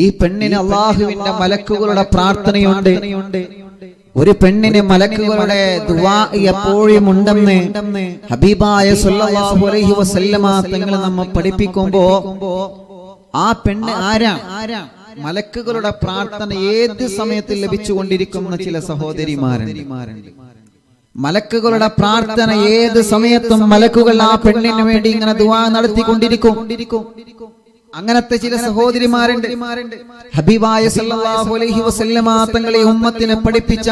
ഈ പെണ്ണിന് അല്ലാഹുവിന്റെ മലക്കുകളുടെ പ്രാർത്ഥനയുണ്ട്. ഒരു പെണ്ണിന് മലക്കുകളുടെ ദുആ എപ്പോഴും ഉണ്ടെന്ന് ഹബീബായ സല്ലല്ലാഹു അലൈഹി വസല്ലമ തങ്ങൾ നമ്മെ പഠിപ്പിക്കുമ്പോ ആ പെണ്ണ് ആരാ? മലക്കുകളുടെ പ്രാർത്ഥന ഏത് സമയത്ത് ലഭിച്ചുകൊണ്ടിരിക്കുന്ന ചില സഹോദരിമാരുണ്ട്. മലക്കുകളുടെ പ്രാർത്ഥന ഏത് സമയത്തും മലക്കുകൾ ആ പെണ്ണിന് വേണ്ടി ഇങ്ങനെ ദുആ നടത്തിക്കൊണ്ടിരിക്കും. അങ്ങനത്തെ ചില സഹോദരിമാരുണ്ട്. ഹബീബായ സല്ലല്ലാഹു അലൈഹി വസല്ലമ തങ്ങളെ ഉമ്മത്തിനെ പഠിപ്പിച്ച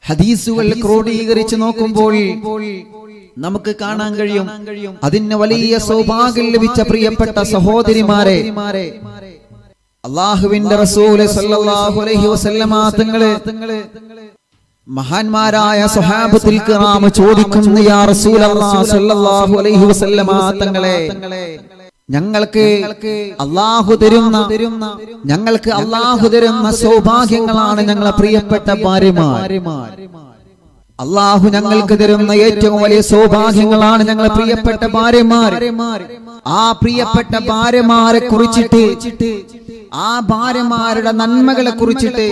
ഹദീസുകൾ ക്രോഡീകരിച്ച് നോക്കുമ്പോൾ നമുക്ക് കാണാൻ കഴിയും അതിന് വലിയ സൗഭാഗ്യം ലഭിച്ച പ്രിയപ്പെട്ട സഹോദരിമാരെ. അല്ലാഹുവിന്റെ റസൂൽ സല്ലല്ലാഹു അലൈഹി വസല്ലമ തങ്ങളെ മഹാന്മാരായ സ്വഹാബത്തുൽ കിറാം ചോദിക്കുന്നു, യാ റസൂലല്ലാഹി സല്ലല്ലാഹു അലൈഹി വസല്ലമ തങ്ങളെ, ഞങ്ങൾക്ക് അല്ലാഹു തരുന്ന സൗഭാഗ്യങ്ങളാണ് ഞങ്ങളെ പ്രിയപ്പെട്ട ഭാര്യമാർ. അല്ലാഹു ഞങ്ങൾക്ക് തരുന്ന ഏറ്റവും വലിയ സൗഭാഗ്യങ്ങളാണ് ഞങ്ങളെ പ്രിയപ്പെട്ട ഭാര്യമാർ. ആ പ്രിയപ്പെട്ട ഭാര്യമാരെ കുറിച്ചിട്ട്, ആ ഭാര്യമാരുടെ നന്മകളെ കുറിച്ചിട്ട്,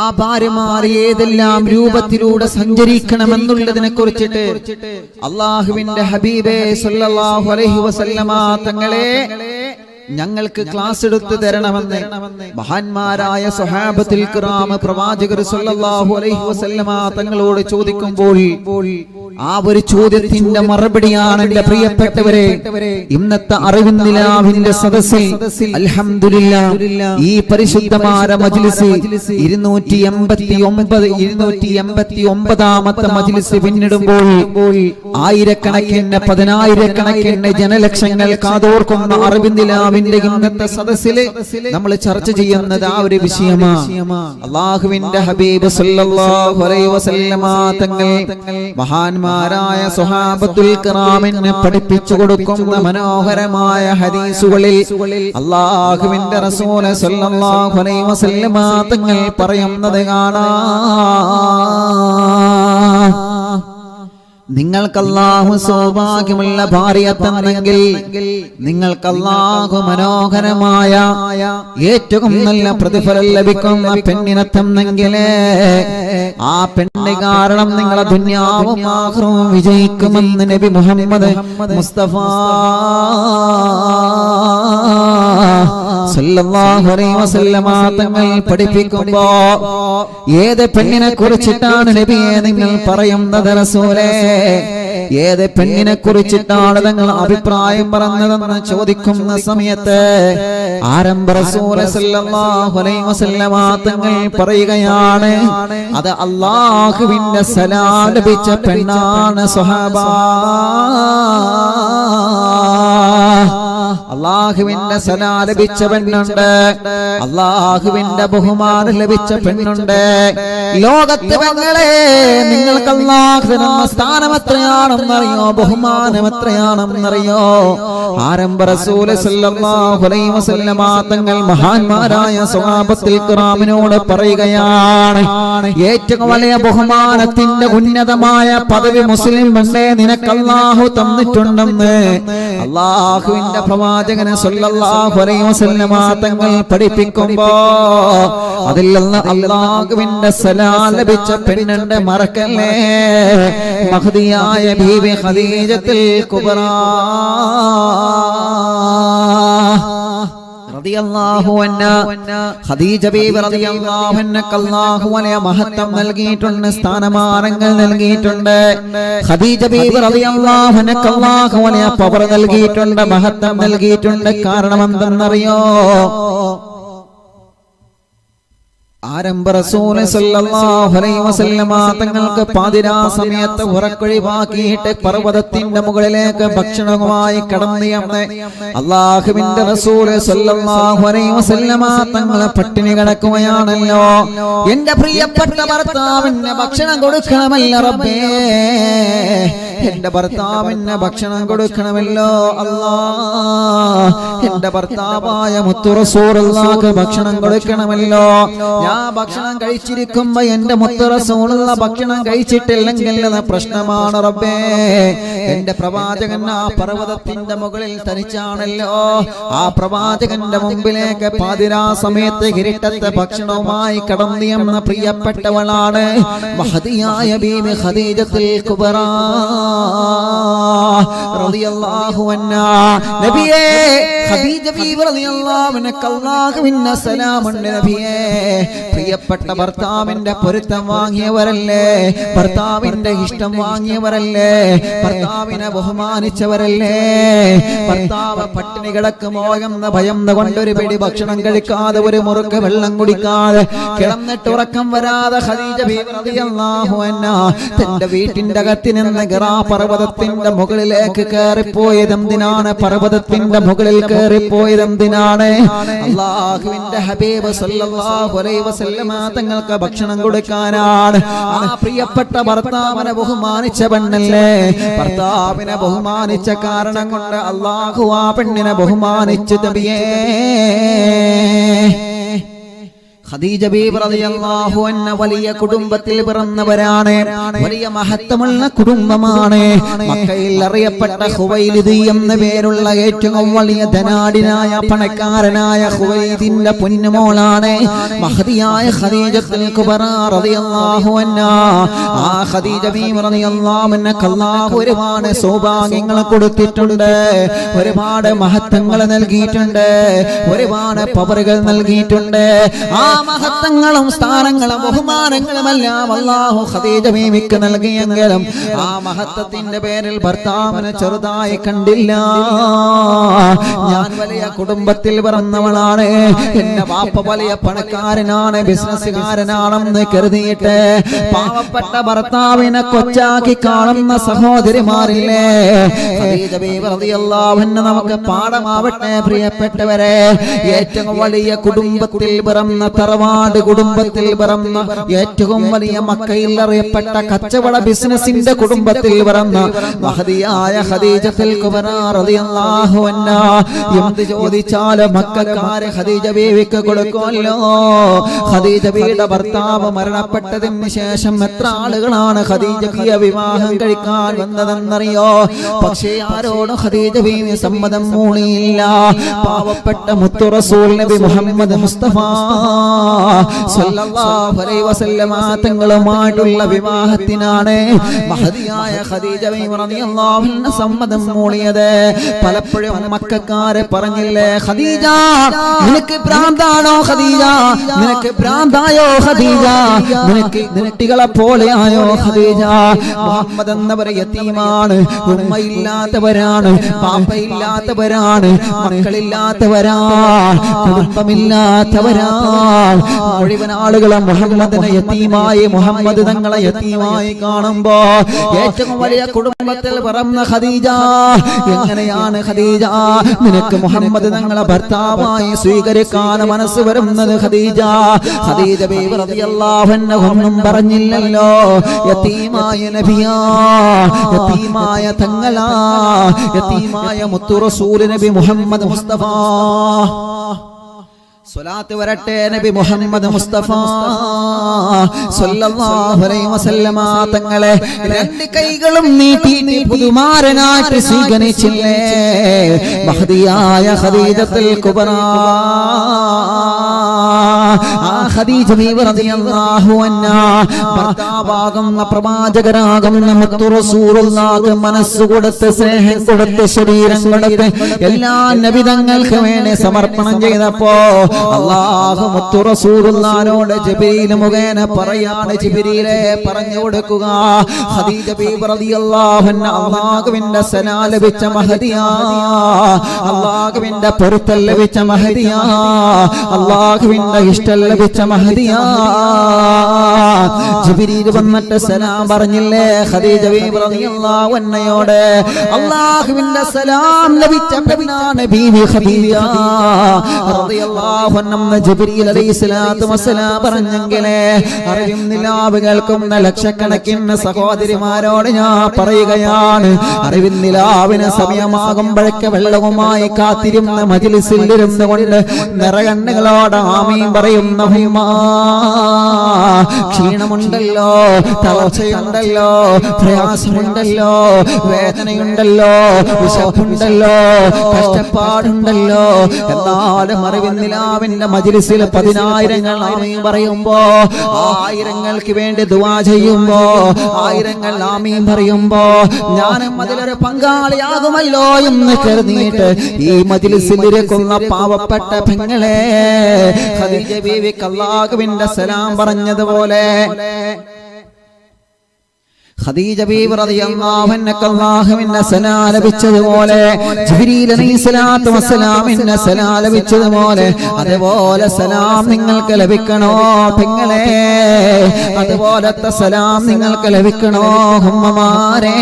ആ ഭാര്യമാർ ഏതെല്ലാം രൂപത്തിലൂടെ സഞ്ചരിക്കണമെന്നുള്ളതിനെ കുറിച്ചിട്ട് അല്ലാഹുവിന്റെ ഹബീബേ സല്ലല്ലാഹു അലൈഹി വസല്ലമ തങ്ങളെ ഞങ്ങൾക്ക് ക്ലാസ് എടുത്തു തരണമെന്ന് മഹാന്മാരായ സ്വഹാബത്തുൽ കിറാം പ്രവാചകർ സല്ലല്ലാഹു അലൈഹി വസല്ലമ തങ്ങളോട് ചോദിക്കുമ്പോൾ ആ ഒരു ചോദ്യത്തിന്റെ മറുപടിയാണ് എന്റെ പ്രിയപ്പെട്ടവരെ ഇന്നത്തെ അറിവുന്നിലാവിന്റെ സദസ്സിൽ അൽഹംദുലില്ലാഹ് ഈ പരിശുദ്ധമായ മജ്ലിസ് 289ാമത്തെ മജ്ലിസ് പിന്നിടുമ്പോൾ ആയിരക്കണക്കിന് പതിനായിരക്കണക്കിന് ജനലക്ഷങ്ങൾ കാതോർക്കുന്ന അറിവുന്നിലാവിന്റെ ഇന്നത്തെ സദസ്സില് നമ്മൾ ചർച്ച ചെയ്യുന്നത് ആ ഒരു വിഷയമാണ്. അല്ലാഹുവിന്റെ ഹബീബ് സല്ലല്ലാഹു അലൈഹി വസല്ലമ തങ്ങൾ മഹാന്മാരായ സ്വഹാബത്തുൽ കിറാമിനെ പഠിപ്പിച്ചു കൊടുക്കുന്ന മനോഹരമായ ഹദീസുകളിൽ അല്ലാഹുവിന്റെ റസൂൽ സല്ലല്ലാഹു അലൈഹി വസല്ലമ തങ്ങൾ പറയുന്നത് കാണാം, നിങ്ങൾക്ക് അല്ലാഹു സൗഭാഗ്യമുള്ള ഭാര്യയെ തന്നെങ്കിൽ നിങ്ങൾക്ക് അല്ലാഹു മനോഹരമായ ഏറ്റവും നല്ല പ്രതിഫലം ലഭിക്കുന്ന പെണ്ണിനെ തന്നെങ്കിൽ ആ പെണ്ണ് കാരണം നിങ്ങളെ ദുനിയാവും ആഖിറവും വിജയിക്കുമെന്ന് നബി മുഹമ്മദ് മുസ്തഫ സല്ലല്ലാഹു അലൈഹി വസല്ലമ തങ്ങൾ പഠിപ്പിക്കുമ്പോ ഏത് പെണ്ണിനെ കുറിച്ചിട്ടാണ് നബിയെ നിങ്ങൾ പറയുന്നത് റസൂലേ? ഏത് പെണ്ണിനെ കുറിച്ചിട്ടാണ് നിങ്ങൾ അഭിപ്രായം പറഞ്ഞതെന്ന് ചോദിക്കുന്ന സമയത്ത് ആരംഭ റസൂൽ സല്ലല്ലാഹു അലൈഹി വസല്ലമ തങ്ങൾ പറയുകയാണ്, അത് അല്ലാഹുവിന്റെ സലാം ലഭിച്ച പെണ്ണാണ് സ്വഹാബ. അല്ലാഹുവിന്റെ സലാം ലഭിച്ച പെണ്ണുണ്ട്, അല്ലാഹുവിന്റെ ബഹുമാനം ലഭിച്ച പെണ്ണുണ്ട്. ലോകത്തെ പെങ്ങളെ നിങ്ങൾക്ക് അല്ലാഹു തരുന്ന സ്ഥാനം എത്രയാണെന്നറിയോ? ബഹുമാനം എത്രയാണെന്നറിയോ? ആരംഭ റസൂൽ സല്ലല്ലാഹു അലൈഹി വസല്ലമ തങ്ങൾ മഹാന്മാരായ സ്വഹാബത്തുൽ കിറാമിനോട് പറയുകയാണ്, ഏറ്റവും വലിയ ബഹുമാനത്തിന്റെ ഉന്നതമായ പദവി മുസ്ലിം പെണ്ണേ നിനക്ക് അല്ലാഹു തന്നിട്ടുണ്ടെന്ന് അല്ലാഹുവിന്റെ പ്രവാചകൻ സല്ലല്ലാഹു അലൈഹി വസല്ലമ തങ്ങൾ പഠിപ്പിക്കുമ്പോ അതിൽ നിന്ന് അല്ലാഹുവിന്റെ സലാം ലഭിച്ച പെണ്ണിന്റെ മറക്കല്ലേ മഹദിയായ ബീവി ഖദീജത്തുൽ കുബ്ര റളിയല്ലാഹു അൻഹാ. ഖദീജ ബീവി റളിയല്ലാഹു അൻഹക്ക് അല്ലാഹു വലിയ മഹത്വം നൽകിയിട്ടുണ്ട്, സ്ഥാനമാനങ്ങൾ നൽകിയിട്ടുണ്ട്. ഖദീജ ബീവി റളിയല്ലാഹു അൻഹക്ക് അല്ലാഹു വലിയ പവർ നൽകിയിട്ടുണ്ട്, മഹത്വം നൽകിയിട്ടുണ്ട്. കാരണം എന്തെന്നറിയോ? ആരംഭ റസൂൽ സല്ലല്ലാഹു അലൈഹി വസല്ലമ തങ്ങൾക്ക് പാതിരാ സമയത്ത് ഉറക്കൊഴിവാക്കിയിട്ട് പർവ്വതത്തിന്റെ മുകളിലേക്ക് ഭക്ഷണവുമായി കടന്നിയന്ന് അല്ലാഹുവിന്റെ റസൂൽ സല്ലല്ലാഹു അലൈഹി വസല്ലമ തങ്ങൾ പട്ടിണി കിടക്കുകയാണല്ലോ. എന്റെ പ്രിയപ്പെട്ട ഭർത്താവിന് ഭക്ഷണം കൊടുക്കണമല്ല റബ്ബേ, എന്റെ ഭർത്താവിന് ഭക്ഷണം കൊടുക്കണമല്ലോ അല്ലാ. എന്റെ ഭർത്താവായ മുത്തു റസൂലുള്ളാഹിക്ക് ഭക്ഷണം കൊടുക്കണമല്ലോ. ഞാൻ ഭക്ഷണം കഴിച്ചിരിക്കുമ്പോ എന്റെ മുത്തു റസൂലുള്ള ഭക്ഷണം കഴിച്ചിട്ടില്ലെങ്കിൽ അത് പ്രശ്നമാണ് റബ്ബേ. എന്റെ പ്രവാചകൻ ആ പർവ്വതത്തിന്റെ മുകളിൽ തനിച്ചാണല്ലോ. ആ പ്രവാചകന്റെ മുമ്പിലേക്ക് പാതിരാ സമയത്ത് ഇരുട്ടത്തെ ഭക്ഷണവുമായി കടന്നു എന്ന പ്രിയപ്പെട്ടവളാണ് മഹദിയായ ബീവി ഖദീജത്തുൽ കുബ്രാ റളിയല്ലാഹു അൻഹാ. നബിയേ ഖദീജ ബീവി റളിയല്ലാഹു അൻഹ അല്ലാഹുവിന്റെ സലാമുണ്ട് നബിയേ. പ്രിയപ്പെട്ട ഭർത്താവിന്റെ പൊരുത്തം വാങ്ങിയവരല്ലേ, ഭർത്താവിന്റെ ഇഷ്ടം വാങ്ങിയവരല്ലേ, ഭർത്താവിനെ ബഹുമാനിച്ചവരല്ലേ. ഭർത്താവ് പട്ടിണി കിടക്കുമോ എന്ന ഭയം കൊണ്ടൊരു പിടി ഭക്ഷണം കഴിക്കാതെ ഒരു മുറുക്ക് വെള്ളം കുടിക്കാതെ കിടന്നിട്ട് ഉറക്കം വരാതെ ഖദീജ ബീവി റളിയല്ലാഹു അൻഹാ തന്റെ വീട്ടിന്റെ അകത്ത് നിന്ന് ഹിറാ പർവ്വതത്തിന്റെ മുകളിലേക്ക് കയറിപ്പോയത് എന്തിനാണ്? പർവ്വതത്തിന്റെ മുകളിൽ കയറിപ്പോയത് എന്തിനാണ്? അല്ലാഹുവിന്റെ ഹബീബ് സല്ലല്ലാഹു അലൈഹി വസല്ലമ തങ്ങൾക്ക് ഭക്ഷണം കൊടുക്കാനാണ്. ആ പ്രിയപ്പെട്ട ഭർത്താവിനെ ബഹുമാനിച്ച പെണ്ണല്ലേ. ഭർത്താവിനെ ബഹുമാനിച്ച കാരണം കൊണ്ട് അല്ലാഹു ആ പെണ്ണിനെ ബഹുമാനിച്ചു. നബിയേ ഖദീജ ബീവി റളിയല്ലാഹു അൻഹ വലിയ കുടുംബത്തിൽ പിറന്നവരാണ്. വലിയ മഹത്വമുള്ള കുടുംബമാണ്. മക്കയിൽ അറിയപ്പെട്ട ഖുവൈലിദ് എന്ന പേരുള്ള ഏറ്റവും വലിയ ധനാഢ്യനായ പണക്കാരനായ ഖുവൈലിദിന്റെ പൊന്നുമോളാണ് മഹദിയായ ഖദീജത്തുൽ കുബ്രാ റളിയല്ലാഹു അൻഹാ. ആ ഖദീജ ബീവി റളിയല്ലാഹു അൻഹ അല്ലാഹു ഒരുപാട് സൗഭാഗ്യങ്ങൾ കൊടുത്തിട്ടുണ്ട്, ഒരുപാട് മഹത്വങ്ങൾ നൽകിയിട്ടുണ്ട്, ഒരുപാട് പവറുകൾ നൽകിയിട്ടുണ്ട്. ആ മഹത്വങ്ങളും സ്ഥാനങ്ങളും ബഹുമാനങ്ങളുമെല്ലാം അല്ലാഹു ഖദീജ ബീവിക്ക് നൽകിയെങ്കിലും ആ മഹത്വത്തിന്റെ പേരിൽ ഭർത്താവിനെ ചെറുതായി കണ്ടില്ല. ഞാൻ വലിയ കുടുംബത്തിൽ പിറന്നവളാണ്, എന്റെ വാപ്പ വലിയ പണക്കാരനാണ്, ബിസിനസ്സുകാരനാണെന്ന് കരുതിയിട്ട് പാവപ്പെട്ട ഭർത്താവിനെ കൊച്ചാക്കി കാണുന്ന സഹോദരിമാരില്ലേ. ഖദീജ ബീവി റളിയല്ലാഹു അൻഹ നമുക്ക് പാഠമാവട്ടെ പ്രിയപ്പെട്ടവരെ. ഏറ്റവും വലിയ കുടുംബത്തിൽ പിറന്ന തറവാട് കുടുംബത്തിൽ പിറന്ന ഏറ്റവും വലിയ മക്കയിൽ അറിയപ്പെട്ട കച്ചവട ബിസിനസിന്റെ കുടുംബത്തിൽ പിറന്ന മഹദിയായ ഖദീജത്തുൽ കുബ്രാ റളിയല്ലാഹു അൻഹാ എന്ത് ചോദിച്ചാലും മക്കക്കാരെ ഖദീജ ബീവിക്ക് കൊടുക്കുമല്ലോ. ഖദീജ ബീവിയുടെ ഭർത്താവ് മരണപ്പെട്ടതിന് ശേഷം എത്ര ആളുകളാണ് ഖദീജ ബീവിയെ വിവാഹം കഴിക്കാൻ വന്നതെന്നറിയോ? പക്ഷേ ആരോടും ഖദീജ ബീവി സമ്മതം മൂളിയില്ല. പാവപ്പെട്ട മുത്തു റസൂൽ നബി മുഹമ്മദ് മുസ്തഫ സല്ലല്ലാഹു അലൈഹി വസല്ലമ തങ്ങളുമായിട്ടുള്ള വിവാഹത്തിനാണ് മഹദിയായ ഖദീജ ബീവി റളിയല്ലാഹു അൻഹ സമ്മതം മൂളിയത്. പലപ്പോഴും മക്കക്കാരെ പറഞ്ഞില്ലേ, ഖദീജ നിനക്ക് ഭ്രാന്താണോ ഖദീജ, നിനക്ക് ഭ്രാന്തായോ ഖദീജ, നിനക്ക് കുട്ടികളെ പോലെയായോ ഖദീജ. മുഹമ്മദ് എന്നവർ യതീമാണ്, ഉമ്മയില്ലാത്തവരാണ്, പാപ്പയില്ലാത്തവരാണ്, മക്കളില്ലാത്തവരാണ്, കുടുംബമില്ലാത്തവരാണ്. മുഴുവൻ ആളുകളെ മുഹമ്മദിനെ യതീമായി, മുഹമ്മദ് തങ്ങളെ യതീമായി കാണുമ്പോ ഏറ്റവും വലിയ കുടുംബത്തിൽ പിറന്ന ഖദീജ എങ്ങനെയാണ് ഖദീജ നിനക്ക് മുഹമ്മദ് തങ്ങളെ ഭർത്താവായി സ്വീകരിക്കാൻ മനസ്സ് വരുന്നത്? ഖദീജ ഖദീജ ബീവി റളിയല്ലാഹു അൻഹ ഒന്നും പറഞ്ഞില്ലല്ലോ. യതീമായ നബിയാ, യതീമായ തങ്ങളാ, യതീമായ മുത്തു റസൂൽ നബി മുഹമ്മദ് മുസ്തഫ സ്വലാത്ത് വരട്ടെ നബി മുഹമ്മദ് മുസ്തഫ സല്ലല്ലാഹു അലൈഹി വസല്ലമ തങ്ങളെ രണ്ട് കൈകളും നീട്ടി പുതുമാരനായിട്ട് സ്വീകരിച്ചില്ലേ മഹദിയായ ഖദീജത്തുൽ കുബ്രാ. ആ ഖദീജ ബീവി റളിയല്ലാഹു അൻഹാ ഭർത്താവാകുന്ന പ്രവാചകരാകുന്ന മുത്തു റസൂലുള്ളാഹിക്ക് മനസ്സ് കൊടുത്ത്, സ്നേഹം കൊടുത്ത്, ശരീരം കൊടുത്ത് എല്ലാ നബിതങ്ങൾക്ക് വേണ്ടി സമർപ്പണം ചെയ്തപ്പോ അല്ലാഹു മുത്തു റസൂലുള്ളാഹിനോട് ജിബ്രീൽ മുഖേന പറയാണ്, ജിബ്രീലേ പറഞ്ഞു കൊടുക്കുക, ഖദീജ ബീവി റളിയല്ലാഹു അൻഹാ അല്ലാഹുവിന്റെ സലാം ലഭിച്ച മഹദിയാ, അല്ലാഹുവിന്റെ പൊരുത്തം ലഭിച്ച മഹദിയാ, അല്ലാഹുവിന്റെ ഇഷ്ടം ലഭിച്ച മഹദിയാ ജിബ്രീൽ വന്നിട്ട് സലാം പറഞ്ഞില്ലേ ഖദീജ ബീവി റളിയല്ലാഹു അൻഹയോട് അല്ലാഹുവിന്റെ സലാം ലഭിച്ച പെണ്ണാണ് ബീവി ഖദീജ റളിയല്ലാഹു അൻഹ ജിബ്രീൽ അലൈഹിസ്സലാത്തു വസ്സലാം പറഞ്ഞെങ്കിലേ അറിവും നിലാവ് കേൾക്കുന്ന ലക്ഷക്കണക്കിന് സഹോദരിമാരോട് ഞാൻ പറയുകയാണ് അറിവിൻ നിലാവിന് സമയമാകുമ്പോഴൊക്കെ വെള്ളവുമായി കാത്തിരുന്ന മജ്ലിസിൽ ഇരുന്നു കൊണ്ട് നിറകണ്ണുകളോട് ആമീൻ പറയുന്ന ഉമ്മ ക്ഷീണമുണ്ടല്ലോ തളർച്ചയുണ്ടല്ലോ പ്രയാസമുണ്ടല്ലോ വേദനയുണ്ടല്ലോ വിശപ്പുണ്ടല്ലോ കഷ്ടപ്പാടുണ്ടല്ലോ എന്നാലും അറിവിൻ നിലാവിന്റെ മജ്ലിസിൽ 10,000 ആമീൻ പറയുമ്പോ ആയിരങ്ങൾക്ക് വേണ്ടി ദുആ ചെയ്യുമ്പോ ആയിരങ്ങൾ ആമീൻ പറയുമ്പോ ഞാനും അതിലൊരു പങ്കാളിയാകുമല്ലോ എന്ന് കരുതിയിട്ട് ഈ മജ്ലിസിൽ ഇരിക്കുന്ന പാവപ്പെട്ട പെങ്ങളെ ഖദീജ ബീവിക്ക് അല്ലാഹുവിന്റെ സലാം പറഞ്ഞതുപോലെ ഖദീജ ബീവി റളിയല്ലാഹു അൻഹ അല്ലാഹുവിന്റെ സലാം ലഭിച്ചതുപോലെ ജിബ്രീൽ അലൈഹിസ്സലാത്തു വസ്സലാമിന്റെ സലാം ലഭിച്ചതുപോലെ അതുപോലെ സലാം നിങ്ങൾക്ക് ലഭിക്കണോ പെങ്ങളെ അതുപോലത്തെ സലാം നിങ്ങൾക്ക് ലഭിക്കണോ ഉമ്മമാരെ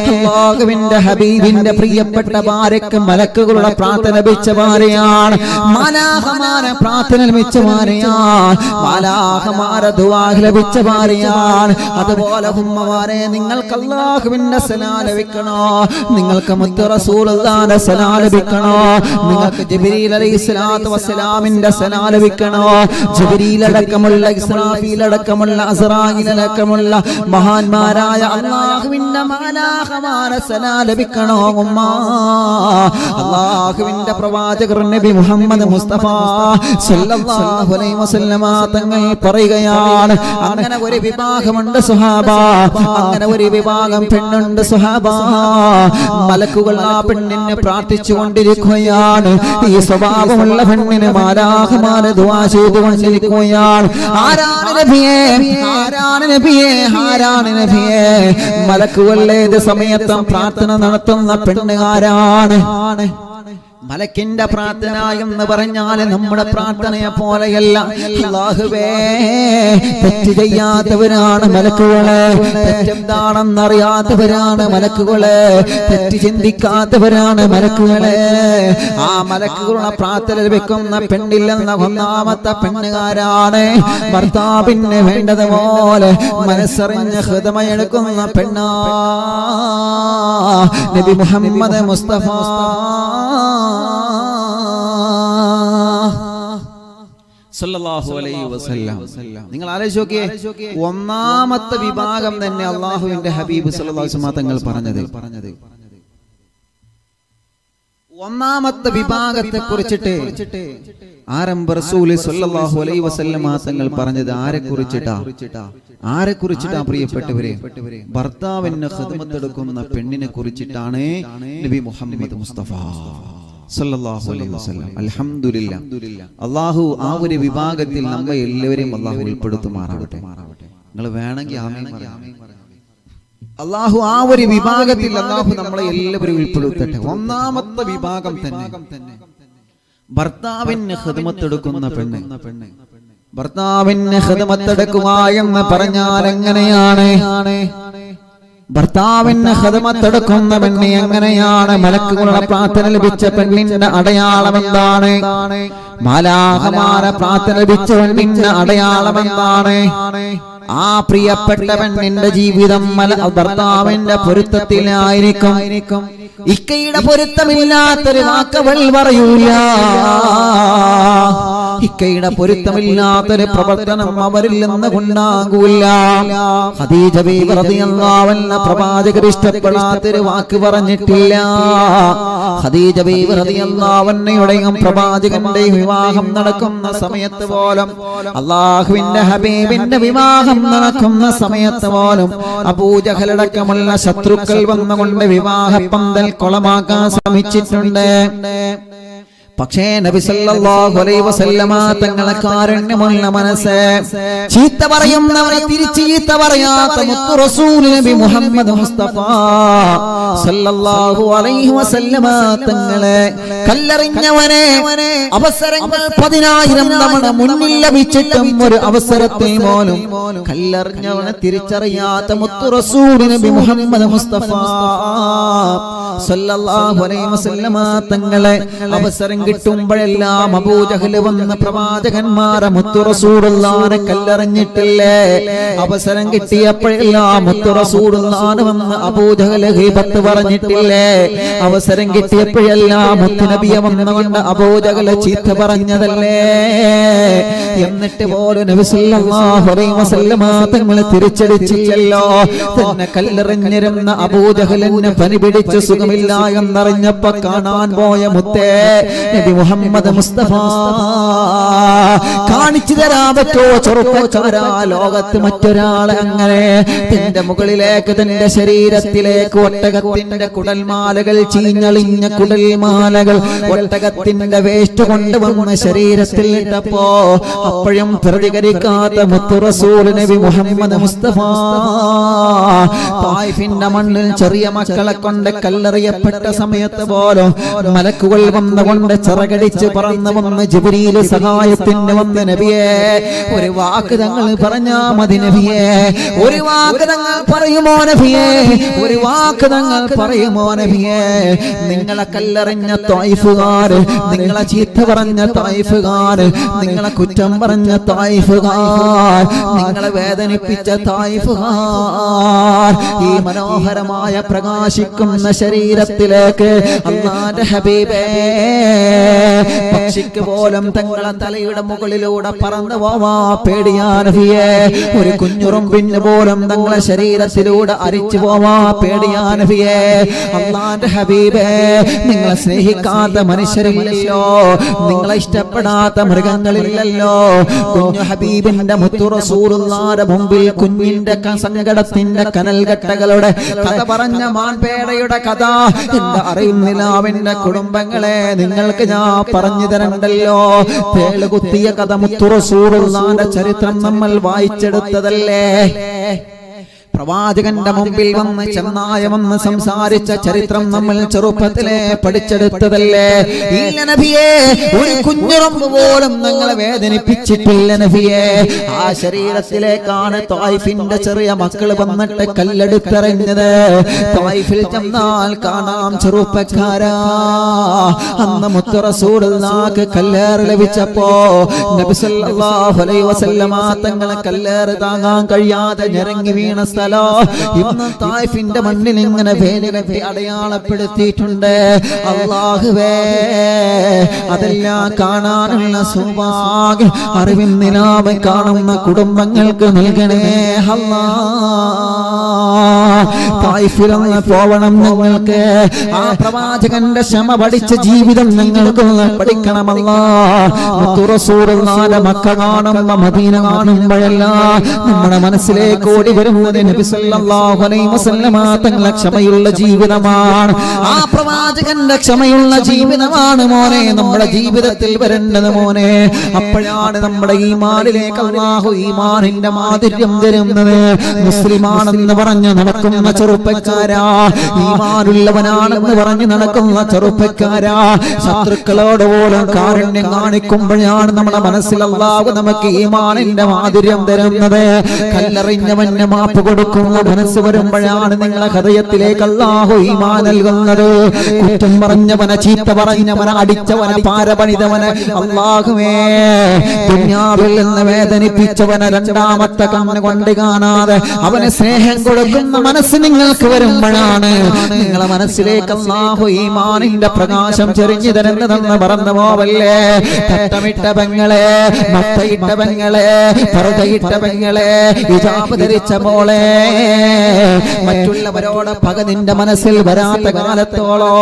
അല്ലാഹുവിന്റെ ഹബീബിന്റെ പ്രിയപ്പെട്ട ഭാര്യക്ക് മലക്കുകളുടെ പ്രാർത്ഥന ലഭിച്ച ഭാര്യയാണ് മാലാഖമാരെ പ്രാർത്ഥന ലഭിച്ച ഭാര്യയാണ് മാലാഖമാരെ ദുആ ലഭിച്ച ഭാര്യയാണ് അതുപോലെ ഉമ്മമാരെ നിങ്ങൾക്ക് അല്ലാഹുവിന്റെ സലാം ലഭിക്കണോ നിങ്ങൾക്ക് മുത്ത് റസൂലുള്ളാഹിന്റെ സലാം ലഭിക്കണോ നിങ്ങൾക്ക് ജിബ്രീൽ അലൈഹിസ്സലാത്തു വസ്സലാമിന്റെ സലാം ലഭിക്കണോ ജിബ്രീൽ അടക്കമുള്ള ഇസ്രാഫീൽ അടക്കമുള്ള അസ്റായീൽ അടക്കമുള്ള മഹാന്മാരായ അല്ലാഹുവിന്റെ മാലാഖമാരെ സലാം ലഭിക്കണോ ഉമ്മ അല്ലാഹുവിന്റെ പ്രവാചകർ നബി മുഹമ്മദ് മുസ്തഫ സല്ലല്ലാഹു അലൈഹി വസല്ലമ തങ്ങൾ പറയുകയാണ് അങ്ങനെ ഒരു വിഭാഗമുണ്ട് സുഹാബ അങ്ങനെ ഒരു വിഭാഗം പെണ്ണുണ്ട് സുഹാബ മലക്കുകൾ ആ പെണ്ണിനെ പ്രാർത്ഥിച്ചു കൊണ്ടിരിക്കുകയാണ് ഈ സ്വഭാവമുള്ള പെണ്ണിന് മാലാഖമാരെ ദുആ ചെയ്തുകൊണ്ടിരിക്കുകയാണ് ആരാണ് നബിയേ ആരാണ് നബിയേ ആരാണ് നബിയേ മലക്കുകൾ ഏത് സമയത്തും പ്രാർത്ഥന നടത്തുന്ന പെണ്ണ് ആരാണ് മലക്കിന്റെ പ്രാർത്ഥന എന്ന് പറഞ്ഞാൽ നമ്മുടെ പ്രാർത്ഥനയെ പോലെയല്ല അല്ലാഹുവേ തെറ്റ് ചെയ്യാത്തവരാണ് മലക്കുകളെ തെറ്റെന്താണെന്നറിയാത്തവരാണ് മലക്കുകളെ തെറ്റ് ചിന്തിക്കാത്തവരാണ് മലക്കുകളെ ആ മലക്കുകളുടെ പ്രാർത്ഥന ലഭിക്കുന്ന പെണ്ണില്ലെന്ന ഒന്നാമത്തെ പെണ്ണുകാരാണ് ഭർത്താവിന് വേണ്ടതുപോലെ മനസ്സറിഞ്ഞ് ഹൃദയമെടുക്കുന്ന പെണ്ണാ നബി മുഹമ്മദ് മുസ്തഫ സല്ലല്ലാഹു അലൈഹി വസല്ലം നിങ്ങൾ ആലോചിച്ച് നോക്കിയേ ഒന്നാമത്തെ വിഭാഗം തന്നെ അല്ലാഹുവിന്റെ ഹബീബ് സല്ലല്ലാഹു അലൈഹി വസല്ലം തങ്ങൾ പറഞ്ഞത് ഒന്നാമത്തെ വിഭാഗത്തെ കുറിച്ചിട്ട് ആരംഭ റസൂൽ സല്ലല്ലാഹു അലൈഹി വസല്ലം തങ്ങൾ പറഞ്ഞത് ആരെ കുറിച്ചിട്ടാ പ്രിയപ്പെട്ടവരെ ഭർത്താവിന് ഖിദ്മത്ത് എടുക്കുന്ന പെണ്ണിനെ കുറിച്ചിട്ടാണ് നബി മുഹമ്മദ് മുസ്തഫ സല്ലല്ലാഹു അലൈഹി വസല്ലം അൽഹംദുലില്ലാ അല്ലാഹു ആ ഒരു വിഭാഗത്തിൽ നമ്മെ എല്ലാവരെയും അല്ലാഹു ഉൾപ്പെടുത്തുമാറാവട്ടെ നിങ്ങൾ വേണമെങ്കിൽ ആമീൻ പറയാം അല്ലാഹു ആ ഒരു വിഭാഗത്തിൽ അല്ലാഹു നമ്മളെ എല്ലാവരെയും ഉൾപ്പെടുത്തട്ടെ ഒന്നാമത്തെ വിഭാഗം തന്നെ ഭർത്താവിന് ഖിദ്മത്ത് എടുക്കുന്ന പെണ്ണ് ഭർത്താവിന് ഖിദ്മത്ത് എടുക്കുക എന്ന് പറഞ്ഞാൽ എങ്ങനെയാണ് ഭർത്താവിന് ഖിദ്മത്ത് എടുക്കുന്ന പെണ്ണ് എങ്ങനെയാണ് മലക്കുകളുടെ പ്രാർത്ഥന ലഭിച്ച പെണ്ണിന്റെ അടയാളം എന്താണ് മാലാഖമാരെ പ്രാർത്ഥന ലഭിച്ച പെണ്ണിന്റെ അടയാളം എന്താണ് ആ പ്രിയപ്പെട്ട പെണ്ണിന്റെ ജീവിതം ഭർത്താവിന്റെ പൊരുത്തത്തിലായിരിക്കും ഇക്കയുടെ പൊരുത്തമില്ലാത്തൊരു വാക്കവൾ പറയൂല ഇക്കയുടെ പൊരുത്തമില്ലാത്തൊരു പ്രവർത്തനം അവരിൽ നിന്ന് ഉണ്ടാകൂല ഖദീജ ബീവി റളിയല്ലാഹു അൻഹ പ്രവാചകർ ഇഷ്ടപ്പെടാത്തൊരു വാക്ക് പറഞ്ഞിട്ടില്ല ഖദീജ ബീവി റളിയല്ലാഹു അൻഹയുടെയും പ്രവാചകന്റെയും വിവാഹം നടക്കുന്ന സമയത്ത് പോലും അല്ലാഹുവിന്റെ ഹബീബിന്റെ വിവാഹം നടക്കുന്ന സമയത്ത് പോലും അബൂജഹൽ അടക്കമുള്ള ശത്രുക്കൾ വന്നുകൊണ്ട് വിവാഹ പന്തൽ കൊളമാക്കാൻ ശ്രമിച്ചിട്ടുണ്ട് പക്ഷേ നബി സല്ലല്ലാഹു അലൈഹി വസല്ലമ തങ്ങളെ കാരുണ്യമുള്ള മനസ്സ്, ചീത്ത പറയുന്നവരെ തിരിച്ച് ചീത്ത പറയാത്ത മുത്തു റസൂൽ നബി മുഹമ്മദ് മുസ്തഫ സല്ലല്ലാഹു അലൈഹി വസല്ലമ തങ്ങളെ കല്ലെറിഞ്ഞവനെ അവസരങ്ങൾ 10,000 തവണ മുന്നിൽ ലഭിച്ചിട്ടും ഒരു അവസരത്തിൽ പോലും കല്ലെറിഞ്ഞവനെ തിരിച്ചറിയാത്ത മുത്തു റസൂൽ നബി മുഹമ്മദ് മുസ്തഫ സല്ലല്ലാഹു അലൈഹി വസല്ലമ തങ്ങളെ അവസരം കിട്ടുമ്പോഴെല്ലാം അബൂജഹൽ വന്ന പ്രവാചകന്മാരെ മുത്തു റസൂലുള്ളാഹിനെ കല്ലെറിഞ്ഞിട്ടില്ലേ? അവസരം കിട്ടിയപ്പോഴെല്ലാം മുത്തു റസൂലുള്ളാഹിനെ വന്ന് അബൂജഹൽ ഗീബത്ത് പറഞ്ഞിട്ടില്ലേ? അവസരം കിട്ടിയപ്പോഴെല്ലാം മുത്തു നബിയെ വന്നുകൊണ്ട് അബൂജഹൽ ചീത്ത പറഞ്ഞതല്ലേ? എന്നിട്ട് പോലും നബി സല്ലല്ലാഹു അലൈഹി വസല്ലമ തങ്ങളെ തിരിച്ചടിച്ചില്ലല്ലോ. തന്നെ കല്ലെറിഞ്ഞിരുന്ന അബൂജഹലിനെ പനി പിടിച്ച് സുഖമില്ല എന്നറിഞ്ഞപ്പോ കാണാൻ പോയ മുത്തേ നബി മുഹമ്മദ് മുസ്തഫ കാണിച്ചു തരാൻ പറ്റോ ചെറുപ്പക്കാരാ? ലോകത്ത് മറ്റൊരാളെ അങ്ങനെ തന്റെ മുകളിലേക്ക് തന്റെ ശരീരത്തിലേക്ക് ഒട്ടകത്തിന്റെ കുടൽമാലകൾ, ചീഞ്ഞളിഞ്ഞ കുടൽമാലകൾ ഒട്ടകത്തിന്റെ വേസ്റ്റ് കൊണ്ടുവന്ന് ശരീരത്തിൽ ഇട്ടപ്പോ അപ്പോഴും പ്രതികരിക്കാത്ത മുത്തു റസൂൽ നബി മുഹമ്മദ് മുസ്തഫ തായിഫിന്റെ മണ്ണിൽ ചെറിയ മക്കളെ കൊണ്ട് കല്ലെറിയപ്പെട്ട സമയത്ത് പോലും മലക്കുകൾ വന്നുകൊണ്ട് ചിറകടിച്ച് പറന്നു വന്ന് ജിബ്രീൽ സഹായത്തിന് വന്ന നബിയെ ഒരു വാക്ക് തങ്ങൾ പറഞ്ഞാ മതി നബിയെ, ഒരു വാക്ക് തങ്ങൾ പറയുമോ നബിയെ, ഒരു വാക്ക് തങ്ങൾ പറയുമോ നബിയെ? നിങ്ങളെ കല്ലെറിഞ്ഞ തായിഫുകാര്, നിങ്ങളെ ചീത്ത പറഞ്ഞ തായിഫുകാര്, നിങ്ങളെ കുറ്റം പറഞ്ഞ തായിഫുകാർ, നിങ്ങളെ വേദനിപ്പിച്ച തായിഫുകാർ ഈ മനോഹരമായ പ്രകാശിക്കുന്ന ശരീരത്തിലേക്ക് അല്ലാഹുവിന്റെ ഹബീബേ പക്ഷിക്ക് പോലും തങ്ങളെ തലയുടെ മുകളിലൂടെ പറന്നു പോവാ പേടിയാ നബിയേ. ഒരു കുഞ്ഞുറുമ്പിന് പോലും തങ്ങളെ ശരീരത്തിലൂടെ അരിച്ചു പോവാ പേടിയാ നബിയേ. അല്ലാഹുവിന്റെ ഹബീബേ നിങ്ങളെ സ്നേഹിക്കാത്ത മനുഷ്യരില്ലല്ലോ, നിങ്ങളെ ഇഷ്ടപ്പെടാത്ത മൃഗങ്ങളില്ലല്ലോ. കുഞ്ഞു ഹബീബിന്റെ മുത്തു റസൂലുള്ളാഹിന്റെ മുമ്പിൽ കുഞ്ഞിന്റെ സങ്കടത്തിന്റെ കനൽകട്ടകളുടെ കഥ പറഞ്ഞ മാൻപേടയുടെ കഥ എന്താ അറിയുന്നില്ല. അവന്റെ കുടുംബങ്ങളെ നിങ്ങൾക്ക് ഞാൻ പറഞ്ഞു തരണ്ടല്ലോ. തേളുകുത്തിയ കഥ മുത്തു റസൂലുള്ളാഹിന്റെ ചരിത്രം നമ്മൾ വായിച്ചെടുത്തതല്ലേ? പ്രവാചകന്റെ മുമ്പിൽ വന്ന് ചെന്നായ വന്ന് സംസാരിച്ച ചരിത്രം നമ്മൾ ചെറുപ്പത്തിലെ പഠിച്ചെടുത്തതല്ലേ? ഇല്ല നബിയേ, ഒരു കുഞ്ഞുറമ്പ് പോലും ഞങ്ങളെ വേദനിപ്പിച്ചിട്ടില്ല നബിയേ. ആ ശരീരത്തിലേക്കാണ് തായിഫിന്റെ ചെറിയ മക്കൾ വന്നിട്ട് കല്ലെടുത്തെറിഞ്ഞത്. തായിഫിൽ ചെന്നാൽ കാണാം ചെറുപ്പക്കാരാ, അന്ന് മുത്തു റസൂലുള്ളാഹിക്ക് കല്ലേറ് ലഭിച്ചപ്പോ നബി സല്ലല്ലാഹു അലൈഹി വസല്ലമ തങ്ങളെ കല്ലേറ് താങ്ങാൻ കഴിയാതെ ഞെരങ്ങി വീണ ഇന്ന് തായിഫിന്റെ മണ്ണിൽ ഇങ്ങനെ വേലി കെട്ടി അടയാളപ്പെടുത്തിയിട്ടുണ്ട്. അല്ലാഹുവേ അതെല്ലാം കാണാനുള്ള സൗഭാഗ്യം അറിവിൻ നിലാവ് കാണുന്ന കുടുംബങ്ങൾക്ക് നൽകണേ അല്ലാഹ്. തായിഫിലൊന്ന് പോവണം ഞങ്ങൾക്ക്. ആ പ്രവാചകന്റെ ക്ഷമ പഠിച്ച ജീവിതം ഞങ്ങൾക്ക് പഠിക്കണമല്ലാ. മുത്തു റസൂലുള്ളാഹിന്റെ മക്ക കാണുമ്പോ മദീന കാണുമ്പോഴെല്ലാം നമ്മുടെ മനസ്സിലേക്ക് ഓടി വരുന്നത് നബി സല്ലല്ലാഹു അലൈഹി വസല്ലമ തങ്ങളുടെ ക്ഷമയുള്ള ജീവിതമാണ്. ആ പ്രവാചകന്റെ ക്ഷമയുള്ള ജീവിതമാണ് മോനെ നമ്മുടെ ജീവിതത്തിൽ വരേണ്ടത് മോനെ. അപ്പോഴാണ് നമ്മുടെ ഈമാനിലേക്ക് അല്ലാഹു ഈമാനിന്റെ മാധുര്യം തരുന്നത്. മുസ്ലിമാണെന്ന് പറഞ്ഞ് നടക്കുന്ന ചെറുപ്പക്കാരാ, ഈമാനുള്ളവനാണെന്ന് പറഞ്ഞ് നടക്കുന്ന ചെറുപ്പക്കാരാ, ശത്രുക്കളോട് പോലും കാരുണ്യം കാണിക്കുമ്പോഴാണ് നമ്മുടെ മനസ്സിൽ അല്ലാഹു നമുക്ക് ഈമാനിന്റെ മാധുര്യം തരുന്നത്. കല്ലെറിഞ്ഞവന് മാപ്പ് കൊടുക്കുന്ന മനസ്സ് വരുമ്പോഴാണ് നിങ്ങളെ ഹൃദയത്തിലേക്ക് അല്ലാഹു ഈമാൻ നൽകുന്നത്. കുറ്റം പറഞ്ഞവനെ, ചീത്ത പറഞ്ഞവനെ, അടിച്ചവനെ, പാരപണിതവനെ അല്ലാഹുവേ ദുനിയാവിൽ നിന്ന് വേദനിപ്പിച്ചവനെ രണ്ടാമത്തെ കണ്ണ് കൊണ്ട് കാണാതെ അവനെ സ്നേഹം കൊടുക്കുന്ന മനസ്സ് നിങ്ങൾക്ക് വരുമ്പോഴാണ് നിങ്ങളെ മനസ്സിലേക്ക് അല്ലാഹു ഈമാനിന്റെ പ്രകാശം ചെറിഞ്ഞു തരുന്നതെന്ന് മറന്നു പോവല്ലേ. തട്ടമിട്ട പെങ്ങളെ, മത്തയിട്ട പെങ്ങളെ, പർദ്ദയിട്ട പെങ്ങളെ, ഹിജാബ് ധരിച്ച മോളെ, മറ്റുള്ളവരോട് പക നിന്റെ മനസ്സിൽ വരാത്ത കാലത്തോളോ,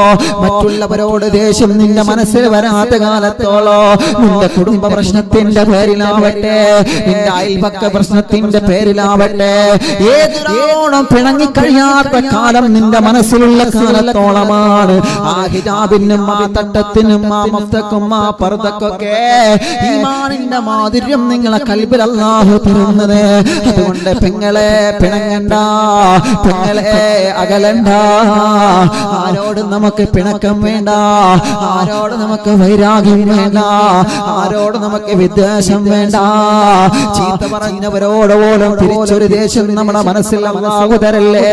മറ്റുള്ളവരോട് ദേഷ്യം നിന്റെ മനസ്സിൽ വരാത്ത കാലത്തോളോ, നിന്റെ കുടുംബ പ്രശ്നത്തിന്റെ പേരിലാവട്ടെ, നിന്റെ അയൽപക്ക പ്രശ്നത്തിന്റെ പേരിലാവട്ടെ, ഏതൊരാളോടും പിണങ്ങി പിണങ്ങിക്കഴിയാത്ത കാലം നിന്റെ മനസ്സിലുള്ള കാലത്തോളമാണ്. ആ ഹിജാബിനും ആ തട്ടത്തിനും ആ മഫ്തക്കും ആ പർദക്കൊക്കെ ഈമാനിന്റെ മാധുര്യം നിങ്ങളെ കൽബിൽ അല്ലാഹു തരുന്നത്. അതുകൊണ്ട് പെങ്ങളെ പിണങ്ങണ്ട, പെങ്ങളെ അകലണ്ട. ആരോടും നമുക്ക് പിണക്കം വേണ്ട, ആരോട് നമുക്ക് വൈരാഗ്യം വേണ്ട, ആരോട് നമുക്ക് വിദ്വേഷം വേണ്ട. ചീത്ത പറഞ്ഞവരോട് പോലും തിരിച്ചൊരു ദേഷ്യം നമ്മുടെ മനസ്സിൽ അല്ലാഹു തരല്ലേ.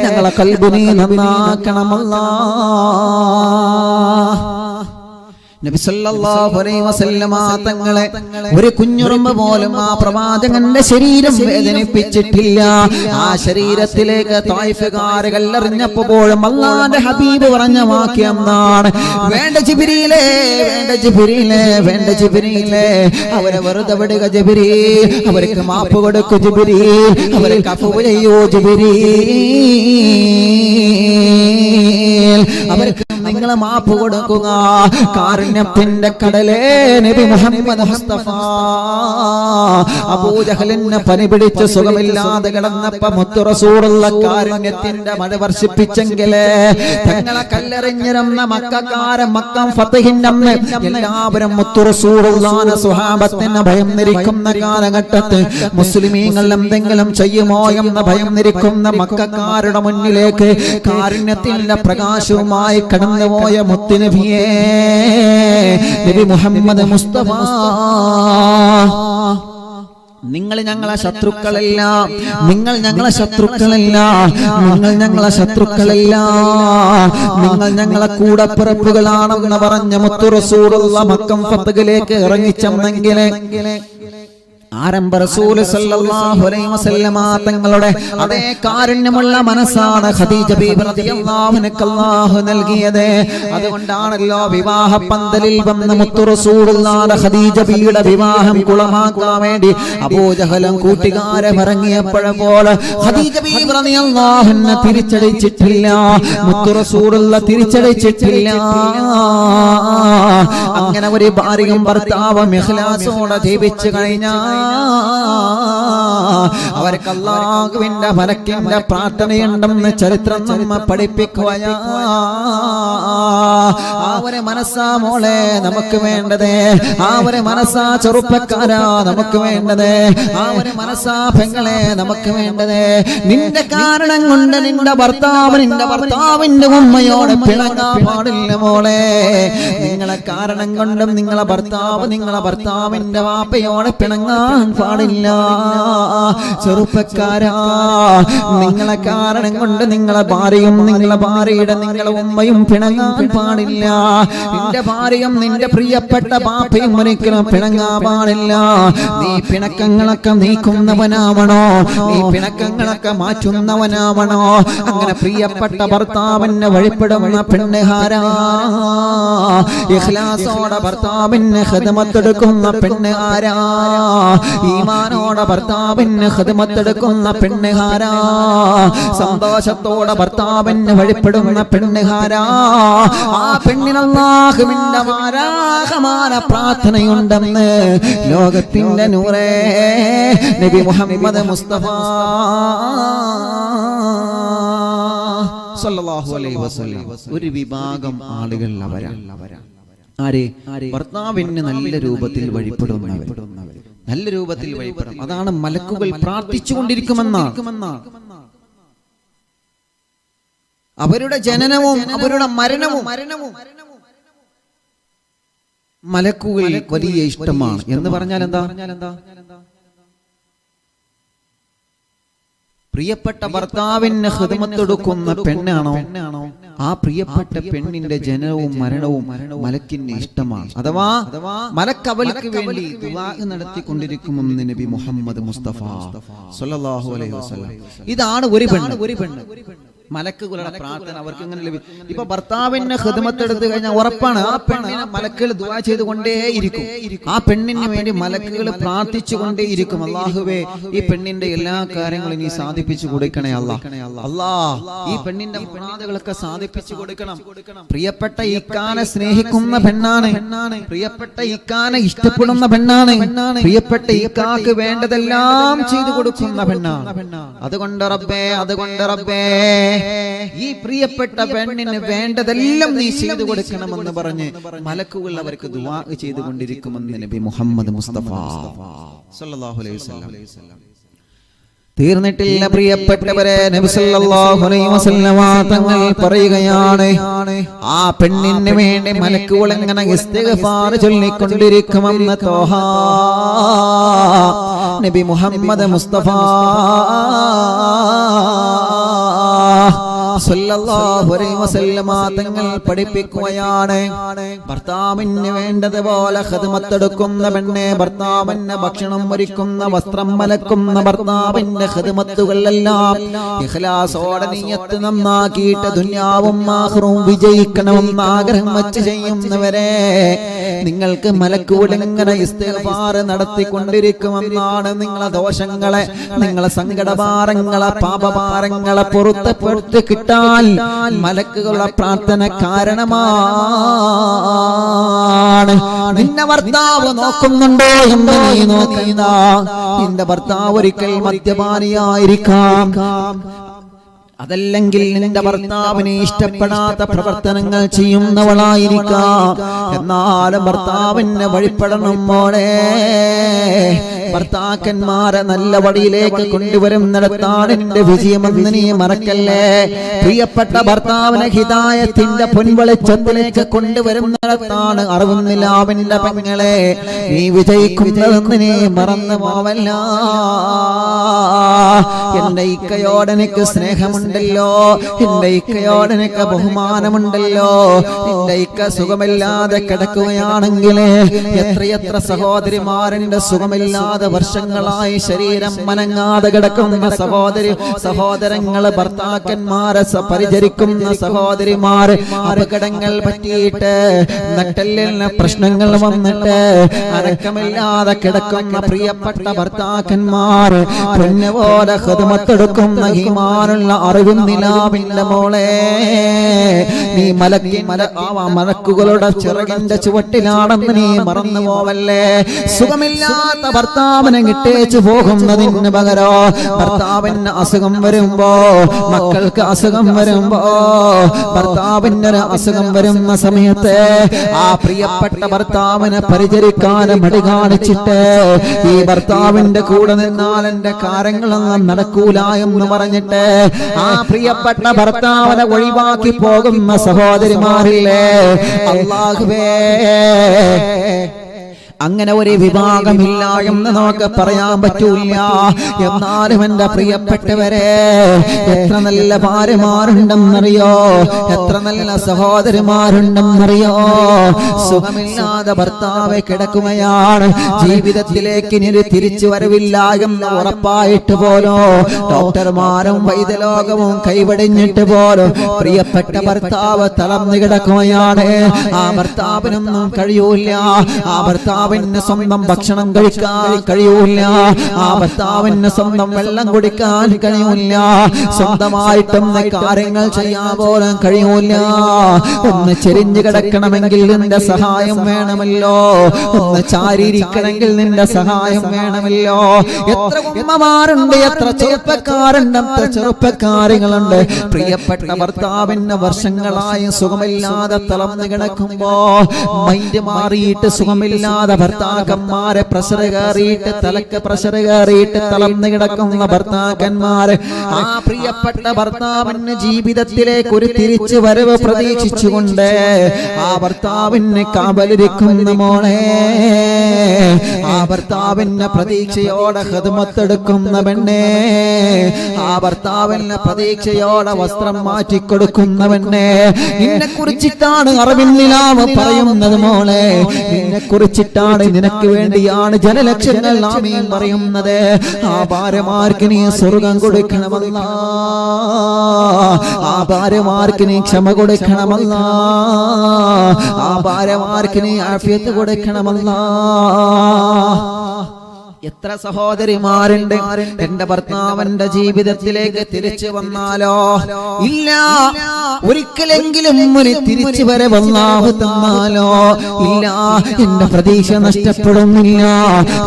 ഞങ്ങളെ കൽബിനെ നന്നാക്കണമല്ലാ. നബി സല്ലല്ലാഹു അലൈഹി വസല്ലമ തങ്ങളെ ഒരു കുഞ്ഞുറുമ്പ് പോലും ആ പ്രവാചകന്റെ ശരീരം വേദനിപ്പിച്ചിട്ടില്ല. ആ ശരീരത്തിലേക്ക് ത്വായിഫുകാർ കല്ലെറിഞ്ഞപ്പോഴും അല്ലാഹുവിന്റെ ഹബീബ് പറഞ്ഞ വാക്യം എന്താണ്? വേണ്ട ജിബ്രീലേ, വേണ്ട ജിബ്രീലേ, വേണ്ട ജിബ്രീലേ, അവരെ വെറുതെ വിടുക ജിബ്രീൽ, അവർക്ക് മാപ്പ് കൊടുക്കൂ ജിബ്രീൽ, അവർക്ക് അഫ്വ ചെയ്യൂ ജിബ്രീൽ, അവർക്ക് നിങ്ങളെ മാപ്പ് കൊടുക്കുക. കാരുണ്യത്തിന്റെ കടലേ നബി മുഹമ്മദ് മുസ്തഫ. അബൂജഹലിനെ പനി പിടിച്ച് സുഖമില്ലാതെ കിടന്നപ്പോ മുത്തു റസൂലുള്ള കാരുണ്യത്തിന്റെ മഴ വർഷിപ്പിച്ചെങ്കിലേ തങ്ങളെ കല്ലെറിഞ്ഞിരുന്ന മക്കക്കാരൻ മക്കം ഫതഹിന്റെ അന്ന് എല്ലാവരും മുത്തു റസൂലുള്ളാഹിന്റെ സ്വഹാബത്തിന് ഭയം നിരിക്കുന്ന കാലഘട്ടത്തിൽ മുസ്ലിമീങ്ങൾ എന്തെങ്കിലും ചെയ്യുമോ എന്ന ഭയം നിരിക്കുന്ന മക്കക്കാരുടെ മുന്നിലേക്ക് കാരുണ്യത്തിന്റെ പ്രകാശവുമായി കടന്നുപോയ മുത്തുനബിയേ നബി മുഹമ്മദ് മുസ്തഫ. നിങ്ങൾ ഞങ്ങളെ ശത്രുക്കളല്ല, നിങ്ങൾ ഞങ്ങളെ ശത്രുക്കളല്ല, നിങ്ങൾ ഞങ്ങളെ ശത്രുക്കളല്ല, നിങ്ങൾ ഞങ്ങളെ കൂടപ്പിറപ്പുകളാണെന്ന് പറഞ്ഞ മുത്തു റസൂലുള്ള മക്കം ഫതഹിലേക്ക് ഇറങ്ങിച്ചെന്നെങ്കിൽ ആരംഭ റസൂൽ സല്ലല്ലാഹു അലൈഹി വസല്ലമ തങ്ങളുടെ അതേ കാരുണ്യമുള്ള മനസ്സാണ് ഖദീജ ബീബി റളിയല്ലാഹു അൻഹ അല്ലാഹു നൽകിയത്. അതുകൊണ്ടാണല്ലോ വിവാഹ പന്തലിൽ വന്ന മുത്തു റസൂലുള്ളാഹിന്റെ ഖദീജ ബീവിയുടെ വിവാഹം കുളമാക്കാൻ വേണ്ടി അബൂജഹലും കൂട്ടുകാരെ ഇറങ്ങിയപ്പോഴപ്പോൾ ഖദീജ ബീബി റളിയല്ലാഹു അൻഹ തിരിച്ചടിച്ചിട്ടില്ല, മുത്തു റസൂലുള്ള തിരിച്ചടിച്ചിട്ടില്ല. അങ്ങനെ ഒരു ഭാര്യയും ഭർത്താവും ഇഖ്ലാസോടെ ജീവിച്ചു കഴിഞ്ഞാൽ അവർക്ക് അല്ലാഹുവിന്റെ മലക്കിന്റെ പ്രാർത്ഥനയുണ്ടെന്ന് ചരിത്രം നമ്മെ പഠിപ്പിക്കുകയാ. ആ ഒരു മനസ്സാ മോളെ നമുക്ക് വേണ്ടത്, ആ ഒരു മനസ്സാ ചെറുപ്പക്കാരാ നമുക്ക് വേണ്ടത്, ആ ഒരു മനസ്സാ പെങ്ങളെ നമുക്ക് വേണ്ടത്. നിന്റെ കാരണം കൊണ്ട് നിന്റെ ഭർത്താവിന്റെ ഉമ്മയോട് പിണങ്ങാൻ പാടില്ല മോളെ. നിങ്ങളെ കാരണം കൊണ്ടും നിങ്ങളെ ഭർത്താവിന്റെ വാപ്പയോട് പിണങ്ങാൻ പാടില്ല. ചെറുപ്പക്കാരാ, നിങ്ങളെ കാരണം കൊണ്ട് നിങ്ങളെ ഭാര്യയും നിങ്ങളെ ഭാര്യയുടെ നിങ്ങളെ ഉമ്മയും പിണങ്ങാൻ പാടില്ല. നിന്റെ ഭാര്യയും നിന്റെ പ്രിയപ്പെട്ട ബാപ്പയും ഒരിക്കലും പിണങ്ങാൻ പാടില്ല. നീ പിണക്കങ്ങളൊക്കെ നീക്കുന്നവനാവണോ, നീ പിണക്കങ്ങളൊക്കെ മാറ്റുന്നവനാവണോ. അങ്ങനെ പ്രിയപ്പെട്ട ഭർത്താവിനെ വഴിപ്പെടുന്ന പെണ്ണുകാരാ, ഇഖ്ലാസോടെ ഭർത്താവിന് ഖിദ്മത്തെടുക്കുന്ന പെണ്ണുകാരാ, ഈമാനോടെ ഭർത്താവിന് ഖിദ്മത്തെടുക്കുന്ന പെണ്ണുകാരാ, സന്തോഷത്തോടെ ഭർത്താവിന് വഴിപ്പെടുന്ന പെണ്ണുകാരാ, ആ പെണ്ണിന് അല്ലാഹുവിന്റെ മാലാഖമാര പ്രാർത്ഥനയുണ്ടെന്ന് ലോകത്തിന്റെ നൂറേ നബി മുഹമ്മദ് മുസ്തഫ സല്ലല്ലാഹു അലൈഹി വസല്ലം. ഒരു വിഭാഗം ആളുകൾ അവരാണ് ആരെ? ഭർത്താവിന് നല്ല രൂപത്തിൽ വഴിപ്പെടുന്നവർ, നല്ല രൂപത്തിൽ വഴിപ്പെടും. അതാണ് മലക്കുകൾ പ്രാർത്ഥിച്ചുകൊണ്ടിരിക്കുമെന്നാണ്. അവരുടെ ജനനവും അവരുടെ മരണവും മലക്കുകൾ വലിയ ഇഷ്ടമാണ്. എന്ന് പറഞ്ഞാൽ എന്താ? പ്രിയപ്പെട്ട ഭർത്താവിന് ഖിദ്മത്തെടുക്കുന്ന പെണ്ണാണോ, ആ പ്രിയപ്പെട്ട പെണ്ണിന്റെ ജനനവും മരണവും മലക്കിന് ഇഷ്ടമാണ്. അഥവാ മലക്ക് അവൾക്ക് വേണ്ടി ദുആ നടത്തിക്കൊണ്ടിരിക്കുമെന്ന് നബി മുഹമ്മദ് മുസ്തഫ സല്ലല്ലാഹു അലൈഹി വസല്ലം. ഇതാണ് ഒരു പെണ്ണ്. മലക്കുകളുടെ പ്രാർത്ഥന അവർക്ക് ഇങ്ങനെ ലഭിക്കും. ഇപ്പൊ ഭർത്താവിന്റെ ഖിദ്മത്ത് എടുത്തു കഴിഞ്ഞാൽ ഉറപ്പാണ് ആ പെണ്ണിനെ മലക്കുകൾ ദുആ ചെയ്തുകൊണ്ടേയിരിക്കും. ആ പെണ്ണിന് വേണ്ടി മലക്കുകൾ പ്രാർത്ഥിച്ചുകൊണ്ടേയിരിക്കും. അല്ലാഹുവേ, ഈ പെണ്ണിന്റെ എല്ലാ കാര്യങ്ങളും നീ സാധിപ്പിച്ചു കൊടുക്കണേ അല്ലാ. ഈ പെണ്ണിന്റെ മുറാദുകളൊക്കെ സാധിപ്പിച്ചു കൊടുക്കണം. പ്രിയപ്പെട്ട ഇക്കാനെ സ്നേഹിക്കുന്ന പെണ്ണാണ്, പ്രിയപ്പെട്ട ഇക്കാനെ ഇഷ്ടപ്പെടുന്ന പെണ്ണാണ്, പ്രിയപ്പെട്ട ഇക്കാക്ക് വേണ്ടതെല്ലാം ചെയ്തു കൊടുക്കുന്ന പെണ്ണാണ്. അതുകൊണ്ട് റബ്ബേ ഈ പ്രിയപ്പെട്ട പെണ്ണിന് വേണ്ടതെല്ലാം നീ ചെയ്തു കൊടുക്കണമെന്ന് പറഞ്ഞ് മലക്കുകൾ അവർക്ക് ദുആ ചെയ്തുകൊണ്ടിരിക്കുമെന്ന് നബി മുഹമ്മദ് മുസ്തഫ സല്ലല്ലാഹു അലൈഹി വസല്ലം. തീർന്നിട്ടില്ല പ്രിയപ്പെട്ടവരെ, നബി സല്ലല്ലാഹു അലൈഹി വസല്ലം തങ്ങൾ പറയുകയാണ്, ആ പെണ്ണിന് വേണ്ടി മലക്കുകൾ എങ്ങനെ ഇസ്തിഗ്ഫാർ ചൊല്ലിക്കൊണ്ടിരിക്കുമെന്ന് തോഹ നബി മുഹമ്മദ് മുസ്തഫ സല്ലല്ലാഹു അലൈഹി വസല്ലം തങ്ങൾ പഠിപ്പിക്കുകയാണ്. ഭർത്താവിന് വേണ്ടതുപോലെ ഖിദ്മത്ത് എടുക്കുന്ന പെണ്ണെ, ഭർത്താവിന് ഭക്ഷണം ഒരുക്കുന്ന, വസ്ത്രം മലക്കുന്ന, ഭർത്താവിന്റെ ഖിദ്മത്തുകളെല്ലാം ഇഖ്ലാസോടെ നിയ്യത്ത് നന്നാക്കിയിട്ട് ദുനിയാവും ആഖിറവും വിജയിക്കണമെന്ന് ആഗ്രഹം വെച്ച് ചെയ്യുന്നവരെ നിങ്ങൾക്ക് മലക്കുകൾ ഇങ്ങനെ ഇസ്തിഗ്ഫാർ നടത്തിക്കൊണ്ടിരിക്കുമെന്നാണ്. നിങ്ങളെ ദോഷങ്ങളെ, നിങ്ങളെ സങ്കടഭാരങ്ങളെ, പാപഭാരങ്ങളെ പുറത്ത് കിട്ടാൻ മലക്കുകളുടെ പ്രാർത്ഥന കാരണമാണ്. നിന്നെ ഭർത്താവ് നോക്കുന്നുണ്ടോ എന്ന് നീ നോക്കണ്ട. നിന്റെ ഭർത്താവ് ഒരിക്കൽ മദ്യപാനിയായിരിക്കാം, അതല്ലെങ്കിൽ നിന്റെ ഭർത്താവിനെ ഇഷ്ടപ്പെടാത്ത പ്രവർത്തനങ്ങൾ ചെയ്യുന്നവളായിരിക്കാം. എന്നാലും ഭർത്താവിനെ വഴിപ്പെടണം മോളെ. ഭർത്താക്കന്മാരെ നല്ല വഴിയിലേക്ക് കൊണ്ടുവരുന്നിടത്താണ് നിന്റെ വിജയമെന്ന് നീ മറക്കല്ലേ. പ്രിയപ്പെട്ട ഭർത്താവിനെ ഹിദായത്തിന്റെ പൊൻവെളിച്ചത്തിലേക്ക് കൊണ്ടുവരുന്നിടത്താണ് അറിവുന്നില്ലാവിന്റെ പെങ്ങളെ നീ വിജയിക്കുന്നതെന്ന് നീ മറന്നു പോവല്ല. എന്റെ ഇക്കയോട് എനിക്ക് സ്നേഹമുണ്ടല്ലോ, എന്റെ ഇക്കയോട് എനിക്ക് ബഹുമാനമുണ്ടല്ലോ. എന്റെ ഇക്ക സുഖമില്ലാതെ കിടക്കുകയാണെങ്കിൽ എത്രയെത്ര സഹോദരിമാരെന്റെ സുഖമില്ലാതെ വർഷങ്ങളായി ശരീരം മനങ്ങാതെ കിടക്കുന്ന സഹോദരങ്ങള്, ഭർത്താക്കന്മാരെ പരിചരിക്കുന്ന സഹോദരിമാര്, അപകടങ്ങൾ പറ്റിയിട്ട് നട്ടെല്ലിന് പ്രശ്നങ്ങൾ വന്നിട്ട് അനക്കമില്ലാതെ കിടക്കുന്ന പ്രിയപ്പെട്ട ഭർത്താക്കന്മാര്, പൊന്നുപോലെ ഖിദ്മത്തെടുക്കുന്ന ഈമാനുള്ള അറിവും നിലാവിന്റെ മോളെ നീ മലക്കുകളുടെ ചിറകിന്റെ ചുവട്ടിലാണെന്ന് നീ മറന്നു പോവല്ലേ. സുഖമില്ലാത്ത ഭർത്താവിനെ കിട്ടേച്ചു പോകുന്നതിന് പകരോ ഭർത്താവിന് അസുഖം വരുമ്പോ, മക്കൾക്ക് അസുഖം വരുമ്പോ, ഭർത്താവിന് അസുഖം വരുന്ന സമയത്ത് ആ പ്രിയപ്പെട്ട ഭർത്താവിനെ പരിചരിക്കാൻ മടി കാണിച്ചിട്ട് ഈ ഭർത്താവിന്റെ കൂടെ നിന്നാൽ എന്റെ കാര്യങ്ങളൊന്നും നടക്കൂല എന്ന് പറഞ്ഞിട്ട് ആ പ്രിയപ്പെട്ട ഭർത്താവിനെ ഒഴിവാക്കി പോകുന്ന സഹോദരിമാരില്ലേ, അല്ലാഹുവേ അങ്ങനെ ഒരു വിഭാഗമില്ല എന്ന് നമുക്ക് പറയാൻ പറ്റൂല. എന്നാലും എന്റെ പ്രിയപ്പെട്ടവരെ എത്ര നല്ല ഭാര്യമാരുണ്ടെന്നറിയോ, എത്ര നല്ല സഹോദരിമാരുണ്ടെന്നറിയോ. സുഖമില്ലാതെ ഭർത്താവ് കിടക്കുകയാണ്, ജീവിതത്തിലേക്ക് ഇനി തിരിച്ചു വരവില്ല എന്ന് ഉറപ്പായിട്ട് പോലോ ഡോക്ടർമാരും വൈദ്യലോകവും കൈവടിഞ്ഞിട്ട് പോലും പ്രിയപ്പെട്ട ഭർത്താവ് തളർന്നു കിടക്കുകയാണ്. ആ ഭർത്താവിനൊന്നും കഴിയൂല, ആ ഭർത്താവിന് സ്വന്തം ഭക്ഷണം കഴിക്കാൻ കഴിയൂല, ആ ഭർത്താവിന് സ്വന്തം വെള്ളം കുടിക്കാൻ കഴിയൂല, സ്വന്തമായിട്ടൊന്ന് കാര്യങ്ങൾ ചെയ്യാൻ പോലും കഴിയൂല. ഒന്ന് ചെരിഞ്ഞു കിടക്കണമെങ്കിൽ നിന്റെ സഹായം വേണമല്ലോ, ഒന്ന് ചാരിയിരിക്കണമെങ്കിൽ നിന്റെ സഹായം വേണമല്ലോ. എത്ര ഉമ്മമാരുണ്ട്, എത്ര ചെറുപ്പക്കാരുണ്ട്, എത്ര ചെറുപ്പക്കാരികളുണ്ട് പ്രിയപ്പെട്ട ഭർത്താവിന് വർഷങ്ങളായി സുഖമില്ലാതെ തളർന്നു കിടക്കുമ്പോ മൈൻഡ് മാറിയിട്ട് സുഖമില്ലാതെ ഭർത്താക്കന്മാരെ പ്രഷർ കയറിയിട്ട് തലക്ക് പ്രഷർ കയറിയിട്ട് തളർന്നു കിടക്കുന്ന ഭർത്താക്കന്മാരെ ആ പ്രിയപ്പെട്ട ഭർത്താവിന് ജീവിതത്തിലേക്ക് ഒരു തിരിച്ചു വരവ് പ്രതീക്ഷിച്ചുകൊണ്ട് ആ ഭർത്താവിന് കാവലിരിക്കുന്ന മോളെ, ആ ഭർത്താവിന് പ്രതീക്ഷയോടെ ഖിദ്മത്തെടുക്കുന്ന പെണ്ണെ, ആ ഭർത്താവിന് പ്രതീക്ഷയോടെ വസ്ത്രം മാറ്റിക്കൊടുക്കുന്നവനെ, നിന്നെ കുറിച്ചിട്ടാണ് അറിവിൻ നിലാവ് പറയുന്നത് മോളെ, നിന്നെ കുറിച്ചിട്ടാണ് വെച്ചിട്ടാണ് നിനക്ക് വേണ്ടിയാണ് ജനലക്ഷങ്ങൾ ആമീൻ പറയുന്നത്. ആ ഭാര്യമാർക്ക് നീ സ്വർഗം കൊടുക്കണമല്ല, ആ ഭാര്യമാർക്ക് നീ ക്ഷമ കൊടുക്കണമല്ല, ആ ഭാര്യമാർക്ക് നീ ആഫിയത്ത് കൊടുക്കണമല്ല. എത്ര സഹോദരിമാരുണ്ട് എന്റെ ഭർത്താവിന്റെ ജീവിതത്തിലേക്ക് തിരിച്ചു വന്നാലോ ഇല്ല, ഒരിക്കലെങ്കിലും ഒരു തിരിച്ചു വരവ് അല്ലാഹു തന്നാലോ ഇല്ല, എന്റെ പ്രതീക്ഷ നഷ്ടപ്പെടുന്നില്ല,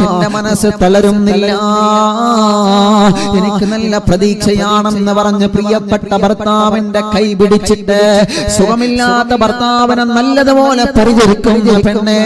എന്റെ മനസ്സ് തളരുന്നില്ല, എനിക്ക് നല്ല പ്രതീക്ഷയാണെന്ന് പറഞ്ഞ് പ്രിയപ്പെട്ട ഭർത്താവിന്റെ കൈ പിടിച്ചിട്ട് സുഖമില്ലാത്ത ഭർത്താവിനെ നല്ലതുപോലെ പരിചരിക്കുന്ന പെണ്ണേ,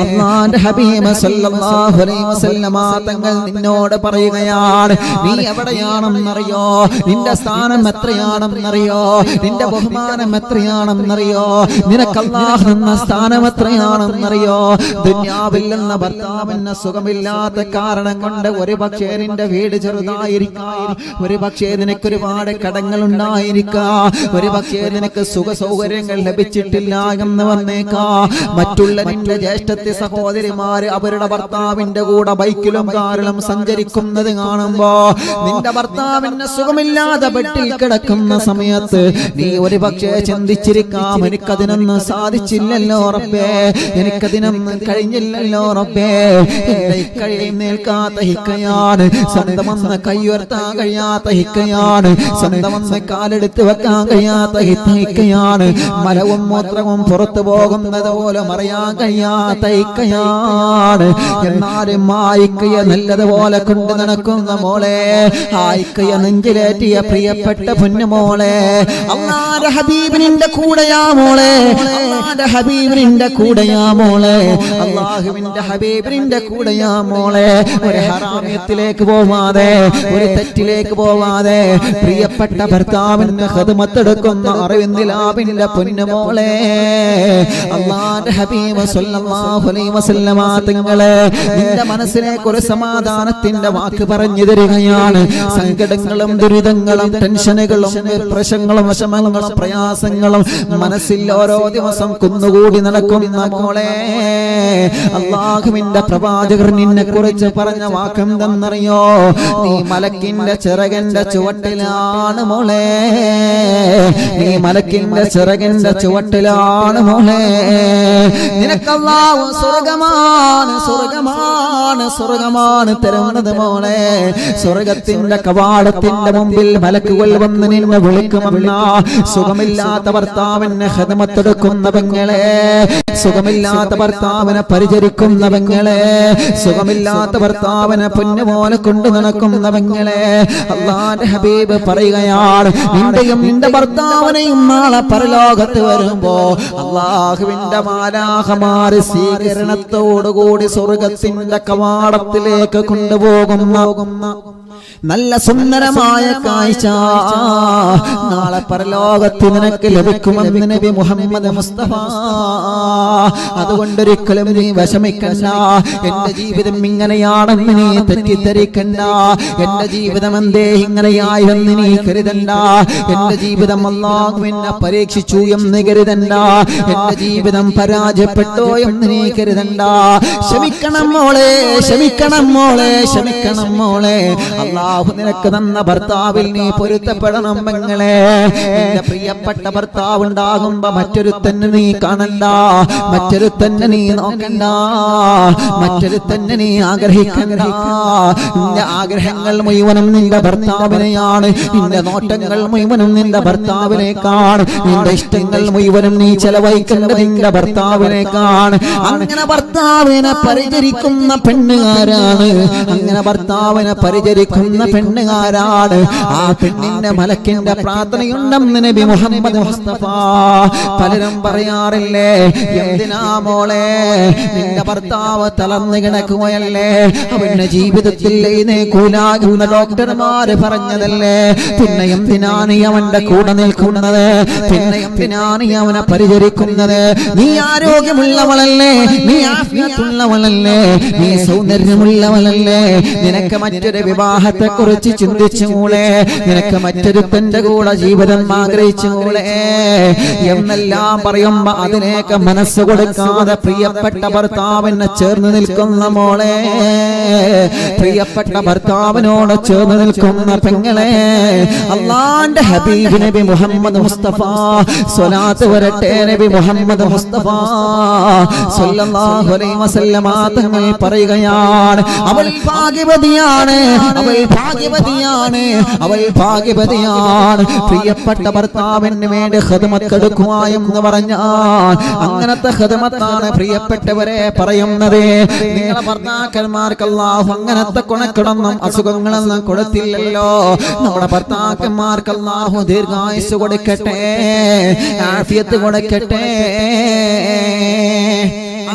അല്ലാഹുവിന്റെ ഹബീബ് സല്ലല്ലാഹു അലൈഹി വസല്ലം തങ്ങൾ നിന്നോട് പറയുകയാണ്, നീ എവിടെയാണെന്നറിയോ, നിന്റെ സ്ഥാനം എത്രയാണെന്നറിയോ, നിന്റെ ബഹുമാനം എത്രയാണെന്നറിയോ, നിനക്ക് അല്ലാഹു തന്ന സ്ഥാനം എത്രയാണെന്നറിയോ. ദുനിയാവിൽ നിന്ന് ഭർത്താവിന് സുഖമില്ലാത്ത കാരണം കൊണ്ട് ഒരു പക്ഷേ നിന്റെ വീട് ചെറുതായിരിക്കാം, ഒരു പക്ഷേ നിനക്ക് ഒരുപാട് കടങ്ങൾ ഉണ്ടായിരിക്കാം, ഒരു പക്ഷേ നിനക്ക് സുഖ സൗകര്യങ്ങൾ ലഭിച്ചിട്ടില്ല എന്ന് വന്നേക്കാം. മറ്റുള്ള നിന്റെ ജ്യേഷ്ഠത്തി സഹോദരിമാര് അവരുടെ ഭർത്താവിന്റെ കൂടെ ബൈക്കിലും കാറിലും സഞ്ചരിക്കുന്നത് കാണുമ്പോ നിന്റെ ഭർത്താവിന് സുഖമില്ലാതെ ബെഡിൽ കിടക്കുന്ന സമയത്ത് നീ ഒരു പക്ഷേ ചിന്തിച്ചിരിക്കാം, എനിക്കതിനൊന്നും സാധിച്ചില്ലല്ലോ റബ്ബേ, എനിക്കതിനൊന്നും കഴിഞ്ഞില്ലല്ലോ റബ്ബേ. നിൽക്കാത്ത ഹിക്കയാണ്, സ്വന്തമെന്ന് കൈയുയർത്താൻ കഴിയാത്ത ഹിക്കയാണ്, സ്വന്തമെന്ന് കാലെടുത്ത് വെക്കാൻ കഴിയാത്ത ഹിക്കയാണ്, മലവും മൂത്രവും പുറത്തു പോകുന്നത് പോലെ മറിയാൻ കഴിയാത്ത ഹിക്കയാണ്. എന്നാലും ആയിക്കയെ നല്ലതുപോലെ കൊണ്ട് നടക്കുന്ന മോളെ, ആയിക്കയെ നെഞ്ചിലേറ്റിയ പ്രിയപ്പെട്ട പൊന്നുമോളെ, അല്ലാഹുവിന്റെ ഹബീബിന്റെ കൂടെയാ മോളെ, അല്ലാഹുവിന്റെ ഹബീബിന്റെ കൂടെയാ മോളെ, അല്ലാഹുവിന്റെ ഹബീബിന്റെ കൂടെയാ മോളെ. ഒരു ഹറാമിയത്തിലേക്ക് പോവാതെ, ഒരു തെറ്റിലേക്ക് പോവാതെ പ്രിയപ്പെട്ട ഭർത്താവിന്റെ ഖിദ്മത്തെടുക്കുന്ന അറിവിന്ദിലാബിന്റെ പൊന്നുമോളെ, അല്ലാഹുവിന്റെ ഹബീബ് സല്ലല്ലാഹു അലൈഹി വസല്ലം തങ്ങളെ നിന്റെ മനസ്സിലേക്ക് ഒരു സമാധാനത്തിന്റെ വാക്ക് പറഞ്ഞു തരികയാണ്. സങ്കടങ്ങളും ദുരിതങ്ങളും ടെൻഷനുകളും പ്രശ്നങ്ങളും വിഷമങ്ങളും പ്രയാസങ്ങളും മനസ്സിൽ ഓരോ ദിവസം കുന്നുകൂടി നടക്കുന്ന മോളെ, അല്ലാഹുവിന്റെ പ്രവാചകർ നിന്നെ കുറിച്ച് പറഞ്ഞ വാക്കെന്തെന്നറിയോ, നീ മലക്കിന്റെ ചിറകിന്റെ ചുവട്ടിലാണ് മോളെ, നീ മലക്കിന്റെ ചിറകിന്റെ ചുവട്ടിലാണ് മോളെ. നിനക്ക് അല്ലാഹു സ്വർഗമാണ് സ്വർഗമാണ് സ്വർഗമാണ് തരുന്നത് മോളെ. സ്വർഗത്തിന്റെ കവാടത്തിന്റെ മുമ്പിൽ മലക്കുകൾ വന്ന് നിന്നെ വിളിക്കുമെന്ന സുഖമില്ലാത്ത ഭർത്താവിനെ ഖിദ്മത്തെടുക്കുന്ന പെങ്ങളെ, സുഖമില്ലാത്ത ഭർത്താവിനെ പരിചരിക്കുന്ന പെങ്ങളെ, സുഖമില്ലാത്ത ഭർത്താവിനെ പൊന്നുപോലെ കൊണ്ടു നടക്കുന്ന പെങ്ങളെ, അല്ലാഹുവിന്റെ ഹബീബ് പറയുകയാണ്, നിന്റെയും നിന്റെ ഭർത്താവിനെയും നാളെ പരലോകത്ത് വരുമ്പോ അല്ലാഹുവിന്റെ മാലാഖമാര് സ്വീകരണത്തോടുകൂടി സ്വർഗത്തിന്റെ കവാടത്തിലേക്ക് കൊണ്ടുപോകുന്ന നല്ല സുന്ദരമായ കാഴ്ച നാളെ പരലോകത്ത് നിനക്ക് ലഭിക്കുമെന്ന് നബി മുഹമ്മദ് മുസ്തഫ. അതുകൊണ്ടൊരിക്കലും നീ വിഷമിക്കണ്ട, എന്റെ ജീവിതം ഇങ്ങനെയാണെന്ന് നീ തെറ്റിദ്ധരിക്കണ്ട, എന്റെ ജീവിതം എന്തേ ഇങ്ങനെയായെന്ന് നീ കരുതണ്ട, എന്റെ ജീവിതം അല്ലാഹുവിനെ പരീക്ഷിച്ചു എന്ന് കരുതണ്ട, എന്റെ ജീവിതം പരാജയപ്പെട്ടോ എന്ന് നീ കരുതണ്ട. ക്ഷമിക്കണം മോളെ, ക്ഷമിക്കണം മോളെ, ക്ഷമിക്കണം മോളെ. അല്ലാഹു നിനക്ക് തന്ന ഭർത്താവിൽ നീ പൊരുത്തപ്പെടണം പെങ്ങളെ. നിന്റെ പ്രിയപ്പെട്ട ഭർത്താവ് ഉണ്ടാകുമ്പോ മറ്റൊരു തന്നെ നീ കാണണ്ട, മറ്റൊരു തന്നെ നീ നോക്കണ്ട, മറ്റൊരു തന്നെ നീ ആഗ്രഹിക്കണ്ട. നിന്റെ ആഗ്രഹങ്ങൾ മുഴുവനും നിന്റെ ഭർത്താവിനെയാണ്, നിന്റെ നോട്ടങ്ങൾ മുഴുവനും നിന്റെ ഭർത്താവിനേക്കാണ്, നിന്റെ ഇഷ്ടങ്ങൾ മുഴുവനും നീ ചെലവഴിക്കേണ്ടത് നിന്റെ ഭർത്താവിനേക്കാണ്. അങ്ങനെ ഭർത്താവിനെ പരിചരിക്കുന്ന പെണ്ണുകാരാണ്, അങ്ങനെ ഭർത്താവിനെ പരിചരിക്കുന്ന പെണ്ണുകാരാണ്. ആ പെണ്ണിന്റെ മലക്കിന്റെ പ്രാർത്ഥനയുണ്ടെന്ന് നബി മുഹമ്മദ് മുസ്തഫ. പലരും പറയാറില്ലേ, എന്തിനാ മോളെ നിന്റെ ഭർത്താവ് തളർന്നു കിടക്കുകയല്ലേ, അവന്റെ ജീവിതത്തിൽ എഴുന്നേൽക്കൂലാകുന്ന ഡോക്ടർമാര് പറഞ്ഞതല്ലേ, പിന്നെ എന്തിനാണ് നീ അവന്റെ കൂടെ നിൽക്കുന്നത്, പിന്നെ എന്തിനാണ് നീ അവനെ പരിചരിക്കുന്നത്? നീ ആരോഗ്യമുള്ളവളല്ലേ, നീ ആഫിയത്തുള്ളവളല്ലേ, നീ സൗന്ദര്യമുള്ളവളല്ലേ, നിനക്ക് മറ്റൊരു വിവാഹത്തെ കുറിച്ച് ചിന്തിച്ചുകൂടെ, നിനക്ക് മറ്റൊരുത്തന്റെ കൂടെ ജീവിതം ആഗ്രഹിച്ചുകൂടെ എന്നെല്ലാം പറയുമ്പോ അതിനേക്ക് മനസ്സ് കൊടുക്കാതെ പ്രിയപ്പെട്ട ഭർത്താവിനെ ചേർന്ന് നിൽക്കുന്ന മോളെ, പ്രിയപ്പെട്ട ഭർത്താവിനോട് ചേർന്ന് നിൽക്കുന്ന പെങ്ങളെ, അല്ലാഹുവിന്റെ ഹബീബ് നബി മുഹമ്മദ് മുസ്തഫ സ്വലാത്ത് വരട്ടെ നബി മുഹമ്മദ് മുസ്തഫ സ്വല്ലല്ലാഹു അലൈഹി വസല്ലമ തങ്ങൾ പറയുകയാണ്, അവൾ ഭാഗ്യവതിയാണ്, അവൾ ഭാഗ്യവതിയാണ്, അവൾ ഭാഗ്യവതിയാണ്. പ്രിയപ്പെട്ട ഭർത്താവിന് വേണ്ടി ഖിദ്മത്ത് എടുക്കുക എന്ന് പറഞ്ഞാൽ അങ്ങനത്തെ ഖിദ്മത്താണ് പ്രിയപ്പെട്ടവരെ പറയുന്നത്. നിങ്ങളുടെ ഭർത്താക്കന്മാർക്ക് അല്ലാഹു അങ്ങനത്തെ കൊണക്കിടന്നും അസുഖങ്ങളൊന്നും കൊടുത്തില്ലല്ലോ. നമ്മുടെ ഭർത്താക്കന്മാർക്ക് അല്ലാഹു ദീർഘായുസ് കൊടുക്കട്ടെ, ആഫിയത്ത് കൊടുക്കട്ടെ.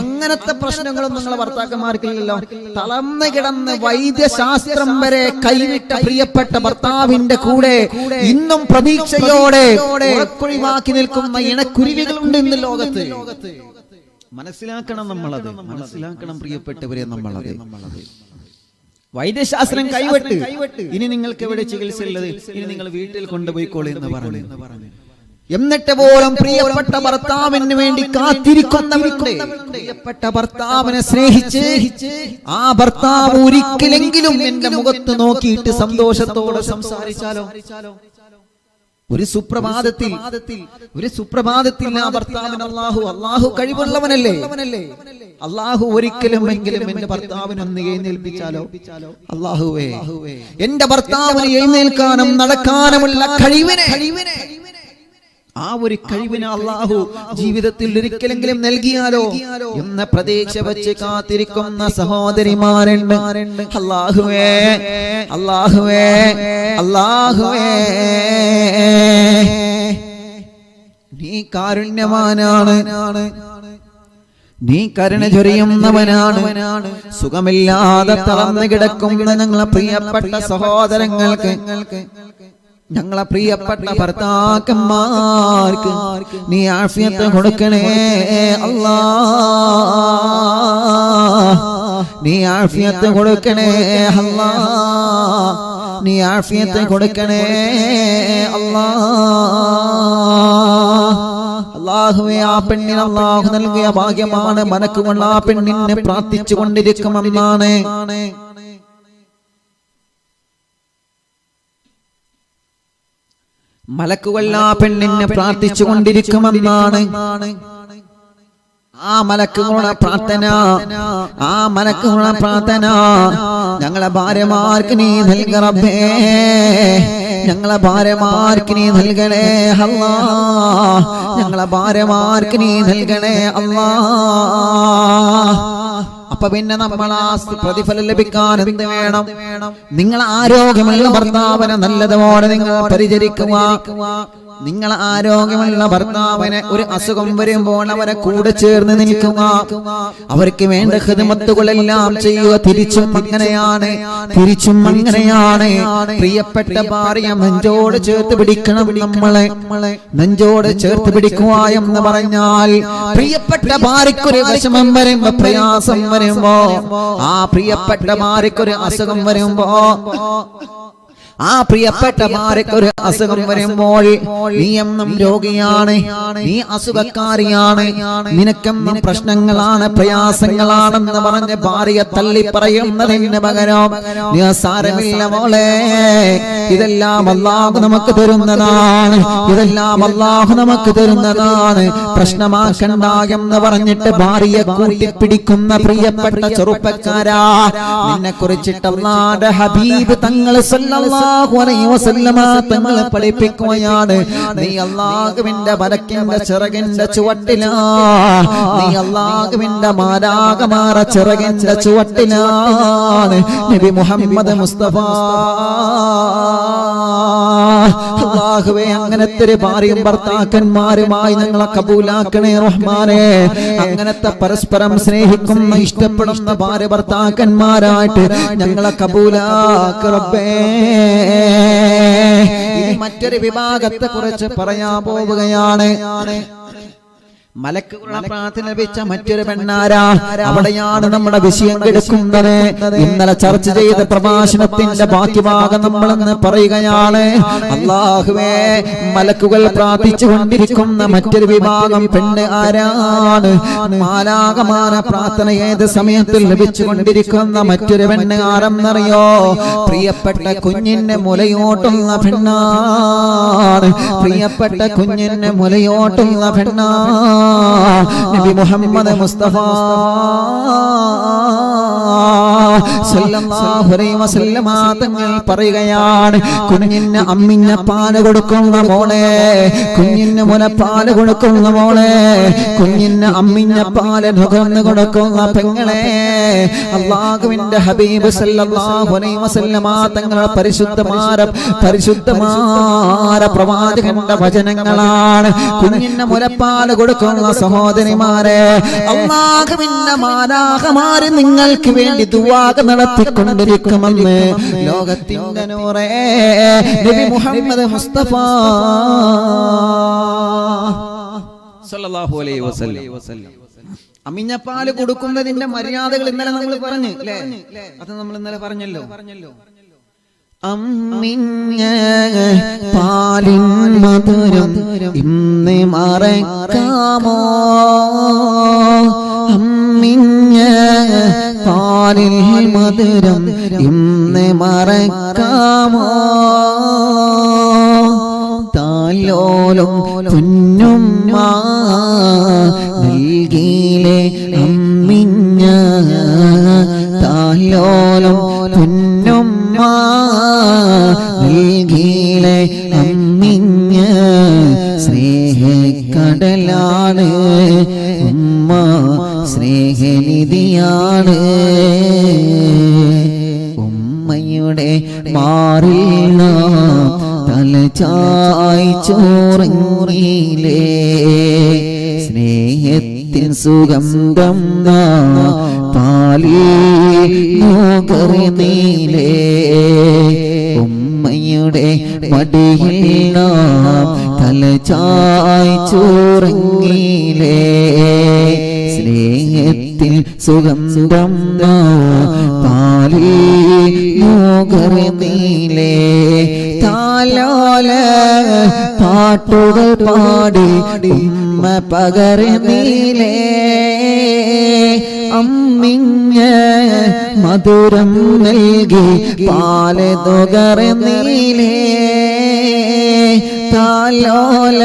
അങ്ങനത്തെ പ്രശ്നങ്ങളും നിങ്ങളെ ഭർത്താക്കന്മാർക്കില്ലല്ലോ. തളർന്നു കിടന്ന് വൈദ്യശാസ്ത്രം വരെ കൈവിട്ട പ്രിയപ്പെട്ട ഭർത്താവിന്റെ കൂടെ ഇന്നും പ്രതീക്ഷയോടെ ഒഴിവാക്കി നിൽക്കുന്ന ഇണക്കുരുവികളുണ്ട് ഇന്ന് ലോകത്ത്. മനസ്സിലാക്കണം, നമ്മളത് മനസ്സിലാക്കണം പ്രിയപ്പെട്ടവരെ. നമ്മളത് വൈദ്യശാസ്ത്രം കൈവിട്ട് ഇനി നിങ്ങൾക്ക് എവിടെ ചികിത്സ ഉള്ളത്, ഇനി നിങ്ങൾ വീട്ടിൽ കൊണ്ടുപോയിക്കോളൂ എന്ന് പറഞ്ഞു. എന്നിട്ട് പോലും പ്രിയപ്പെട്ട ഭർത്താവിന് വേണ്ടി കാത്തിരിക്കുന്നവരുണ്ട്. പ്രിയപ്പെട്ട ഭർത്താവിനെ സ്നേഹിച്ച് ആ ഭർത്താവ് ഒരിക്കലെങ്കിലും എന്റെ മുഖത്ത് നോക്കിയിട്ട് സന്തോഷത്തോടെ സംസാരിച്ചാലോ, ഒരു സുപ്രഭാതത്തിൽ ആ ഭർത്താവിന് അല്ലാഹു കഴിവുള്ളവനല്ലേ, അല്ലാഹു ഒരിക്കലും എങ്കിലും എന്റെ ഭർത്താവിനൊന്ന് എഴുന്നേൽപ്പിച്ചാലോ, അല്ലാഹുവേ എന്റെ ഭർത്താവിന് എഴുന്നേൽക്കാനും നടക്കാനുമുള്ള കഴിവിനെ, ആ ഒരു കഴിവിനെ അല്ലാഹു ജീവിതത്തിൽ ഒരിക്കലെങ്കിലും നൽകിയാലോ എന്ന പ്രതീക്ഷ വെച്ച് കാത്തിരിക്കുന്ന സഹോദരിമാരുണ്ട്. അല്ലാഹുവേ അല്ലാഹുവേ അല്ലാഹുവേ, നീ കാരുണ്യവാനാണ്, നീ കരുണ ചൊരിയുന്നവനാണ്. സുഖമില്ലാതെ തളർന്നു കിടക്കുന്ന ഞങ്ങളെ പ്രിയപ്പെട്ട സഹോദരങ്ങൾക്ക്, ഞങ്ങളെ പ്രിയപ്പെട്ട ഭർത്താക്കന്മാർക്ക് നീ ആഫിയത്ത് കൊടുക്കണേ അല്ലാഹ്, നീ ആഫിയത്ത് കൊടുക്കണേ അല്ലാഹ്, നീ ആഫിയത്ത് കൊടുക്കണേ അല്ലാഹ്. അല്ലാഹുവേ, ആ പെണ്ണിന് അല്ലാഹു നൽകിയ ഭാഗ്യമാണ്. മനക്കുകൊണ്ട് ആ പെണ്ണിനെ പ്രാർത്ഥിച്ചു കൊണ്ടിരിക്കുമെന്നാണ്. മലക്കുകൾ ആ പെണ്ണിനെ പ്രാർത്ഥിച്ചു കൊണ്ടിരിക്കുമെന്നാണ്. ആ മലക്കുകളുടെ പ്രാർത്ഥന, ആ മലക്കുകളുടെ പ്രാർത്ഥന ഞങ്ങളെ ഭാര്യമാർക്ക് നീ നൽക റബ്ബേ, ഞങ്ങളെ ഭാര്യമാർക്ക് നീ നൽകണേ അല്ലാഹ്, ഞങ്ങളെ ഭാര്യമാർക്ക് നീ നൽകണേ അല്ലാഹ്. അപ്പൊ പിന്നെ നമ്മൾ ആ പ്രതിഫലം ലഭിക്കാൻ എന്ത് വേണം? നിങ്ങൾ ആരോഗ്യമുള്ള ഭർത്താവിനെ നല്ലതുപോലെ നിങ്ങൾ പരിചരിക്കുക. നിങ്ങൾ ആരോഗ്യമുള്ള ഭർത്താവിനെ ഒരു അസുഖം വരുമ്പോൾ അവരെ കൂടെ ചേർന്ന് നിൽക്കുക, അവർക്ക് വേണ്ട ഖിദ്മത്തുകളെല്ലാം ചെയ്യുക. തിരിച്ചും അങ്ങനെയാണ്, തിരിച്ചും അങ്ങനെയാണ്. പ്രിയപ്പെട്ട ഭാര്യ നെഞ്ചോട് ചേർത്ത് പിടിക്കണം. നമ്മളെ നെഞ്ചോട് ചേർത്ത് പിടിക്കുക എന്ന് പറഞ്ഞാൽ പ്രിയപ്പെട്ട ഭാര്യക്കൊരു വിഷമം വരുമ്പോ, പ്രയാസം വരുമ്പോ, ആ പ്രിയപ്പെട്ട ഭാര്യക്കൊരു അസുഖം വരുമ്പോ, ആ പ്രിയപ്പെട്ട ഭാര്യക്കൊരു അസുഖം വരുമ്പോൾ നീ എന്നും രോഗിയാണ്, നീ അസുഖക്കാരിയാണ്, നിനക്കെന്നും പ്രശ്നങ്ങളാണ്, പ്രയാസങ്ങളാണെന്ന് പറഞ്ഞ് ഭാര്യയെ തള്ളി പറയുന്നതിന് പകരം നീ സാരമില്ല മോളെ, ഇതെല്ലാം അല്ലാഹു നമുക്ക് തരുന്നതാണ്, ഇതെല്ലാം അല്ലാഹു നമുക്ക് തരുന്നതാണ്, പ്രശ്നമാക്കണ്ട എന്ന് പറഞ്ഞിട്ട് ഭാര്യയെ കൂട്ടിപ്പിടിക്കുന്ന പ്രിയപ്പെട്ട ചെറുപ്പക്കാരാ, നിന്നെ കുറിച്ചിട്ട് അല്ലാഹുവിന്റെ ഹബീബ് തങ്ങൾ സല്ലല്ലാഹു അലൈഹി വസല്ലമ തങ്ങൾ പഠിപ്പിക്കുകയാണ്, നീ അല്ലാഹുവിന്റെ മലക്കിന്റെ ചിറകിന്റെ ചുവട്ടിലാ, നീ അല്ലാഹുവിന്റെ മാലാഖമാര ചിറകിന്റെ ചുവട്ടിലാണ്. നബി മുഹമ്മദ് മുസ്തഫ അല്ലാഹുവേ, അങ്ങനത്തെ ഒരു ഭാര്യയും ഭർത്താക്കന്മാരുമായി ഞങ്ങളെ കബൂലാക്കണേ റഹ്മാനേ. അങ്ങനത്തെ പരസ്പരം സ്നേഹിക്കുന്ന ഇഷ്ടപ്പെടുന്ന ഭാര്യ ഭർത്താക്കന്മാരായിട്ട് ഞങ്ങളെ കബൂലാക്ക് റബ്ബേ. ഇനി മറ്റൊരു വിഭാഗത്തെ കുറിച്ച് പറയാൻ പോവുകയാണ്. മലക്കുകളുടെ പ്രാർത്ഥന ലഭിച്ച മറ്റൊരു പെണ്ണാരാ? അവിടെയാണ് നമ്മുടെ വിഷയം കിടക്കുന്നത്. ഇന്നലെ ചർച്ച ചെയ്ത പ്രഭാഷണത്തിന്റെ ബാക്കി ഭാഗം നമ്മളെന്ന് പറയുകയാണ്. അല്ലാഹുവേ, മലക്കുകൾ പ്രാർത്ഥിച്ചു കൊണ്ടിരിക്കുന്ന മറ്റൊരു വിഭാഗം പെണ്ണ് ആരാണ്? മാലാഖമാര പ്രാർത്ഥന ഏത് സമയത്തിൽ ലഭിച്ചുകൊണ്ടിരിക്കുന്ന മറ്റൊരു പെണ്ണ് ആരെന്നറിയോ? പ്രിയപ്പെട്ട കുഞ്ഞിന്റെ മുലയോട്ടുള്ള പെണ്ണാണ്. പ്രിയപ്പെട്ട കുഞ്ഞിന്റെ മുലയോട്ടുള്ള പെണ്ണാണ് നബി മുഹമ്മദ് മുസ്തഫ സല്ലല്ലാഹു അലൈഹി വസല്ലമ തങ്ങൾ പറയുകയാണ്, കുഞ്ഞിന് അമ്മിഞ്ഞ പാല് കൊടുക്കുന്ന മോളെ, കുഞ്ഞിന് മുലപ്പാല് കൊടുക്കുന്ന മോളെ, കുഞ്ഞിന് അമ്മിഞ്ഞ പാല് നുകർന്നു കൊടുക്കുന്ന പെങ്ങളെ, അല്ലാഹുവിന്റെ ഹബീബ് സല്ലല്ലാഹു അലൈഹി വസല്ലമ തങ്ങളുടെ പരിശുദ്ധമായ പ്രവാചകന്റെ വചനങ്ങളാണ്. കുഞ്ഞിന് മുലപ്പാല് കൊടുക്കുന്ന സഹോദരിമാരെ, അല്ലാഹുവിന്റെ മാലാഖമാർ നിങ്ങൾക്ക് വേണ്ടി ദുആ നടത്തിക്കൊണ്ടിരിക്കുമെന്ന് ലോകത്തിന്റെ നൂറേ നബി മുഹമ്മദ് മുസ്തഫ സല്ലല്ലാഹു അലൈഹി വസല്ലം. അമ്മിഞ്ഞപ്പാല് കൊടുക്കുന്നതിന്റെ മര്യാദകൾ ഇന്നലെ നമ്മൾ പറഞ്ഞു അല്ലേ? അത് നമ്മൾ ഇന്നലെ പറഞ്ഞല്ലോ. അമ്മിഞ്ഞ പാലിൻ മധുരം ഇന്ന് മറക്കാമോ? അമ്മിഞ്ഞ പാലിൽ മധുരം ഇന്ന് മറക്കാമോ? താലോലും പൊന്നുമ്മ നൽകിയിലെ അമ്മിഞ്ഞ, താലോലും പൊന്നുമ്മ നൽകിയിലെ അമ്മിഞ്ഞ, സ്നേഹക്കടലാണ് ഉമ്മ, സ്നേഹനിധിയാണ്. ഉമ്മയുടെ മാറിൽ തലചായി ചോറിങ്ങിലേ, സ്നേഹത്തിൻ സുഗന്ധം പാലിൽ നുകർന്നിലേ, ഉമ്മയുടെ മടിയിൽ തലചായി ചോറിങ്ങിലേ, സ്നേഹത്തിൽ സുഗന്ധം പാലിൽ നുകർന്നിലേ, താലോല പാട്ടുകൾ പാടി ഉമ്മ പകർന്നിലേ, അമ്മിഞ്ഞ മധുരം നൽകി പാല് നുകർന്നിലേ, താലോല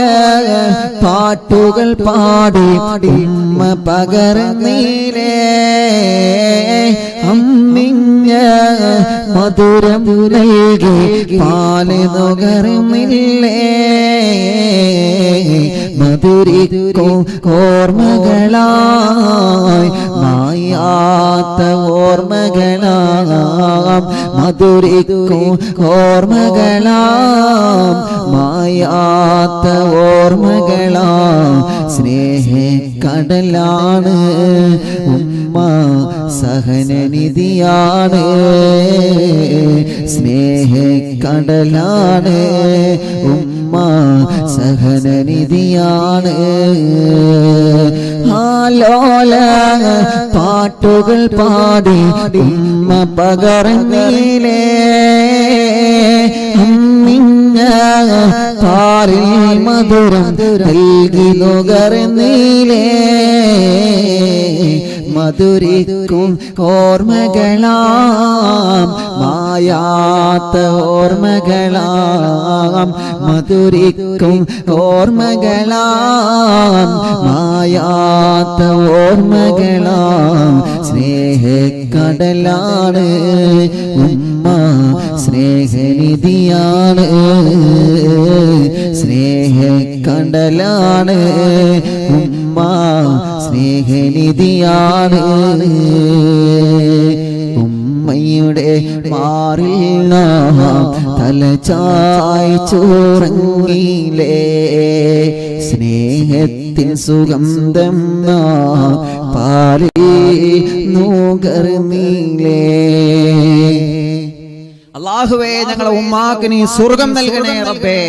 പാട്ടുകൾ പാടി ഉമ്മ പകർന്നിലേ, അമ്മിഞ്ഞ മധുരം നൽകി പാല് നുകർന്നിലേ, മധുരിക്കും ഓർമ്മകളായി മായാത്ത ഓർമ്മകളാം, മധുരിക്കും ഓർമ്മകളാം മായാത്ത ഓർമ്മകളാം, സ്നേഹക്കടലാണ് ഉമ്മ, സഹനനിധിയാണ്, സ്നേഹക്കടലാണ് ഉമ്മ, സഹനനിധിയാണ്. ആലോല പാട്ടുകൾ പാടി ഉമ്മ പകർന്നിലേ, അമ്മിഞ്ഞ പാലിൽ മധുരം നൽകി നുകർന്നിലേ, മധുരിക്കും ഓർമ്മകളാം മായാത്ത ഓർമ്മകളാം, മധുരിക്കും ഓർമ്മകളാം മായാത്ത ഓർമ്മകളാം, സ്നേഹക്കടലാണ് ഉമ്മ, സ്നേഹനിധിയാണ്, സ്നേഹക്കടലാണ് ഉമ്മ, സ്നേഹനിധിയാണ്. ഉമ്മയുടെ മാറിൽ തലചായി ചോറങ്ങിലേ, സ്നേഹത്തിൻ സുഗന്ധം പാലിൽ നുകർന്നിലേ. അല്ലാഹുവേ, ഞങ്ങളെ ഉമ്മാക്ക് നീ സ്വർഗം നൽകണേ റബ്ബേ.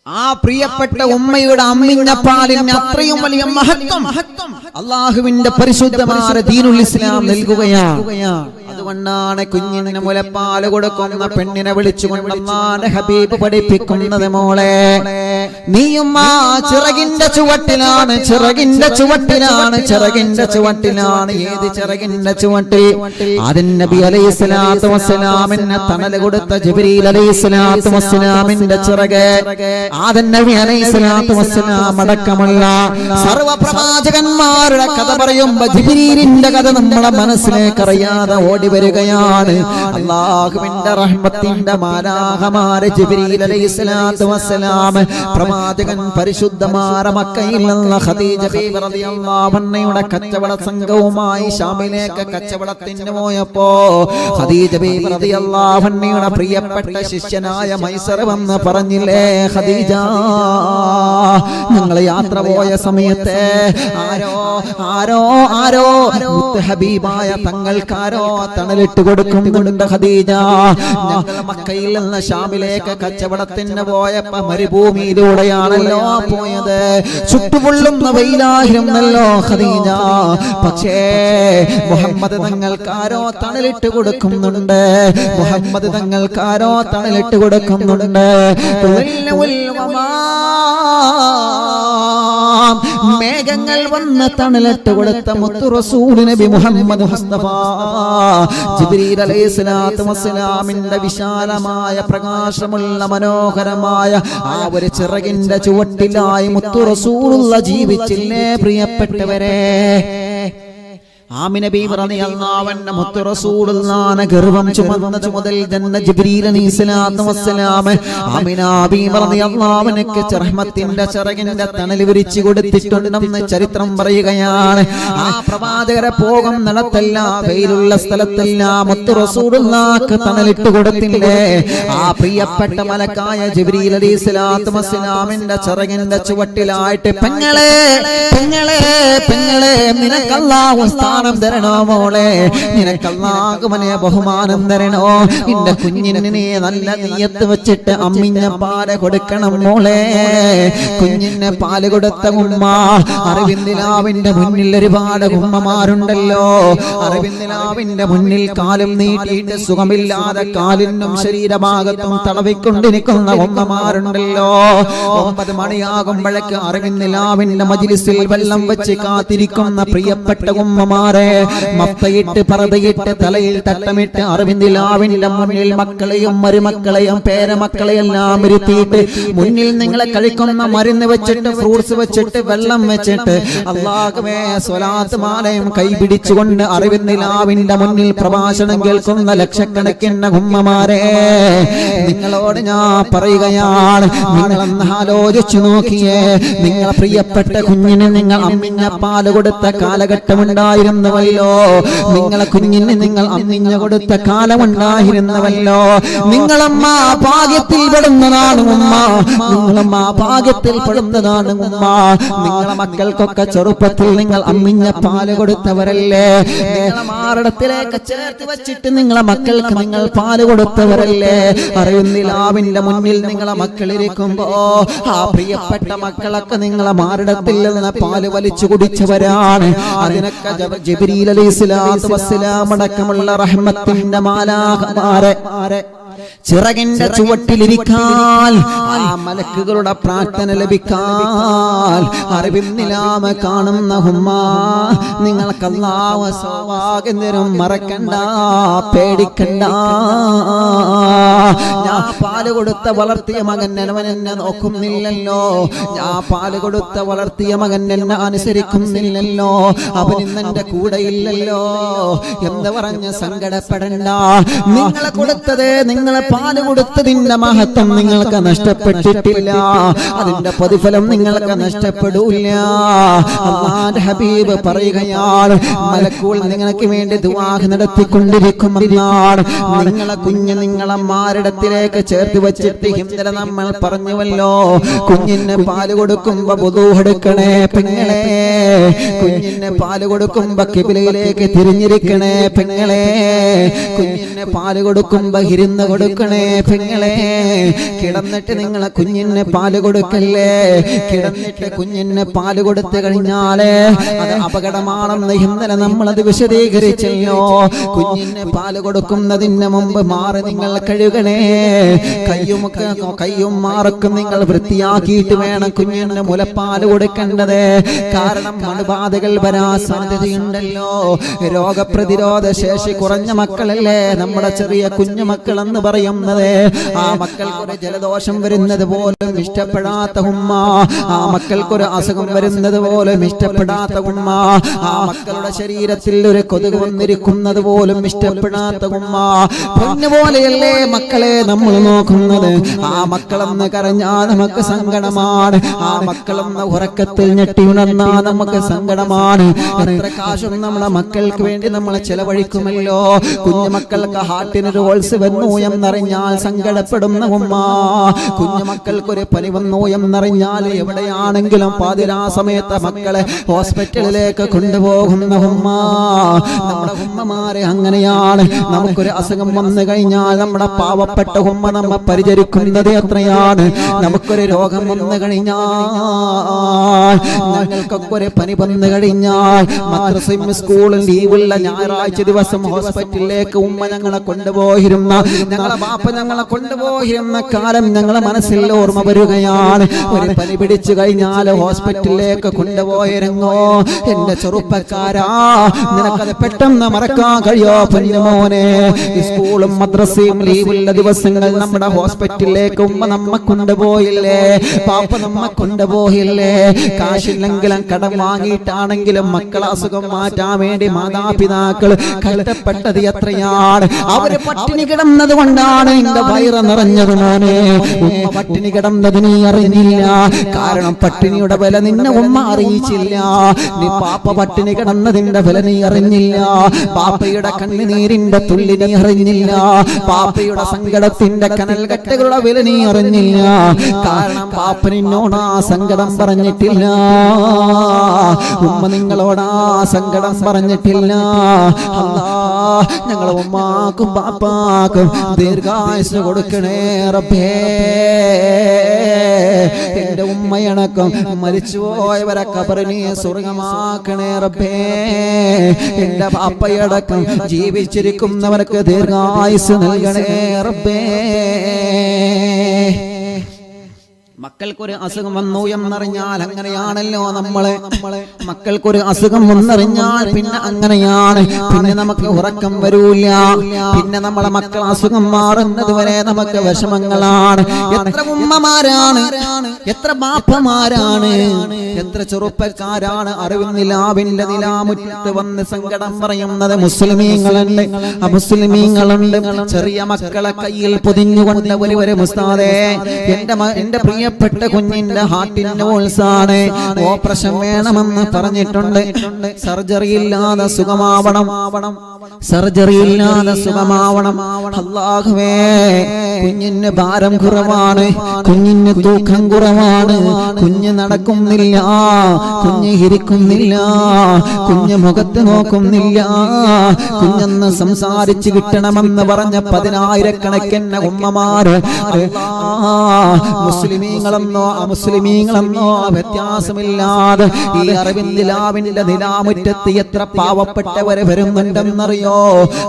ആ പ്രിയപ്പെട്ട ഉമ്മയുടെ അമ്മിഞ്ഞ പാലിന് അത്രയും വലിയ മഹത്വം അള്ളാഹുവിന്റെ പരിശുദ്ധമായ ദീനുൽ ഇസ്ലാം നൽകുകയാണ്. അതുകൊണ്ടാണ് കുഞ്ഞിന് മുലപ്പാല് കൊടുക്കുന്ന പെണ്ണിനെ വിളിച്ചുകൊണ്ട് അല്ലാഹുവിന്റെ ഹബീബ് പഠിപ്പിക്കുന്നത്, മോളെ നീയും ആ ചിറകിന്റെ ചുവട്ടിലാണ്, ചിറകിന്റെ ചുവട്ടിലാണ്, ചിറകിന്റെ ചുവട്ടിലാണ്. ഏത് ചിറകിന്റെ ചുവട്ടിൽ? ആദം നബി അലൈഹിസ്സലാത്തു വസ്സലാമിന് തണൽ കൊടുത്ത ജിബ്രീൽ അലൈഹിസ്സലാത്തു വസ്സലാമിന്റെ ചിറക്. ആദം നബി അലൈഹിസ്സലാത്തു വസ്സലാം അടക്കമുള്ള സർവ്വ പ്രവാചകന്മാരുടെ കഥ പറയുമ്പോ ജിബ്രീലിന്റെ കഥ നമ്മുടെ മനസ്സിലേക്ക് അറിയാതെ ഓടി വരികയാണ്. അല്ലാഹുവിന്റെ റഹ്മത്തിന്റെ മാലാഖമാരെ ജിബ്രീൽ അലൈഹിസ്സലാത്തു വസ്സലാം പ്രവാചകൻ പരിശുദ്ധമായ മക്കയിൽ നിന്ന് ഖദീജ ബീവി റളിയല്ലാഹു അൻഹയുടെ കച്ചവട സംഘവുമായി ശാമിലേക്ക് കച്ചവടത്തിന് പോയപ്പോ ഖദീജ ബീവി റളിയല്ലാഹു അൻഹയുടെ പ്രിയപ്പെട്ട ശിഷ്യനായ മൈസർ വന്ന് പറഞ്ഞില്ലേ, ഖദീജ ഞങ്ങൾ യാത്ര പോയ സമയത്ത് ആരോ ഹബീബായ തങ്ങൾക്കാരോ തണലിട്ട് കൊടുക്കുന്നുണ്ട് ഖദീജ. ഞങ്ങൾ മക്കയിൽ നിന്ന് ശാമിലേക്ക് കച്ചവടത്തിന് പോയപ്പോ മരുഭൂമിയിലൂടെയാണല്ലോ പോയത്, ചുട്ടുപൊള്ളുന്ന വെയിലായിരുന്നല്ലോ ഖദീജ. പക്ഷേ മുഹമ്മദ് തങ്ങൾക്കാരോ തണലിട്ട് കൊടുക്കുന്നുണ്ട്, മുഹമ്മദ് തങ്ങൾക്കാരോ തണലിട്ട് കൊടുക്കുന്നുണ്ട്. മേഘങ്ങൾ വന്ന് തണലിട്ട് കൊടുത്ത മുത്തു റസൂൽ നബി മുഹമ്മദ് മുസ്തഫ ജിബ്രീൽ അലൈഹിസ്സലാത്തു വസ്സലാമിന്റെ വിശാലമായ പ്രകാശമുള്ള മനോഹരമായ ആ ഒരു ചിറകിന്റെ ചുവട്ടിലായി മുത്തു റസൂലുള്ള ജീവിച്ചില്ലേ പ്രിയപ്പെട്ടവരെ? ആമിന ബീവി റളിയല്ലാഹു അൻഹ മുത്തു റസൂലുള്ളാഹിനെ ഗർഭം ചുമന്നത് മുതൽ തന്നെ ജിബ്രീൽ അലൈഹിസ്സലാത്തു വസ്സലാം ആമിന ബീവി റളിയല്ലാഹു അൻഹയ്ക്ക് റഹ്മത്തിന്റെ ചിറകിന്റെ തണൽ വിരിച്ചു കൊടുത്തിട്ടുണ്ടെന്ന് ചരിത്രം പറയുകയാണ്. ആ പ്രവാചകരെ പോകും നടത്തെല്ലാം വെയിലുള്ള സ്ഥലത്തെല്ലാം മുത്തു റസൂലുള്ളാഹിക്ക് തണലിട്ട് കൊടുത്തില്ലേ? ആ പ്രിയപ്പെട്ട മലക്കായ ജിബ്രീൽ അലൈഹിസ്സലാത്തു വസ്സലാമിന്റെ ചിറകിന്റെ ചുവട്ടിലായിട്ട് പെങ്ങളെ പെങ്ങളെ പെങ്ങളെ നിനക്ക് അല്ലാഹു തരണോ മോളെ, നിനക്ക് അല്ലാഹുവിനെ ബഹുമാനം തരണോ, നിന്റെ കുഞ്ഞിന് നീ നല്ല നിയത്ത് വെച്ചിട്ട് അമ്മിഞ്ഞ പാല് കൊടുക്കണം മോളെ. കുഞ്ഞിന് പാല് കൊടുത്ത ഉമ്മ അറിവിന്ദിലാവിന്റെ മുന്നിൽ ഒരുപാട് ഉമ്മമാരുണ്ടല്ലോ. അറിവിന്ദിലാവിന്റെ മുന്നിൽ കാലും നീട്ടിയിട്ട് സുഖമില്ലാതെ കാലിനും ശരീരഭാഗത്തും തടവിക്കൊണ്ടിരിക്കുന്ന ഉമ്മമാരുണ്ടല്ലോ. 9 മണിയാകുമ്പോഴേക്ക് അറിവിന്ദിലാവിന്റെ മജ്ലിസിൽ വെള്ളം വെച്ച് കാത്തിരിക്കുന്ന പ്രിയപ്പെട്ട ഉമ്മമാർ മഫ്തയിട്ട് പറതയിട്ട് തലയിൽ തട്ടമിട്ട് അറിവിന്ദിലാവിന്റെ മുന്നിൽ മക്കളെയും മരുമക്കളെയും പേരമക്കളെയെല്ലാം ഇരുത്തിയിട്ട് മുന്നിൽ നിങ്ങളെ കഴിക്കുന്ന മരുന്ന് വെച്ചിട്ട് ഫ്രൂട്ട്സ് വെച്ചിട്ട് വെള്ളം വെച്ചിട്ട് അല്ലാഹുവേ സ്വലാത്ത് മാലയും കൈപിടിച്ചുകൊണ്ട് അറിവിന്ദിലാവിന്റെ മുന്നിൽ പ്രഭാഷണം കേൾക്കുന്ന ലക്ഷക്കണക്കിന് ഉമ്മമാരെ, നിങ്ങളോട് ഞാൻ പറയുകയാണ്, നിങ്ങളൊന്ന് ആലോചിച്ചു നോക്കിയേ. നിങ്ങളെ പ്രിയപ്പെട്ട കുഞ്ഞിന് നിങ്ങൾ അമ്മിഞ്ഞ പാല് കൊടുത്ത കാലഘട്ടമുണ്ടായിരുന്നു ല്ലോ. നിങ്ങളെ കുഞ്ഞിന് നിങ്ങൾ അമ്മിഞ്ഞ കൊടുത്ത കാലമുണ്ടായിരുന്നവല്ലോ. നിങ്ങളമ്മ ഭാഗ്യത്തിൽ പെടുന്നതാണ് ഉമ്മ, നിങ്ങളമ്മ ഭാഗ്യത്തിൽ പെടുന്നതാണ് ഉമ്മ. നിങ്ങളെ മക്കൾക്കൊക്കെ ചെറുപ്പത്തിൽ നിങ്ങൾ അമ്മിഞ്ഞ പാല് കൊടുത്തവരല്ലേ? നിങ്ങളെ മാറിടത്തിലേക്ക് ചേർത്ത് വെച്ചിട്ട് നിങ്ങളെ മക്കൾക്ക് നിങ്ങൾ പാല് കൊടുത്തവരല്ലേ? അറിയുന്നിലാവിന്റെ മുന്നിൽ നിങ്ങളെ മക്കളിരിക്കുമ്പോ ആ പ്രിയപ്പെട്ട മക്കളൊക്കെ നിങ്ങളെ മാറിടത്തിൽ നിന്ന് പാല് വലിച്ചു കുടിച്ചവരാണ്. അതിനൊക്കെ ജിബ്രീൽ അലൈഹിസ്സലാത്തു വസ്സലാം അടക്കമുള്ള റഹ്മത്തിന്റെ മാലാഖമാരെ ചിറകിന്റെ ചുവട്ടിലിരിക്കാൻ, ആ മലക്കുകളുടെ പ്രാർത്ഥന ലഭിക്കാൻ അറിവിന്നിലാമ കാണുന്ന ഉമ്മ, നിങ്ങൾക്ക് അല്ലാഹു സവാഗെന്നരും മറക്കണ്ട, പേടിക്കണ്ട. ഞാൻ പാല് കൊടുത്ത വളർത്തിയ മകൻ അവൻ എന്നെ നോക്കുന്നില്ലല്ലോ, ഞാൻ പാല് കൊടുത്ത വളർത്തിയ മകൻ എന്നെ അനുസരിക്കുന്നില്ലല്ലോ, അവൻ ഇന്നെന്റെ കൂടെ ഇല്ലല്ലോ എന്ന് പറഞ്ഞ് സങ്കടപ്പെടണ്ട. നിങ്ങളെ കൊടുത്തത്, നിങ്ങളെ പാല് കൊടുത്തതിന്റെ മഹത്വം നിങ്ങൾക്ക് നഷ്ടപ്പെട്ടിട്ടില്ല, അതിന്റെ പ്രതിഫലം നിങ്ങൾക്ക് നഷ്ടപ്പെടൂല. അല്ലാഹുവിന്റെ ഹബീബ് പറയുകയാണ്, മലക്കുകൾ നിങ്ങൾക്ക് വേണ്ടി ദുആ നടത്തിക്കൊണ്ടിരിക്കുമെന്നാണ്. നിങ്ങളെ കുഞ്ഞ് നിങ്ങളെ മാറിടത്തിലേക്ക് ചേർത്ത് വെച്ചിട്ട് ഇന്നലെ നമ്മൾ പറഞ്ഞുവല്ലോ, കുഞ്ഞിന് പാല് കൊടുക്കുമ്പോ വുദൂ എടുക്കണേ പെങ്ങളെ, കുഞ്ഞിന് പാല് കൊടുക്കുമ്പോ ഖിബ്ലയിലേക്ക് തിരിഞ്ഞിരിക്കണേ പെങ്ങളെ, കുഞ്ഞിന് പാല് കൊടുക്കുമ്പോ ഇരുന്ന് കൊടുക്കണേ കൊടുക്കണേ പെങ്ങളെ. കിടന്നിട്ട് നിങ്ങളെ കുഞ്ഞിന് പാല് കൊടുക്കല്ലേ. കിടന്നിട്ട് കുഞ്ഞിന് പാല് കൊടുത്തു കഴിഞ്ഞാല് അത് അപകടമാണെന്ന് ഇന്നലെ നമ്മളത് വിശദീകരിച്ചല്ലോ. കുഞ്ഞിന് പാല് കൊടുക്കുന്നതിന് മുമ്പ് മാറി നിങ്ങൾ കഴുകണേ. കയ്യും മാറക്കും നിങ്ങൾ വൃത്തിയാക്കിയിട്ട് വേണം കുഞ്ഞിന് മുലപ്പാല് കൊടുക്കേണ്ടത്. കാരണം അണുബാധകൾ വരാൻ സാധ്യതയുണ്ടല്ലോ. രോഗപ്രതിരോധ ശേഷി കുറഞ്ഞ മക്കളല്ലേ നമ്മുടെ ചെറിയ കുഞ്ഞു മക്കളെന്ന് പറയുന്നത്. ആ മക്കൾക്കൊരു ജലദോഷം വരുന്നത് പോലും ഇഷ്ടപ്പെടാത്ത ഉമ്മ, ആ മക്കൾക്കൊരു അസുഖം വരുന്നത് പോലും ഇഷ്ടപ്പെടാത്ത ഉമ്മ, ആ മക്കളുടെ ശരീരത്തിൽ ഒരു കൊതുക് വന്നിരിക്കുന്നത് പോലും ഇഷ്ടപ്പെടാത്ത ഉമ്മ, പൊന്നുപോലെയല്ലേ മക്കളെ നമ്മൾ നോക്കുന്നത്. ആ മക്കളെന്ന് കരഞ്ഞാൽ നമുക്ക് സങ്കടമാണ്. ആ മക്കളെന്ന് ഉറക്കത്തിൽ ഞെട്ടി ഉണർന്നാ നമുക്ക് സങ്കടമാണ്. എത്ര കാശും നമ്മളെ മക്കൾക്ക് വേണ്ടി നമ്മൾ ചെലവഴിക്കുമല്ലോ. കുഞ്ഞുമക്കൾക്ക് ഹാർട്ടിനൊരു ഹോൾസ് വന്നു എന്നറിഞ്ഞാൽ സങ്കടപ്പെടുന്ന ഉമ്മ, കുഞ്ഞുമക്കൾക്കൊരു പനി വന്നു എന്നറിഞ്ഞാൽ എവിടെയാണെങ്കിലും പാതിരാ സമയത്ത് മക്കളെ ഹോസ്പിറ്റലിലേക്ക് കൊണ്ടുപോകുന്ന ഉമ്മ. നമ്മുടെ ഉമ്മമാരെ അങ്ങനെയാണ്. നമുക്കൊരു അസുഖം വന്നു കഴിഞ്ഞാൽ നമ്മുടെ പാവപ്പെട്ട ഉമ്മ നമ്മെ പരിചരിക്കുന്നത് എത്രയാണ്. നമുക്കൊരു രോഗം വന്നു കഴിഞ്ഞാൽ, ഞങ്ങൾക്കൊക്കെ ഒരു പനി വന്നു കഴിഞ്ഞാൽ മദ്രസയും സ്കൂളും ലീവുള്ള ഞായറാഴ്ച ദിവസം ഹോസ്പിറ്റലിലേക്ക് ഉമ്മ ഞങ്ങളെ കൊണ്ടുപോയിരുന്ന, ഞങ്ങളെ ബാപ്പ ഞങ്ങളെ കൊണ്ടുപോയിരുന്ന കാലം ഞങ്ങളെ മനസ്സിൽ ഓർമ്മ വരികയാണ്. ഒരു പനി പിടിച്ചു കഴിഞ്ഞാൽ ഹോസ്പിറ്റലിലേക്ക് കൊണ്ടുപോയിരുന്നോ എന്റെ ചെറുപ്പക്കാരാ, നിനക്കത് പെട്ടെന്ന് മറക്കാൻ കഴിയോ പൊന്നുമോനെ? സ്കൂളും മദ്രസയും ലീവുള്ള ദിവസങ്ങൾ നമ്മുടെ ഹോസ്പിറ്റലിലേക്ക് ഉമ്മ നമ്മെ കൊണ്ടുപോയില്ലേ, പാപ്പ നമ്മെ കൊണ്ടുപോയില്ലേ? കാശില്ലെങ്കിലും കടം വാങ്ങിയിട്ടാണെങ്കിലും മക്കളെ അസുഖം മാറ്റാൻ വേണ്ടി മാതാപിതാക്കൾ കഷ്ടപ്പെട്ടത് എത്രയാണ്. അവര് പട്ടിണി കിടന്നത് കൊണ്ടാണ് എന്റെ വയറ് നിറഞ്ഞത് മോനെ. ഉമ്മ പട്ടിണി കിടന്നത് നീ അറിഞ്ഞില്ല. കാരണം പട്ടിണിയുടെ വില നിന്നെ ഉമ്മ അറിയിച്ചില്ല. നീ പാപ്പ പട്ടിണി കിടന്നതിന്റെ വില നീ അറിഞ്ഞില്ല. പാപ്പയുടെ കണ്ണുനീരിന്റെ തുള്ളി നീ അറിഞ്ഞില്ല. പാപ്പയുടെ സങ്കടത്തിന്റെ കനൽ കെട്ടുകളുടെ വില നീ അറിഞ്ഞില്ല. കാരണം പാപ്പ നിന്നോട് ആ സങ്കടം പറഞ്ഞിട്ടില്ല. ഉമ്മ നിങ്ങളോട് ആ സങ്കടം പറഞ്ഞിട്ടില്ല. അല്ലാഹ് ഞങ്ങളെ ഉമ്മാക്കും പാപ്പാക്കും ദീർഘായുസ്സ് കൊടുക്കണേ റബ്ബേ. എന്റെ ഉമ്മയണക്കം മരിച്ചുപോയവരെ ഖബറിനെ സ്വർഗമാക്കണേ റബ്ബേ. എന്റെ പാപ്പയടക്കം ജീവിച്ചിരിക്കുന്നവർക്ക് ദീർഘായുസ്സ് നൽകണേ റബ്ബേ. മക്കൾക്കൊരു അസുഖം വന്നു എന്നറിഞ്ഞാൽ അങ്ങനെയാണല്ലോ നമ്മളെ. മക്കൾക്കൊരു അസുഖം വന്നറിഞ്ഞാൽ പിന്നെ അങ്ങനെയാണ്. പിന്നെ നമുക്ക് ഉറക്കം വരൂല. പിന്നെ നമ്മളെ മക്കൾ അസുഖം മാറുന്നത് വരെ നമുക്ക് വിഷമങ്ങളാണ്. എത്ര ഉമ്മമാരാണ്, എത്ര ബാപ്പമാരാണ്, എത്ര ചെറുപ്പക്കാരാണ് അറിവിൻ നിലാവിന്റെ നിലാമുറ്റത്ത് വന്ന് സങ്കടം പറയുന്നത്. മുസ്ലിമീങ്ങളുണ്ട്, അമുസ്ലിമീങ്ങളുണ്ട്. ചെറിയ മക്കളെ കയ്യിൽ പൊതിഞ്ഞുകൊണ്ട് ഒരു ഉസ്താദേ, എന്റെ പ്രിയപ്പെട്ട കുഞ്ഞിന്റെ ഹാർട്ടിന്റെ ഹോൾസാണ്, ഓപ്പറേഷൻ വേണമെന്ന് പറഞ്ഞിട്ടുണ്ട്. സർജറി ഇല്ലാതെ സുഖമാവണം, സർജറി ഇല്ലാതെ സുഖമാവണം. അല്ലാഹുവേ, കുഞ്ഞിന് ഭാരം കുറവാണ്, കുഞ്ഞിന് തൂക്കം കുറവാണ്, കുഞ്ഞ് നടക്കുന്നില്ല, കുഞ്ഞ് ഇരിക്കുന്നില്ല, കുഞ്ഞ് മുഖത്ത് നോക്കുന്നില്ല, കുഞ്ഞെന്ന് സംസാരിച്ച് കിട്ടണമെന്ന് പറഞ്ഞ 10,000-കണക്കിന് ഉമ്മമാര്. മുസ്ലിമീങ്ങളെന്നോ അമുസ്ലിമീങ്ങളെന്നോ വ്യത്യാസമില്ലാതെ ഈ അറിവിൻ നിലാവിന്റെ നിലാമുറ്റത്ത് എത്ര പാവപ്പെട്ടവരെ വരുന്നുണ്ടെന്നറിയോ?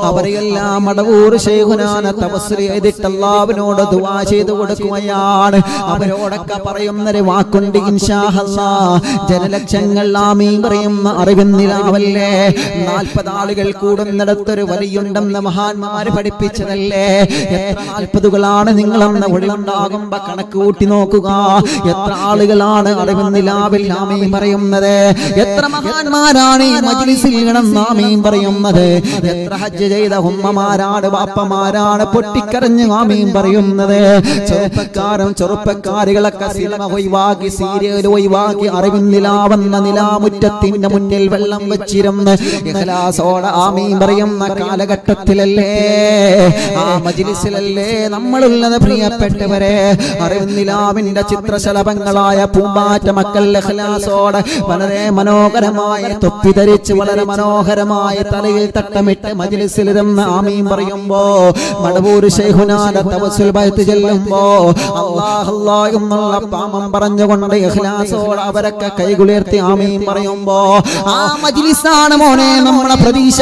അവരെയെല്ലാം മടവൂർ ശൈഖുനാന തവസ്സുൽ ചെയ്തിട്ട് അല്ലാഹുവിനോട് ദുആ ചെയ്തു കൊടുക്കുകയാണ്. അവരോടൊക്കെ പറയുന്നൊരു വാക്കുണ്ട്, ഇൻഷാ അല്ലാഹ്. ജനലക്ഷങ്ങൾ ആമീൻ പറയുന്ന അറിവിൻ നിലാവല്ലേ. 40 ആളുകൾ കൂടുന്നിടത്തൊരു വലിയുണ്ടെന്ന് മഹാന്മാര് പഠിപ്പിച്ചതല്ലേ. എത്ര 40കളാണ് നിങ്ങളെന്ന ഒഴിവുണ്ടാകുമ്പോ കണക്ക് കൂട്ടി നോക്കുക. എത്ര ആളുകളാണ് അറിവിൻ നിലാവിൽ ആമീൻ പറയുന്നത്? എത്ര മഹാന്മാരാണ് ഈ മജ്ലിസിൽ കിടന്ന് ആമീൻ പറയുന്നത്? എത്ര ഹജ്ജ് ചെയ്ത ഉമ്മമാരാണ്, ബാപ്പമാരാണ് പൊട്ടിക്കരഞ്ഞ് ആമീൻ പറയുന്നത്? ചെറുപ്പക്കാരും ചെറുപ്പക്കാരികളൊക്കെ സിനിമ ഒഴിവാക്കി, സീരിയൽ ഒഴിവാക്കി അറിവിൻ നിലാവെന്ന നിലാമുറ്റത്തിന്റെ മുന്നിൽ വെള്ളം വെച്ചിരുന്ന് ഇഖ്ലാസോടെ ആമീൻ പറയുന്ന കാലഘട്ടത്തിലല്ലേ, ആ മജ്ലിസിലല്ലേ നമ്മളുള്ളത് പ്രിയപ്പെട്ടവരെ? അറിവിൻ നിലാവിന്റെ ചിത്രശലഭങ്ങളായ പൂമ്പാറ്റ മക്കൾ ഇഖ്ലാസോടെ വളരെ മനോഹരമായ തൊപ്പി ധരിച്ച് വളരെ മനോഹരമായ തലയിൽ തട്ട തട്ടമിട്ട് മജ്ലിസിലിരുന്ന് ആമീൻ പറയുമ്പോ മടവൂർ ശൈഖുനാന്റെ തവസ്സുൽ ബൈത്ത് ചൊല്ലുമ്പോ അല്ലാഹ് അല്ലാഹ് എന്നുള്ള പാമം പറഞ്ഞുകൊണ്ട് ഇഖ്ലാസോടെ അവരൊക്കെ കൈകുളിർത്തി ആമീൻ പറയുമ്പോ ആ മജ്ലിസാണ് മോനെ നമ്മുടെ പ്രതീക്ഷ,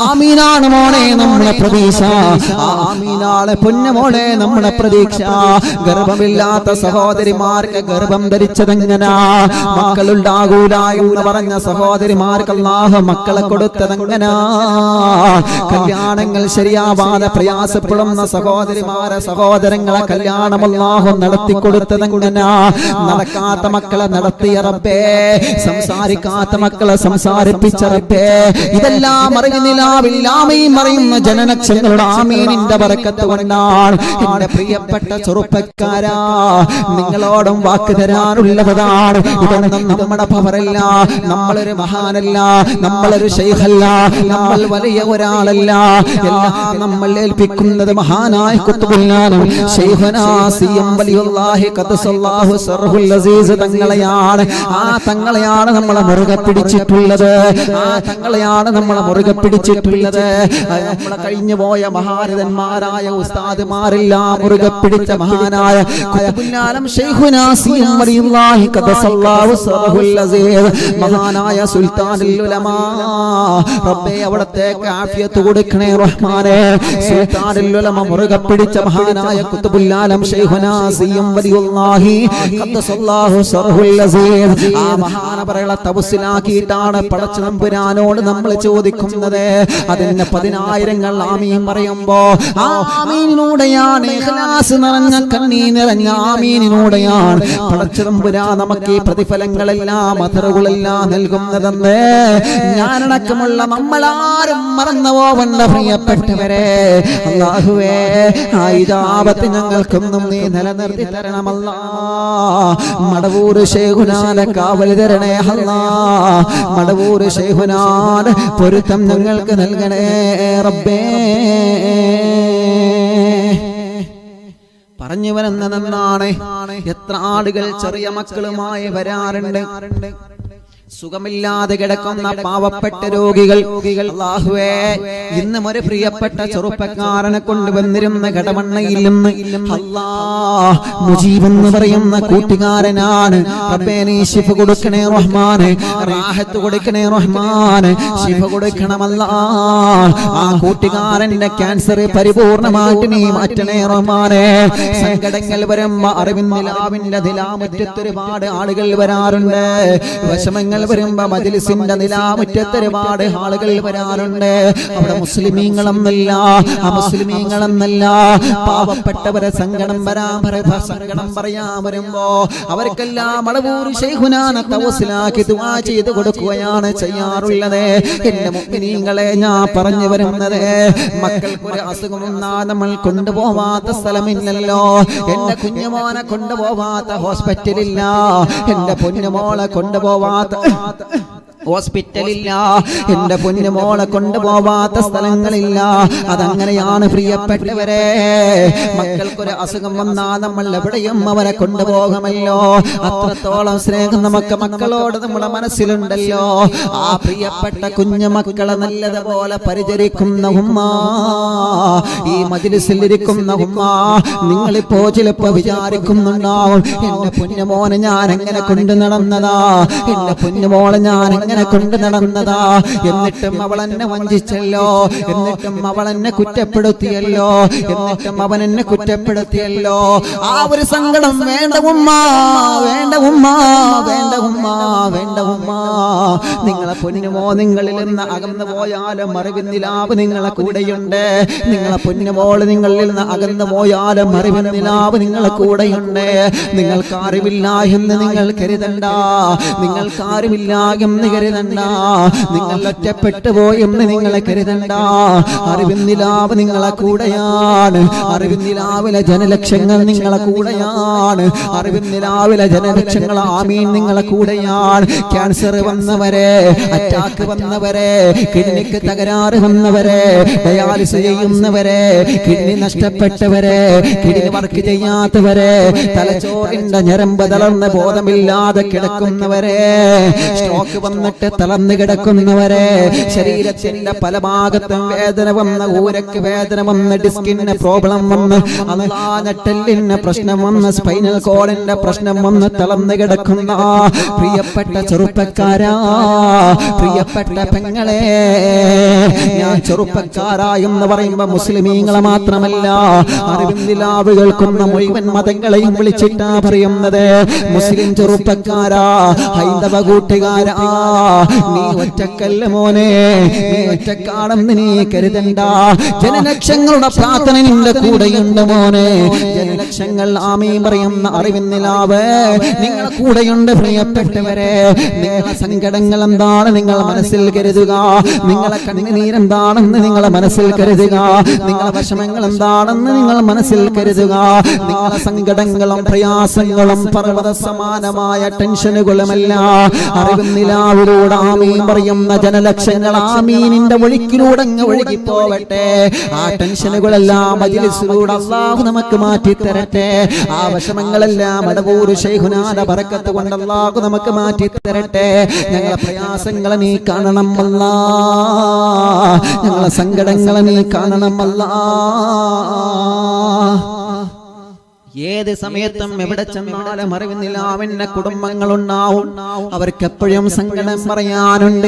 ആമീനാണ് മോനെ നമ്മുടെ പ്രതീക്ഷ, ആമീനാണ് പൊന്നുമോളെ നമ്മുടെ പ്രതീക്ഷ. ഗർഭമില്ലാത്ത സഹോദരിമാർക്ക് ഗർഭം ധരിച്ചതെങ്ങനാ, മക്കളുണ്ടാകൂല എന്ന് പറഞ്ഞ സഹോദരിമാർക്ക് അല്ലാഹു മക്കളെ കൊടുത്തതെങ്ങനാ, കല്യാണങ്ങൾ ശരിയാവാതെ പ്രയാസപ്പെടുന്ന സഹോദരിമാരെ സഹോദരങ്ങളെ കല്യാണം അല്ലാഹു നടത്തിക്കൊടുത്തതെങ്ങനാ, നടക്കാത്ത മക്കളെ നടത്തിയ റബ്ബേ, സംസാരിക്കാത്ത മക്കളെ സംസാരിപ്പിച്ച റബ്ബേ, ഇതെല്ലാം അറിയുന്നില്ലാവില്ലാമയും അറിയുന്ന ജനനക്ഷങ്ങളുടെ ആമീനിന്റെ ബറക്കത്ത് കൊണ്ടാണ്. എന്റെ പ്രിയപ്പെട്ട ചെറുപ്പക്കാരാ, നിങ്ങളോടും വാക്ക് തരാനുള്ളതാണ്. ഇതൊന്നും നമ്മുടെ പവറല്ല, നമ്മളൊരു മഹാനല്ല, നമ്മളൊരു ശൈഖല്ല, നമ്മൾ വലിയ ഒരാളല്ല. എല്ലാം നമ്മൾ ഏൽപ്പിക്കുന്നത് മഹാനായ ഖുത്ബുൽ ശൈഖുനാ സിയം വലിയുല്ലാഹി ഖദ്സല്ലാഹു സർഹുൽ അസീസ് തങ്ങളെയാണ്. ആ തങ്ങളെയാണ് നമ്മളെ മുറുകെ പിടിച്ചിട്ടുള്ളത്, ആ തങ്ങളെയാണ് നമ്മളെ മുറുകെ പിടിച്ചിട്ടുള്ളത്. നമ്മളെ കഴിഞ്ഞു പോയ മഹാരഥന്മാരായ ഉസ്താദുമാരെല്ലാം മുറുകെ പിടിച്ച മഹാനായ ഖുത്ബുൽ ആലം ശൈഖുനാ സിയം വലിയുല്ലാഹി ഖദ്സല്ലാഹു സർഹുൽ അസീസ് മഹാനായ സുൽത്താനുൽ ഉലമാ, റബ്ബേ അവിടത്തേക്ക് ആഫിയത്ത് കൊടുക്കണേ റഹ്മാനേ. സുൽത്താനുൽ ഉലമ മുറുകെ പിടിച്ച മഹാനായ ഖുത്ബുൽ ആലം ശൈഖുനാ സിയം വലിയുല്ലാഹി ഖദ്സല്ലാഹു സർഹുൽ അസീസ് ആ മഹാനവറുകളെ തവസ്സിലാക്കിയിട്ടാണ് പടച്ച തമ്പുരാനോട് നമ്മൾ ചോദിക്കുന്നത്. അതിന് 10,000 ആമീൻ പറയുമ്പോ ആ ആമീനിലൂടെയാണ്, ഇഖ്ലാസ് നിറഞ്ഞ കണ്ണീർ നിറഞ്ഞ ആമീനിലൂടെയാണ് പടച്ച തമ്പുരാൻ നമുക്ക് ഈ പ്രതിഫലങ്ങളെല്ലാം അഥറുകളെല്ലാം നൽകുന്നതെന്ന് ഞാനടക്കമുള്ള നമ്മളാരും മറന്നു പോവണ്ട പ്രിയപ്പെട്ടവരെ. അല്ലാഹുവേ, ആ ഇജാബത്ത് ഞങ്ങൾക്കൊന്നും നീ നിലനിർത്തി തരണമല്ലാ. മടവൂർ ശൈഖുനാനെ കാവൽ തരണേ അല്ലാ. മടവൂർ ശൈഖുനാൻ പൊരുത്തം ഞങ്ങൾക്ക് നൽകണേ റബ്ബേ. പറഞ്ഞു വരുന്നതെന്നാണ്, എത്ര ആളുകൾ ചെറിയ മക്കളുമായി വരാറുണ്ട്, സുഖമില്ലാതെ കിടക്കുന്ന പാവപ്പെട്ട രോഗികൾ. അല്ലാഹുവേ, ഇന്നും ഒരു പ്രിയപ്പെട്ട ചെറുപ്പക്കാരനെ കൊണ്ടുവന്നിരുന്ന കടമണ്ണയിൽ നിന്ന് അല്ലാഹ് മുജീബ് എന്ന് പറയുന്ന കൂട്ടുകാരനാണ്. റബ്ബേ, നീ ശിഫ കൊടുക്കണേ റഹ്മാനെ, റാഹത്ത് കൊടുക്കണേ റഹ്മാനെ, ശിഫ കൊടുക്കണമല്ലാ. ആ കൂട്ടുകാരന്റെ ക്യാൻസർ പരിപൂർണമായിട്ട് നീ മാറ്റണേ റഹ്മാനെ. സങ്കടങ്ങൾ വരുമ്പോ അറിവിന്റെ നിലാമുറ്റത്ത് ഒരുപാട് ആളുകൾ വരാറുണ്ട്, വിഷമങ്ങൾ വരുമ്പോ മജ്ലിസിന്റെ നിലാമുറ്റത്ത് ഒരുപാട് ആളുകൾ വരാറുണ്ട്. അവിടെ മുസ്ലിമീങ്ങളെന്നല്ല, അമുസ്ലിമീങ്ങളെന്നല്ല, പാവപ്പെട്ടവരെ സങ്കടം പറയാൻ വരുമ്പോ അവർക്കെല്ലാം മടവൂർ ശൈഖുനാനെ തവസ്സിലാക്കി ദുആ ചെയ്ത് കൊടുക്കുകയാണ് ചെയ്യാറുള്ളത്. എന്റെ മുഅ്മിനീങ്ങളെ, ഞാൻ പറഞ്ഞു വരുന്നത്, മക്കൾക്കൊരു അസുഖം വന്നാൽ നമ്മൾ കൊണ്ടുപോവാത്ത സ്ഥലമില്ലല്ലോ. എന്റെ കുഞ്ഞുമോനെ കൊണ്ടുപോവാത്ത ഹോസ്പിറ്റലില്ല, എന്റെ പൊന്നുമോളെ കൊണ്ടുപോവാത്ത ഹോസ്പിറ്റലില്ല, എന്റെ പൊന്നുമോളെ കൊണ്ടുപോവാത്ത സ്ഥലങ്ങളില്ല. അതങ്ങനെയാണ് പ്രിയപ്പെട്ടവരെ. മക്കൾക്കൊരു അസുഖം വന്നാൽ നമ്മൾ എവിടെയും അവരെ കൊണ്ടുപോകുമല്ലോ. അത്രത്തോളം സ്നേഹം നമുക്ക് മക്കളോട് നമ്മുടെ മനസ്സിലുണ്ടല്ലോ. ആ പ്രിയപ്പെട്ട കുഞ്ഞു മക്കളെ നല്ലതുപോലെ പരിചരിക്കുന്ന ഉമ്മ, ഈ മജ്ലിസിൽ ഇരിക്കുന്ന ഉമ്മ, നിങ്ങളിപ്പോ ചിലപ്പോ വിചാരിക്കുന്നുണ്ടാവും, എന്റെ പൊന്നുമോനെ ഞാൻ എങ്ങനെ കൊണ്ടു നടന്നതാ, എന്റെ പൊന്നുമോളെ ഞാൻ എങ്ങനെ കൊണ്ട് നടന്നതാ, എന്നിട്ടും അവൾ എന്നെ വഞ്ചിച്ചല്ലോ, എന്നിട്ടും അവൾ എന്നെ കുറ്റപ്പെടുത്തിയല്ലോ, എന്നിട്ടും അവൻ എന്നെ കുറ്റപ്പെടുത്തിയല്ലോ. ആ ഒരു സങ്കടം വേണ്ട ഉമ്മ, വേണ്ട ഉമ്മ, വേണ്ട ഉമ്മ, വേണ്ട ഉമ്മ. നിങ്ങളെ പൊന്നുമോ നിങ്ങളിൽ നിന്ന് അകന്നു പോയാലും അറിവിൻ നിലാവ് നിങ്ങളെ കൂടെയുണ്ട്. നിങ്ങളെ പൊന്നുമോള് നിങ്ങളിൽ നിന്ന് അകന്നു പോയാലും അറിവിൻ നിലാവ് നിങ്ങളെ കൂടെയുണ്ട്. നിങ്ങൾക്ക് അറിവില്ല എന്ന് നിങ്ങൾ കരുതണ്ട, നിങ്ങൾക്ക് അറിവില്ല എന്ന് കരുതണ്ട, നിങ്ങൾ ഒറ്റപ്പെട്ടു പോയെന്ന് നിങ്ങളെ കരുതണ്ട. അറിവിൻ നിലാവ് നിങ്ങളെ കൂടെയാണ്, അറിവിൻ നിലാവിലെ ജനലക്ഷങ്ങൾ നിങ്ങളെ കൂടെയാണ്, അറിവിൻ നിലാവിലെ ജനലക്ഷങ്ങൾ ആമീൻ നിങ്ങളെ കൂടെയാണ്. ക്യാൻസർ വന്നവരെ, അറ്റാക്ക് വന്നവരെ, കിഡ്നിക്ക് തകരാറ് വന്നവരെ, ഡയാലിസിസ് ചെയ്യുന്നവരെ, കിഡ്നി നഷ്ടപ്പെട്ടവരെ, കിഡ്നി വർക്ക് ചെയ്യാത്തവരെ, തലച്ചോറിന്റെ ഞരമ്പ് തളർന്ന് ബോധമില്ലാതെ കിടക്കുന്നവരെ, സ്ട്രോക്ക് വന്ന വന്നിട്ട് തളർന്നു കിടക്കുന്നവരെ, ശരീരത്തിന്റെ പല ഭാഗത്തും വേദന വന്ന്, ഊരക്ക് വേദന വന്ന്, ഡിസ്കിന് പ്രോബ്ലം വന്ന്, നട്ടെല്ലിന് പ്രശ്നം വന്ന്, സ്പൈനൽ കോഡിന്റെ പ്രശ്നം വന്ന് തളർന്നു കിടക്കുന്ന പ്രിയപ്പെട്ട ചെറുപ്പക്കാരാ, പ്രിയപ്പെട്ട പെങ്ങളെ, ഞാൻ ചെറുപ്പക്കാരായെന്ന് പറയുമ്പോ മുസ്ലിമീങ്ങളെ മാത്രമല്ല, അറിവിന്ദിലാവ് കേൾക്കുന്ന മുഴുവൻ മതങ്ങളെയും വിളിച്ചിട്ടാ പറയുന്നത്. മുസ്ലിം ചെറുപ്പക്കാരാ, ഹൈന്ദവ കൂട്ടുകാരാ, നീ ഒറ്റക്കല്ല മോനെ, നീ ഒറ്റക്കാണെന്ന് നീ കരുതണ്ട. ജനലക്ഷങ്ങളുടെ പ്രാർത്ഥന നിന്റെ കൂടെയുണ്ട് മോനെ, ജനലക്ഷങ്ങൾ ആമീൻ പറയുന്ന അറിവിന്ദിലാവ് നിങ്ങളെ കൂടെയുണ്ട്. പ്രിയപ്പെട്ടവരെ, നിങ്ങളെ സങ്കടങ്ങൾ എന്താണ് നിങ്ങൾ മനസ്സിൽ കരുതുക, നിങ്ങളെ കണ്ണുനീരെന്താണെന്ന് നിങ്ങളെ മനസ്സിൽ കരുതുക, നിങ്ങളെ വിഷമങ്ങൾ എന്താണെന്ന് നിങ്ങൾ മനസ്സിൽ കരുതുക. നിങ്ങളെ സങ്കടങ്ങളും പ്രയാസങ്ങളും പർവ്വത സമാനമായ ടെൻഷനുകളുമല്ല അറിവിന്ദിലാവിലൂടെ ആമീൻ പറയുന്ന ജനലക്ഷങ്ങൾ ആമീനിന്റെ ഒഴുക്കിലൂടെ അങ്ങ് ഒഴുകിപ്പോവട്ടെ. ആ ടെൻഷനുകളെല്ലാം മജ്‌ലിസിലൂടെ അല്ലാഹു നമുക്ക് മാറ്റി തരട്ടെ. ആ വിഷമങ്ങളെല്ലാം അടവൂർ ശൈഖുനാന്റെ ബറക്കത്ത് കൊണ്ട് അല്ലാഹു നമുക്ക് മാറ്റി തരട്ടെ. ഞങ്ങളെ പ്രയാസങ്ങളെ നീ കാണണം അല്ലാ, ഞങ്ങളെ സങ്കടങ്ങളെ നീ കാണണം അല്ലാ. ഏത് സമയത്തും എവിടെ ചെന്നാലും അറിവിന്ദിലാവിന്റെ കുടുംബങ്ങളുണ്ടാവും. അവർക്ക് എപ്പോഴും സങ്കടം പറയാനുണ്ട്,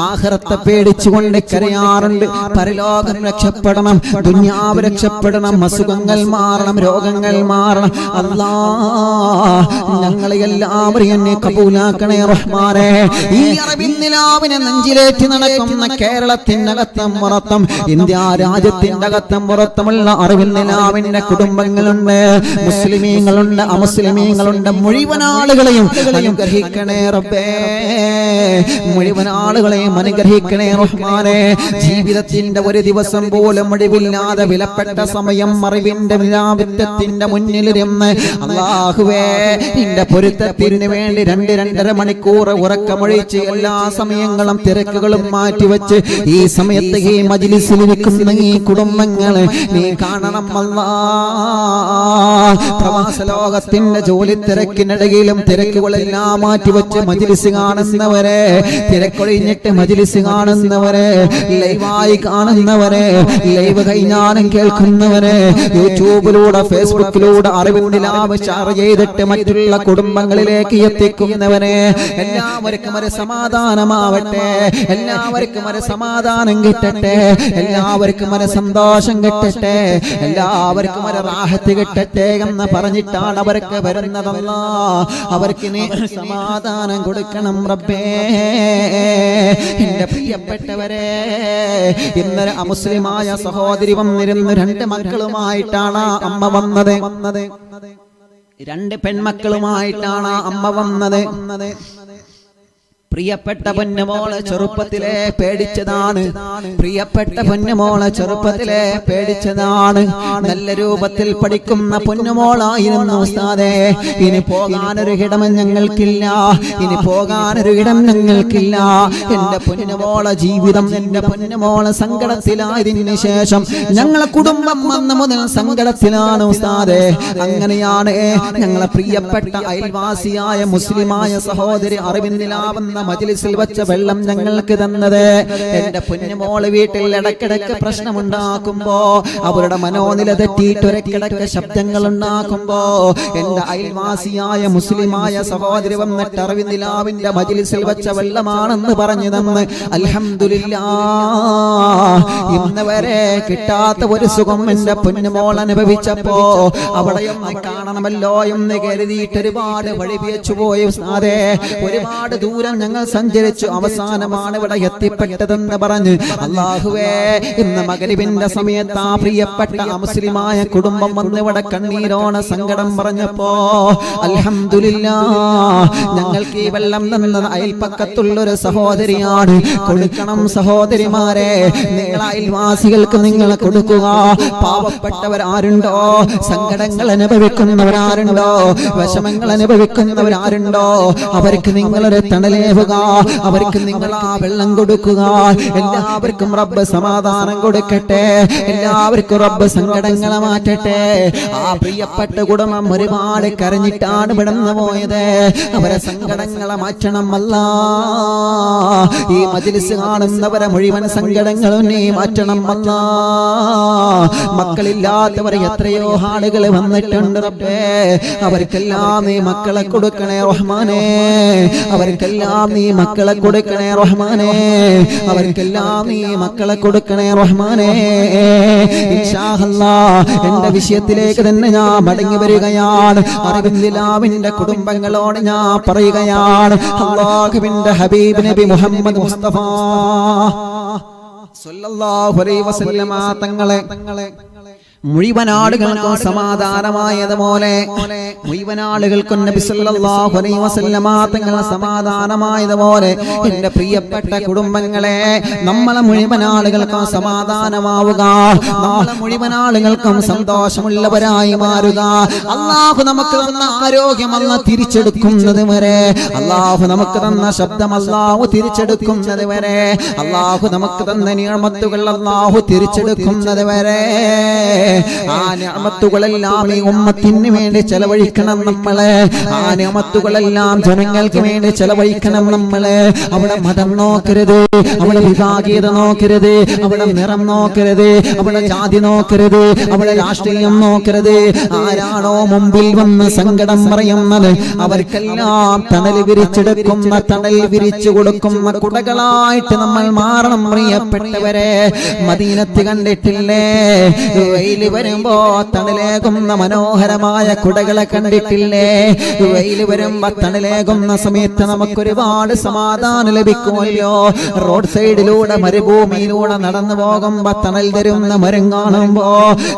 ആഖിറത്തെ പേടിച്ചുകൊണ്ട് കരയാറുണ്ട്. പരലോകം രക്ഷപ്പെടണം, ദുനിയാവ് രക്ഷപ്പെടണം, അസുഖങ്ങൾ മാറണം, രോഗങ്ങൾ മാറണം. അല്ലാ, ഞങ്ങളെ എല്ലാവരും എന്നെ കബൂലാക്കണേ റഹ്മാനേ. ഈ അറിവിന്ദിലാവിനെ നെഞ്ചിലേറ്റി നടക്കുന്ന കേരളത്തിന്റെ അകത്തും പുറത്തും, ഇന്ത്യ രാജ്യത്തിന്റെ അകത്തും പുറത്തുമുള്ള അറിവിന്ദിലാവിന്റെ കുടുംബങ്ങളുണ്ട്, മുസ്ലിമീങ്ങളുണ്ട്, അമുസ്ലിമീങ്ങളുണ്ട്. മുഴുവൻ ആളുകളെയും അനുഗ്രഹിക്കണേ റബ്ബേ, മുഴുവൻ ആളുകളെയും അനുഗ്രഹിക്കണേ റഹ്മാനേ. ജീവിതത്തിന്റെ ഒരു ദിവസം പോലും ഒഴിവില്ലാതെ വിലപ്പെട്ട സമയം അറിവിന്റെ വിലാപിത്തത്തിന്റെ മുന്നിലിരുന്ന് അല്ലാഹുവേ നിന്റെ പൊരുത്തത്തിന് വേണ്ടി 2-2.5 മണിക്കൂർ ഉറക്കമൊഴിച്ച് എല്ലാ സമയങ്ങളും തിരക്കുകളും മാറ്റിവെച്ച് ഈ സമയത്ത് ഈ മജ്‌ലിസിൽ ഇരിക്കുന്ന ഈ കുടുംബങ്ങളെ നീ കാണണം അല്ലാ. പ്രവാസ ലോകത്തിന്റെ ജോലി തിരക്കിനിടയിലും തിരക്കുകളെല്ലാം മാറ്റിവെച്ച് മജ്‌ലിസ് കാണുന്നവരെ, തിരക്കൊഴിഞ്ഞിട്ട് മജ്‌ലിസ് കാണുന്നവരെ, ലൈവായി കാണുന്നവരെ, ലൈവ് കഴിഞ്ഞാലും കേൾക്കുന്നവരെ, യൂട്യൂബിലൂടെ ഫേസ്ബുക്കിലൂടെ അറിവിന്ദിലാവ് ഷെയർ ചെയ്തിട്ട് മറ്റുള്ള കുടുംബങ്ങളിലേക്ക് എത്തിക്കുന്നവരെ, എല്ലാവർക്കും ഒരു സമാധാനമാവട്ടെ, എല്ലാവർക്കും ഒരു സമാധാനം കിട്ടട്ടെ, എല്ലാവർക്കും ഒരു സന്തോഷം കിട്ടട്ടെ, എല്ലാവർക്കും ഒരു റാഹത്ത് കിട്ടട്ടെ എന്ന് പറഞ്ഞിട്ടാണ് അവർക്ക് വരുന്നതല്ല. അവർക്ക് നീ സമാധാനം കൊടുക്കണം റബ്ബേ. എന്റെ പ്രിയപ്പെട്ടവരെ, ഇന്നലെ അമുസ്ലിമായ സഹോദരി വന്നിരുന്നു. 2 മക്കളുമായിട്ടാണ് അമ്മ വന്നത്. 2 പെൺമക്കളുമായിട്ടാണ് അമ്മ വന്നത്. പ്രിയപ്പെട്ട പൊന്നുമോളെ ചെറുപ്പത്തിലെ പേടിച്ചതാണ്, പ്രിയപ്പെട്ട പൊന്നുമോളെ ചെറുപ്പത്തിലെ പേടിച്ചതാണ്. നല്ല രൂപത്തിൽ പഠിക്കുന്ന പൊന്നുമോളായിരുന്നു ഉസ്താദേ. ഇനി പോകാനൊരു ഇടം ഞങ്ങൾക്കില്ല, ഇനി പോകാനൊരു ഇടം ഞങ്ങൾക്കില്ല. എന്റെ പൊന്നുമോളെ ജീവിതം, എന്റെ പൊന്നുമോളെ സങ്കടത്തിലായതിനു ശേഷം ഞങ്ങളെ കുടുംബം അന്ന് മുതൽ സങ്കടത്തിലാണ് ഉസ്താദേ. അങ്ങനെയാണ് ഞങ്ങളെ പ്രിയപ്പെട്ട അയൽവാസിയായ മുസ്ലിമായ സഹോദരി അറിവിന്ദിലാവുന്ന മജ്‌ലിസിൽ വെച്ച വെള്ളം ഞങ്ങൾക്ക് തന്നത്. എന്റെ പൊന്നുമോള് വീട്ടിൽ ഇടക്കിടക്ക് പ്രശ്നമുണ്ടാക്കുമ്പോ, അവരുടെ മനോനില തെറ്റിയിട്ട് ഒരക്കിടക്ക് ശബ്ദങ്ങൾ ഉണ്ടാക്കുമ്പോ, എന്റെ അയൽവാസിയായ മുസ്ലിമായ സഹോദരി വന്നിട്ട് അറിവിന്ദിലാവിന്റെ മജ്‌ലിസിൽ വെച്ച വെള്ളമാണെന്ന് പറഞ്ഞു തന്ന് അൽഹംദുലില്ലാഹ് ഇന്ന് വരെ കിട്ടാത്ത ഒരു സുഖം എന്റെ പൊന്നുമോൾ അനുഭവിച്ചപ്പോ അവിടെയൊന്ന് കാണണമല്ലോ എന്ന് കരുതിയിട്ട് ഒരുപാട് വഴിപിയച്ചു പോയി ഉസ്താദേ. ഒരുപാട് ദൂരം ഞങ്ങൾ സഞ്ചരിച്ചു, അവസാനമാണ് ഇവിടെ എത്തിപ്പെട്ടതെന്ന് പറഞ്ഞ് അല്ലാഹുവേ ഇന്ന് മഗ്‌രിബിന്റെ സമയത്ത് ആ പ്രിയപ്പെട്ട മുസ്ലിമായ കുടുംബം വന്ന് ഇവിടെ കണ്ണീരോണ സങ്കടം പറഞ്ഞപ്പോ അൽഹംദുലില്ലാഹ് ഞങ്ങൾക്ക് ഈ വെള്ളം തന്നത് അയൽപ്പക്കത്തുള്ളൊരു സഹോദരിയാണ്. കൊടുക്കണം സഹോദരിമാരെ, നിങ്ങൾ അയൽവാസികൾക്ക് നിങ്ങൾ കൊടുക്കുക. പാവപ്പെട്ടവരാരുണ്ടോ, സങ്കടങ്ങൾ അനുഭവിക്കുന്നവരാരുണ്ടോ, വിഷമങ്ങൾ അനുഭവിക്കുന്നവരാരുണ്ടോ, അവർക്ക് നിങ്ങളൊരു തണലേവ് തണലേവുക, അവർക്ക് നിങ്ങൾ ആ വെള്ളം കൊടുക്കുക. എല്ലാവർക്കും റബ്ബ് സമാധാനം കൊടുക്കട്ടെ, എല്ലാവർക്കും റബ്ബ് സങ്കടങ്ങളെ മാറ്റട്ടെ. ആ പ്രിയപ്പെട്ട കുടുംബം ഒരുപാട് കരഞ്ഞിട്ടാണ് വിടന്നു പോയത്. അവരെ സങ്കടങ്ങളെ മാറ്റണം അല്ലാ. ഈ മജ്‌ലിസ് കാണുന്നവരെ മുഴുവൻ സങ്കടങ്ങളും നീ മാറ്റണം അല്ലാ. മക്കളില്ലാത്തവരെ എത്രയോ ആളുകൾ വന്നിട്ടുണ്ട് റബ്ബേ. അവർക്കെല്ലാം നീ മക്കളെ കൊടുക്കണേ റഹ്മാനേ. അവർക്കെല്ലാം നീ മക്കളെ കൊടുക്കണേ റഹ്മാനേ. അവർക്കെല്ലാം നീ മക്കളെ കൊടുക്കണേ റഹ്മാനേ. ഇൻഷാ അല്ലാഹ് എന്റെ വിഷയത്തിലേക്ക് തന്നെ ഞാൻ മടങ്ങി വരികയാണ്. അറബിന്ദിലാവിന്റെ കുടുംബങ്ങളോട് ഞാൻ പറയുകയാണ്, അല്ലാഹുവിന്റെ ഹബീബ് നബി മുഹമ്മദ് മുസ്തഫ സല്ലല്ലാഹു അലൈഹി വസല്ലമ തങ്ങളെ മുഴുവൻ ആളുകൾക്കും സമാധാനമായതുപോലെ മുഴുവൻ ആളുകൾക്കും നബി സല്ലല്ലാഹു അലൈഹി വസല്ലമ തങ്ങളെ സമാധാനമായതുപോലെ എന്റെ പ്രിയപ്പെട്ട കുടുംബങ്ങളെ നമ്മളെ മുഴുവൻ ആളുകൾക്കും സമാധാനമാവുക, നമ്മളെ മുഴുവൻ ആളുകൾക്കും സന്തോഷമുള്ളവരായി മാറുക. അല്ലാഹു നമുക്ക് തന്ന ആരോഗ്യം അല്ലാഹു തിരിച്ചെടുക്കുന്നത് വരെ, അല്ലാഹു നമുക്ക് തന്ന ശബ്ദം അല്ലാഹു തിരിച്ചെടുക്കുന്നത് വരെ, അല്ലാഹു നമുക്ക് തന്ന നിഅമത്തുകൾ അല്ലാഹു തിരിച്ചെടുക്കുന്നത് വരെ ആ നിഅമത്തുകളെല്ലാം ഈ ഉമ്മത്തിന് വേണ്ടി ചെലവഴിക്കണം നമ്മളെ. ആ നിഅമത്തുകളെല്ലാം ജനങ്ങൾക്ക് വേണ്ടി ചെലവഴിക്കണം നമ്മളെ. അവിടെ മതം നോക്കരുത്, അവിടെ വിഭാഗീയത നോക്കരുത്, അവിടെ നിറം നോക്കരുത്, അവിടെ ജാതി നോക്കരുത്, അവിടെ രാഷ്ട്രീയം നോക്കരുത്. ആരാണോ മുമ്പിൽ വന്ന് സങ്കടം പറയുന്നത് അവർക്കെല്ലാം തണൽ വിരിച്ചെടുക്കുന്ന, തണൽ വിരിച്ചു കൊടുക്കുന്ന കുടകളായിട്ട് നമ്മൾ മാറണം പ്രിയപ്പെട്ടവരെ. മദീനത്ത് കണ്ടിട്ടില്ലേ, വെയിൽ വരുമ്പോ തണലേകുന്ന മനോഹരമായ കുടകളെ കണ്ടിട്ടില്ലേ? വെയിൽ വരുമ്പോ തണലേകുന്ന സമയത്ത് നമുക്കൊരുപാട് സമാധാനം ലഭിക്കുമല്ലോ. റോഡ് സൈഡിലൂടെ മരുഭൂമിയിലൂടെ നടന്നു പോകുമ്പോ തണൽ തരുന്ന മരം കാണുമ്പോ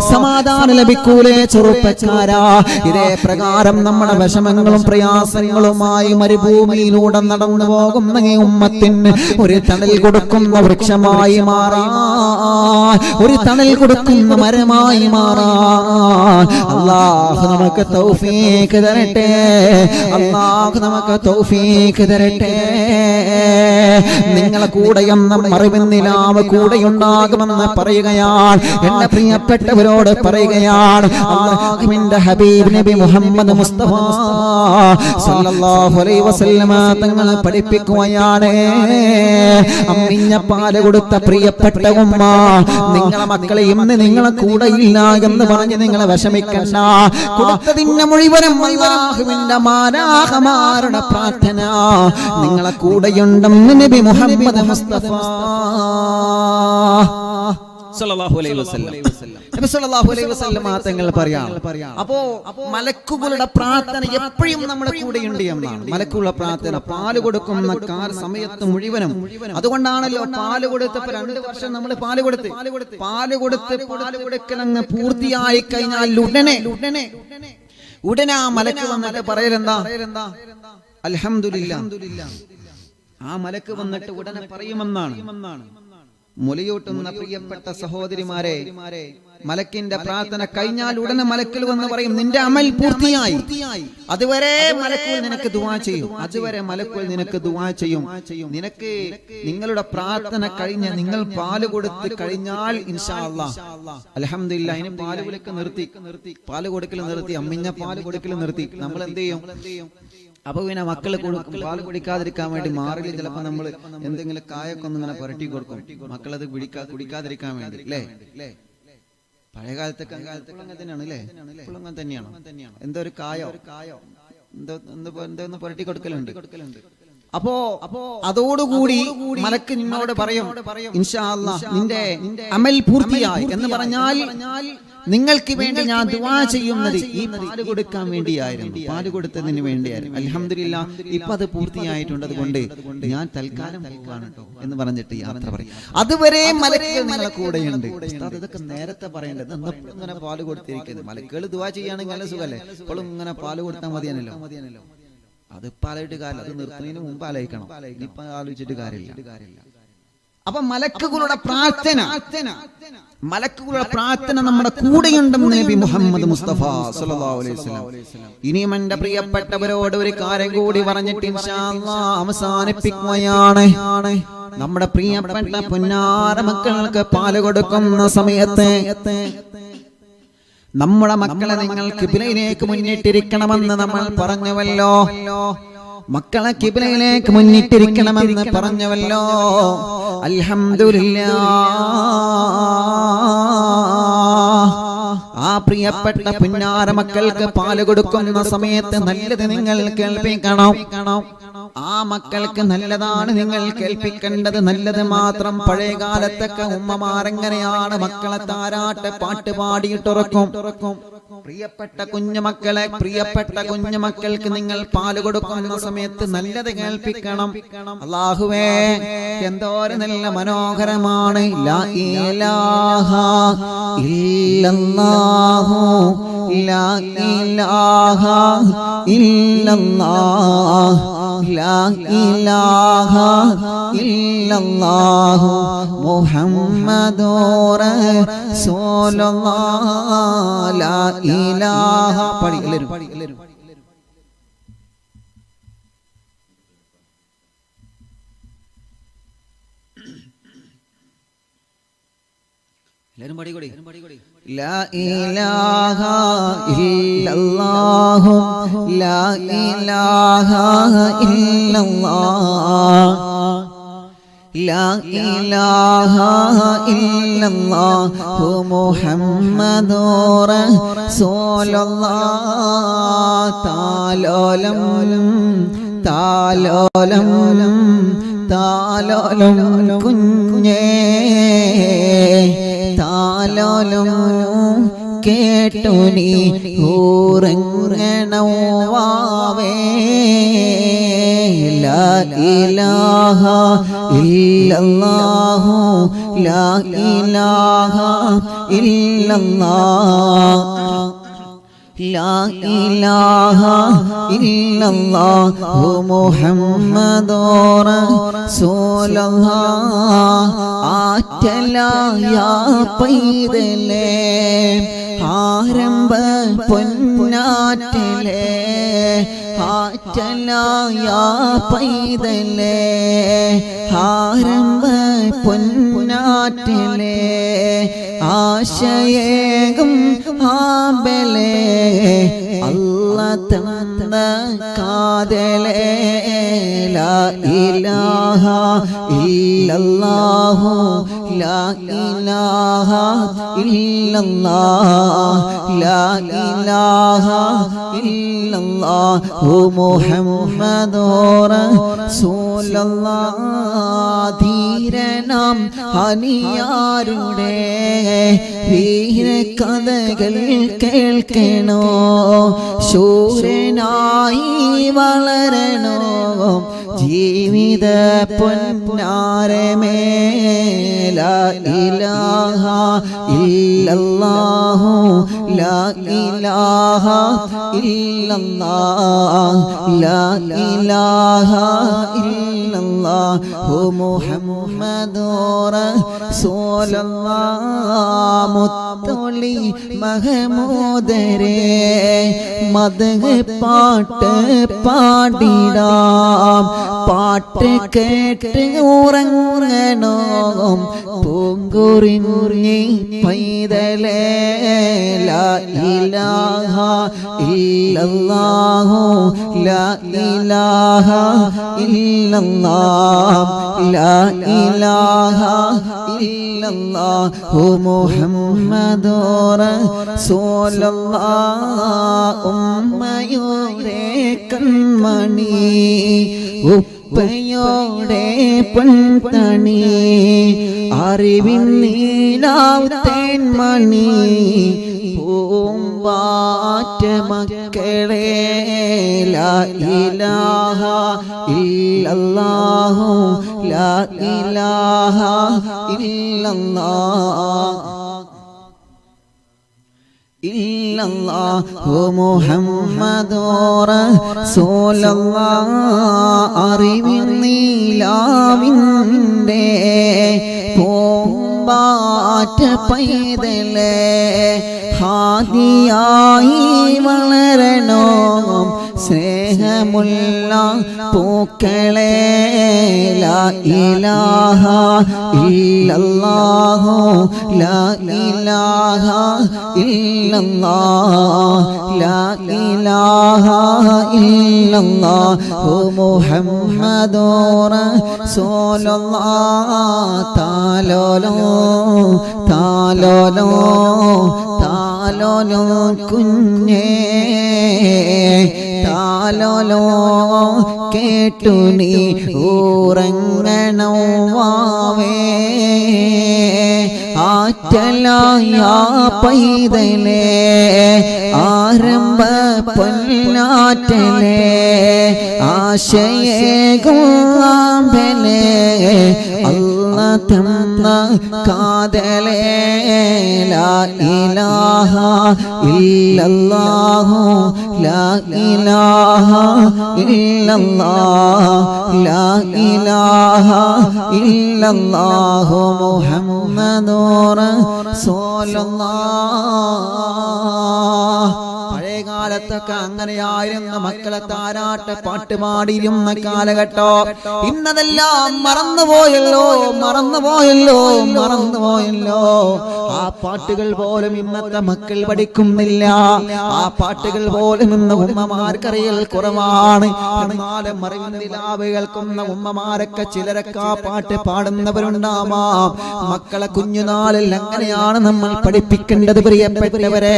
സമാധാനം ലഭിക്കൂലേ ചെറുപ്പക്കാരാ? ഇതേ പ്രകാരം നമ്മുടെ വിഷമങ്ങളും പ്രയാസങ്ങളുമായി മരുഭൂമിയിലൂടെ നടന്നു പോകുന്ന ഈ ഉമ്മത്തിന് ഒരു തണൽ കൊടുക്കുന്ന വൃക്ഷമായി മാറാൻ, ഒരു തണൽ കൊടുക്കുന്ന മരമായി മാറാൻ അല്ലാഹു നമുക്ക് തൗഫീഖ് തരട്ടെ. അല്ലാഹു നമുക്ക് തൗഫീഖ് തരട്ടെ. നിങ്ങളെ കൂടെയൊന്നും അറിവിന്നിലാവ് കൂടെയുണ്ടാകുമെന്ന് പറയുകയാണ്. എന്റെ പ്രിയപ്പെട്ടവരോട് പറയുകയാണ്, അല്ലാഹുവിന്റെ ഹബീബ് നബി മുഹമ്മദ് മുസ്തഫ സല്ലല്ലാഹു അലൈഹി വസല്ലമ തങ്ങൾ പഠിപ്പിക്കുകയാണ്, അമ്മിഞ്ഞ പാല് കൊടുത്ത പ്രിയപ്പെട്ട ഉമ്മ, നിങ്ങളെ മക്കളെ ഇന്ന് നിങ്ങളെ കൂടെ ഇല്ല എന്ന് പറഞ്ഞ് നിങ്ങളെ വിഷമിക്കണ്ട. കൊടുത്തതിന്റെ മുഴുവനും അല്ലാഹുവിന്റെ മാലാഖമാരുടെ പ്രാർത്ഥന നിങ്ങളെ കൂടെയുണ്ടെന്ന് നബി മുഹമ്മദ് മുസ്തഫ സല്ലല്ലാഹു അലൈഹി വസല്ലം നബി സല്ലല്ലാഹു അലൈഹി വസല്ലം തങ്ങൾ പറയാം. അപ്പോ മലക്കുകളുടെ പ്രാർത്ഥന എപ്പോഴും നമ്മുടെ കൂടെയുണ്ട് എന്നാണ്. മലക്കുകളുടെ പ്രാർത്ഥന പാല് കൊടുക്കുന്ന സമയത്ത് മുഴുവനും. അതുകൊണ്ടാണല്ലോ പാല് കൊടുത്തപ്പോ 2 വർഷം നമ്മൾ പാല് കൊടുക്കൽ അങ്ങ് പൂർത്തിയായി കഴിഞ്ഞാൽ ഉടനെ ആ മലക്ക് വന്നിട്ട് പറയലെന്താ? അൽഹംദുലില്ലാ. ആ മലക്ക് വന്നിട്ട് ഉടനെ പറയുമെന്നാണ്. മുലയൂട്ടുന്ന പ്രിയപ്പെട്ട സഹോദരിമാരെ, മലക്കിന്റെ പ്രാർത്ഥന കഴിഞ്ഞാൽ ഉടനെ മലക്കിൽ വന്ന് പറയും, നിന്റെ അമൽ പൂർത്തിയായി. അതുവരെ മലക്കുകൾ നിനക്ക് ദുആ ചെയ്യും. അതുവരെ മലക്കുകൾ നിനക്ക് ദുആ ചെയ്യും. നിനക്ക് നിങ്ങളുടെ പ്രാർത്ഥന കഴിഞ്ഞ് നിങ്ങൾ പാല് കൊടുത്ത് കഴിഞ്ഞാൽ ഇൻഷാ അല്ലാഹ് അൽഹംദുലില്ലാ ഇനി പാല് കൊടുക്കൽ നിർത്തി, അമ്മിഞ്ഞ പാല് കൊടുക്കൽ നിർത്തി. നമ്മൾ എന്ത് ചെയ്യും? അപ്പൊ പിന്നെ മക്കള് പാല് കുടിക്കാതിരിക്കാൻ വേണ്ടി മാറിൽ ചിലപ്പോ നമ്മൾ എന്തെങ്കിലും കായൊക്കെ ഒന്ന് ഇങ്ങനെ പുരട്ടി കൊടുക്കും, മക്കളത് കുടിക്കാതിരിക്കാൻ വേണ്ടി അല്ലേ? പഴയ കാലത്തൊക്കെ അങ്ങനെ തന്നെയാണ് അല്ലേ? ഇപ്പോഴും അങ്ങനെ തന്നെയാണോ? എന്തോ ഒരു കായോ എന്തോ പുരട്ടി കൊടുക്കലുണ്ട്. അപ്പോ അതോടുകൂടി മലക്ക് നിന്നോട് പറയും, ഇൻഷാ അല്ലാഹ് നിന്റെ അമൽ പൂർത്തിയായി എന്ന് പറഞ്ഞാൽ നിങ്ങൾക്ക് വേണ്ടി ഞാൻ ദുആ ചെയ്യുന്നത് ഈ പാല് കൊടുക്കാൻ വേണ്ടിയായിരുന്നു, പാല് കൊടുത്തതിന് വേണ്ടിയായിരുന്നു. അൽഹംദുലില്ലാ ഇപ്പൊ അത് പൂർത്തിയായിട്ടുണ്ട്, അതുകൊണ്ട് ഞാൻ തൽക്കാലം പോകാണ് കേട്ടോ എന്ന് പറഞ്ഞിട്ട് യാത്ര പറയും. അതുവരെ മലക്കുകൾ നിങ്ങളെ കൂടെയുണ്ട്. ഇതൊക്കെ നേരത്തെ പറയേണ്ടത്. ഇങ്ങനെ പാല് കൊടുത്തിരിക്കുന്നത് മലക്കുകൾ ദുആ ചെയ്യുകയാണെങ്കിൽ നല്ല സുഖല്ലേ? ഇപ്പോഴും ഇങ്ങനെ പാല് കൊടുത്താൽ മതിയാണല്ലോ. അതിപ്പോ ആലോചിച്ചിട്ട് കാര്യമില്ല, അത് നിർത്തുന്നതിന് മുമ്പ് ആലോചിക്കണം. ഇപ്പൊ ആലോചിച്ചിട്ട് കാര്യമില്ല. അപ്പൊ മലക്കുകളുടെ പ്രാർത്ഥന നമ്മുടെ കൂടെയുണ്ടെന്ന് നബി മുഹമ്മദ് മുസ്തഫ സല്ലല്ലാഹു അലൈഹി വസല്ലം. ഇനിയും എന്റെ പ്രിയപ്പെട്ടവരോട് ഒരു കാര്യം കൂടി പറഞ്ഞിട്ട് ഇൻഷാ അല്ലാഹ് അവസാനിപ്പിക്കുകയാണ്. നമ്മുടെ പ്രിയപ്പെട്ട പുന്നാര മക്കൾക്ക് പാല് കൊടുക്കുന്ന സമയത്ത് നമ്മുടെ മക്കളെ നിങ്ങൾ ഖിബ്ലയിലേക്ക് മുന്നിട്ടിരിക്കണമെന്ന് നമ്മൾ പറഞ്ഞുവല്ലോ. മക്കളെ ഖിബ്ലയിലേക്ക് മുന്നിട്ടിരിക്കണമെന്ന് പറഞ്ഞുവല്ലോ. അൽഹംദുലില്ലാഹ്, ആ പ്രിയപ്പെട്ട പുന്നാര മക്കൾക്ക് പാല് കൊടുക്കുന്ന സമയത്ത് നല്ലത് നിങ്ങൾ കേൾപ്പിക്കണം. ആ മക്കൾക്ക് നല്ലതാണ് നിങ്ങൾ കേൾപ്പിക്കേണ്ടത്, നല്ലത് മാത്രം. പഴയ കാലത്തൊക്കെ ഉമ്മമാരെങ്ങനെയാണ് മക്കളെ താരാട്ട് പാട്ട് പാടിയിട്ടുറക്കും. പ്രിയപ്പെട്ട കുഞ്ഞുമക്കൾക്ക് നിങ്ങൾ പാല് കൊടുക്കുന്ന സമയത്ത് നല്ലത് കേൾപ്പിക്കണം. അല്ലാഹുവേ, എന്തോരം നല്ല മനോഹരമാണ്. ലാ ഇലാഹ ഇല്ലല്ലാഹു ലാ ഇലാഹ ഇല്ലല്ലാഹ് ലാ ഇലാഹ ഇല്ലല്ലാഹു മുഹമ്മദുർ റസൂലുള്ളാഹ് ലാ ഇലാഹ. പടി എല്ലാവരും പാടിക്കൊടി. ലാ ഇലാഹ ഇല്ലല്ലാഹു ലാ ഇലാഹ ഇല്ലല്ലാഹ് ലാ ഇലാഹ ഇല്ലല്ലാഹു മുഹമ്മദുർ റസൂലുള്ളാഹ്. താലോലം താലോലം താലോലം കുഞ്ഞേ താലോലം കേട്ടു നീ ഊറങ്ങണോ വാവേ. ലാ ഇലാഹ ഇല്ലല്ലാഹു ലാ ഇലാഹ ഇല്ലല്ലാഹ് ലാ ഇലാഹ ഇല്ലല്ലാഹു മുഹമ്മദുർ റസൂലുള്ളാഹ്. ആറ്റലായ പൈതലേ ആരംഭ പൊന്നാറ്റലേ ആറ്റലായ പൈതലേ ആരംഭ പൊന്നാറ്റലേ ആശയേകും ആബലേ അല്ലാഹ് തന്ന കാതലേ. ലാ ഇലാഹ ഇല്ലല്ലാഹു ലാ ഇലാഹ ഇല്ലല്ലാഹ് ലാ ഇലാഹ ഇല്ലല്ലാഹു മുഹമ്മദുർ റസൂലുള്ളാഹ്. ധീരനാം ഹനിയാരുടെ വീരകഥകൾ കേൾക്കണോ, ശൂരനായി വളരണോ ജീവിത പൊന്നാരമേ. ലാ ഇലാഹ ഇല്ലല്ലാഹു ലാ ഇലാഹ ഇല്ലല്ലാഹ് ലാ ഇലാഹ ഇല്ലല്ലാഹു മുഹമ്മദുർ റസൂലുള്ളാഹ്. മുത്തൊളി മഹമൂദരേ മദ്ഹ് പാട്ട് പാടിടാം, പാട്ട് കേട്ട് ഉറങ്ങണോ പൂങ്കുറിഞ്ഞി പൈതലേ. ലാ ഇലാഹ ഇല്ലല്ലാഹു ലാ ഇലാഹ ഇല്ലല്ലാഹ് ലാ ഇലാഹ ഇല്ലല്ലാഹു മുഹമ്മദുർ റസൂലുള്ളാഹ്. ഉമ്മയുടെ കൺമണി ഉപ്പയോടെ പൊൻതണി അറിവിൻ നീലാവ് തേൻമണി പൂമ്പാറ്റ മക്കളെ. ലാ ഇലാഹ ഇല്ലല്ലാഹു ലാ ഇലാഹ ഇല്ലല്ലാഹ് ഇല്ലല്ലാഹു മുഹമ്മദുർ റസൂലുള്ളാഹ് അറിവിന്നീലാവിൻ്റെ പൂമ്പാറ്റ പൈതലേ ഹാദിയായി വളരണോ സ്നേഹമുള്ള പൂക്കളെ ലാ ഇലാഹ ഇല്ലല്ലാഹു ലാ ഇലാഹ ഇല്ലല്ലാഹ് ലാ ഇലാഹ ഇല്ലല്ലാഹു മുഹമ്മദുർ റസൂലുള്ളാഹ് താലോലോ താലോലോ താലോലോ കുഞ്ഞേ താലോലോ കേട്ടു നീ ഉറങ്ങണം വാവേ ആറ്റലായ പൈതലേ ആരംഭ പൊന്നാറ്റലേ ആശയേകുമ്പലേ അല്ലാഹ് തന്ന കാതലേ ലാ ഇലാഹ ഇല്ലല്ലാഹു ലാ ഇലാഹ ഇല്ലല്ലാഹ് ലാ ഇലാഹ ഇല്ലല്ലാഹു മുഹമ്മദുർ റസൂലുള്ളാഹ് പഴയകാലത്തൊക്കെ അങ്ങനെയായിരുന്ന മക്കളെ താരാട്ട് പാട്ട് പാടിയിരുന്ന കാലഘട്ടം ഇന്നതെല്ലാം മറന്നുപോയല്ലോ ആ പാട്ടുകൾ പോലും ഇന്നത്തെ മക്കൾ പഠിക്കുന്നില്ല ആ പാട്ടുകൾ പോലും ഇന്ന് ഉമ്മമാർക്കറിയൽ കുറവാണ് എന്നാലും മറിവിലാവ് കേൾക്കുന്ന ഉമ്മമാരൊക്കെ ചിലരൊക്കെ ആ പാട്ട് പാടുന്നവരുണ്ടാവാം മക്കളെ കുഞ്ഞുനാളിൽ അങ്ങനെയാണ് നമ്മൾ പഠിപ്പിക്കേണ്ടത് പ്രിയപ്പെട്ടവരെ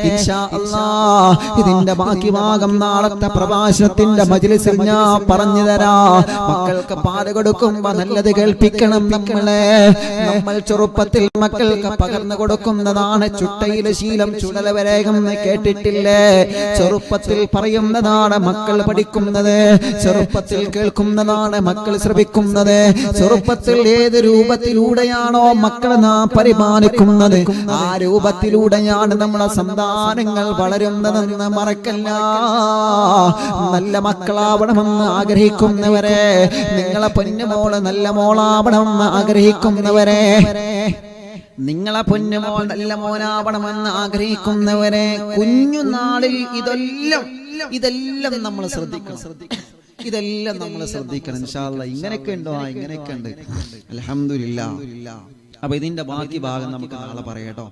ഇൻഷാ അല്ലാഹ് ഇതിന്റെ ബാക്കി ഭാഗം നാളത്തെ പ്രഭാഷണത്തിന്റെ മജ്‌ലിസിൽ ഞാൻ പറഞ്ഞു തരാം മക്കൾക്ക് പാല് കൊടുക്കുമ്പോ നല്ലത് കേൾപ്പിക്കണം നമ്മൾ ചെറുപ്പത്തിൽ മക്കൾക്ക് പകർന്നു കൊടുക്കുന്നതാണ് ചുട്ടയിലെ ശീലം ചുടലവരേകം കേട്ടിട്ടില്ലേ ചെറുപ്പത്തിൽ പറയുന്നതാണ് മക്കൾ പഠിക്കുന്നത് ചെറുപ്പത്തിൽ കേൾക്കുന്നതാണ് മക്കൾ ശ്രവിക്കുന്നത് ചെറുപ്പത്തിൽ ഏത് രൂപത്തിലൂടെയാണോ മക്കളെ നാം പരിപാലിക്കുന്നത് ആ രൂപത്തിലൂടെയാണ് നമ്മുടെ സന്താനങ്ങൾ വളരുന്നതെന്ന് മറക്കല്ല നല്ല മക്കളാവണമെന്ന് ആഗ്രഹിക്കുന്നവരെ നിങ്ങളെ പൊന്നുമോള് നല്ല മോളാവണമെന്ന് ആഗ്രഹിക്കുന്നവരെ നിങ്ങളെ പൊന്നുമോൾ നല്ല മോനാവണമെന്ന് ആഗ്രഹിക്കുന്നവരെ കുഞ്ഞുനാളിൽ ഇതെല്ലാം നമ്മൾ ശ്രദ്ധിക്കണം ഇതെല്ലാം നമ്മൾ ശ്രദ്ധിക്കണം ഇൻഷാ അല്ലാഹ് ഇങ്ങനെയൊക്കെ ഉണ്ടോ ഇങ്ങനെയൊക്കെ ഉണ്ട് അൽഹംദുലില്ലാഹ് അപ്പൊ ഇതിന്റെ ബാക്കി ഭാഗം നമുക്ക് നാളെ പറയാട്ടോ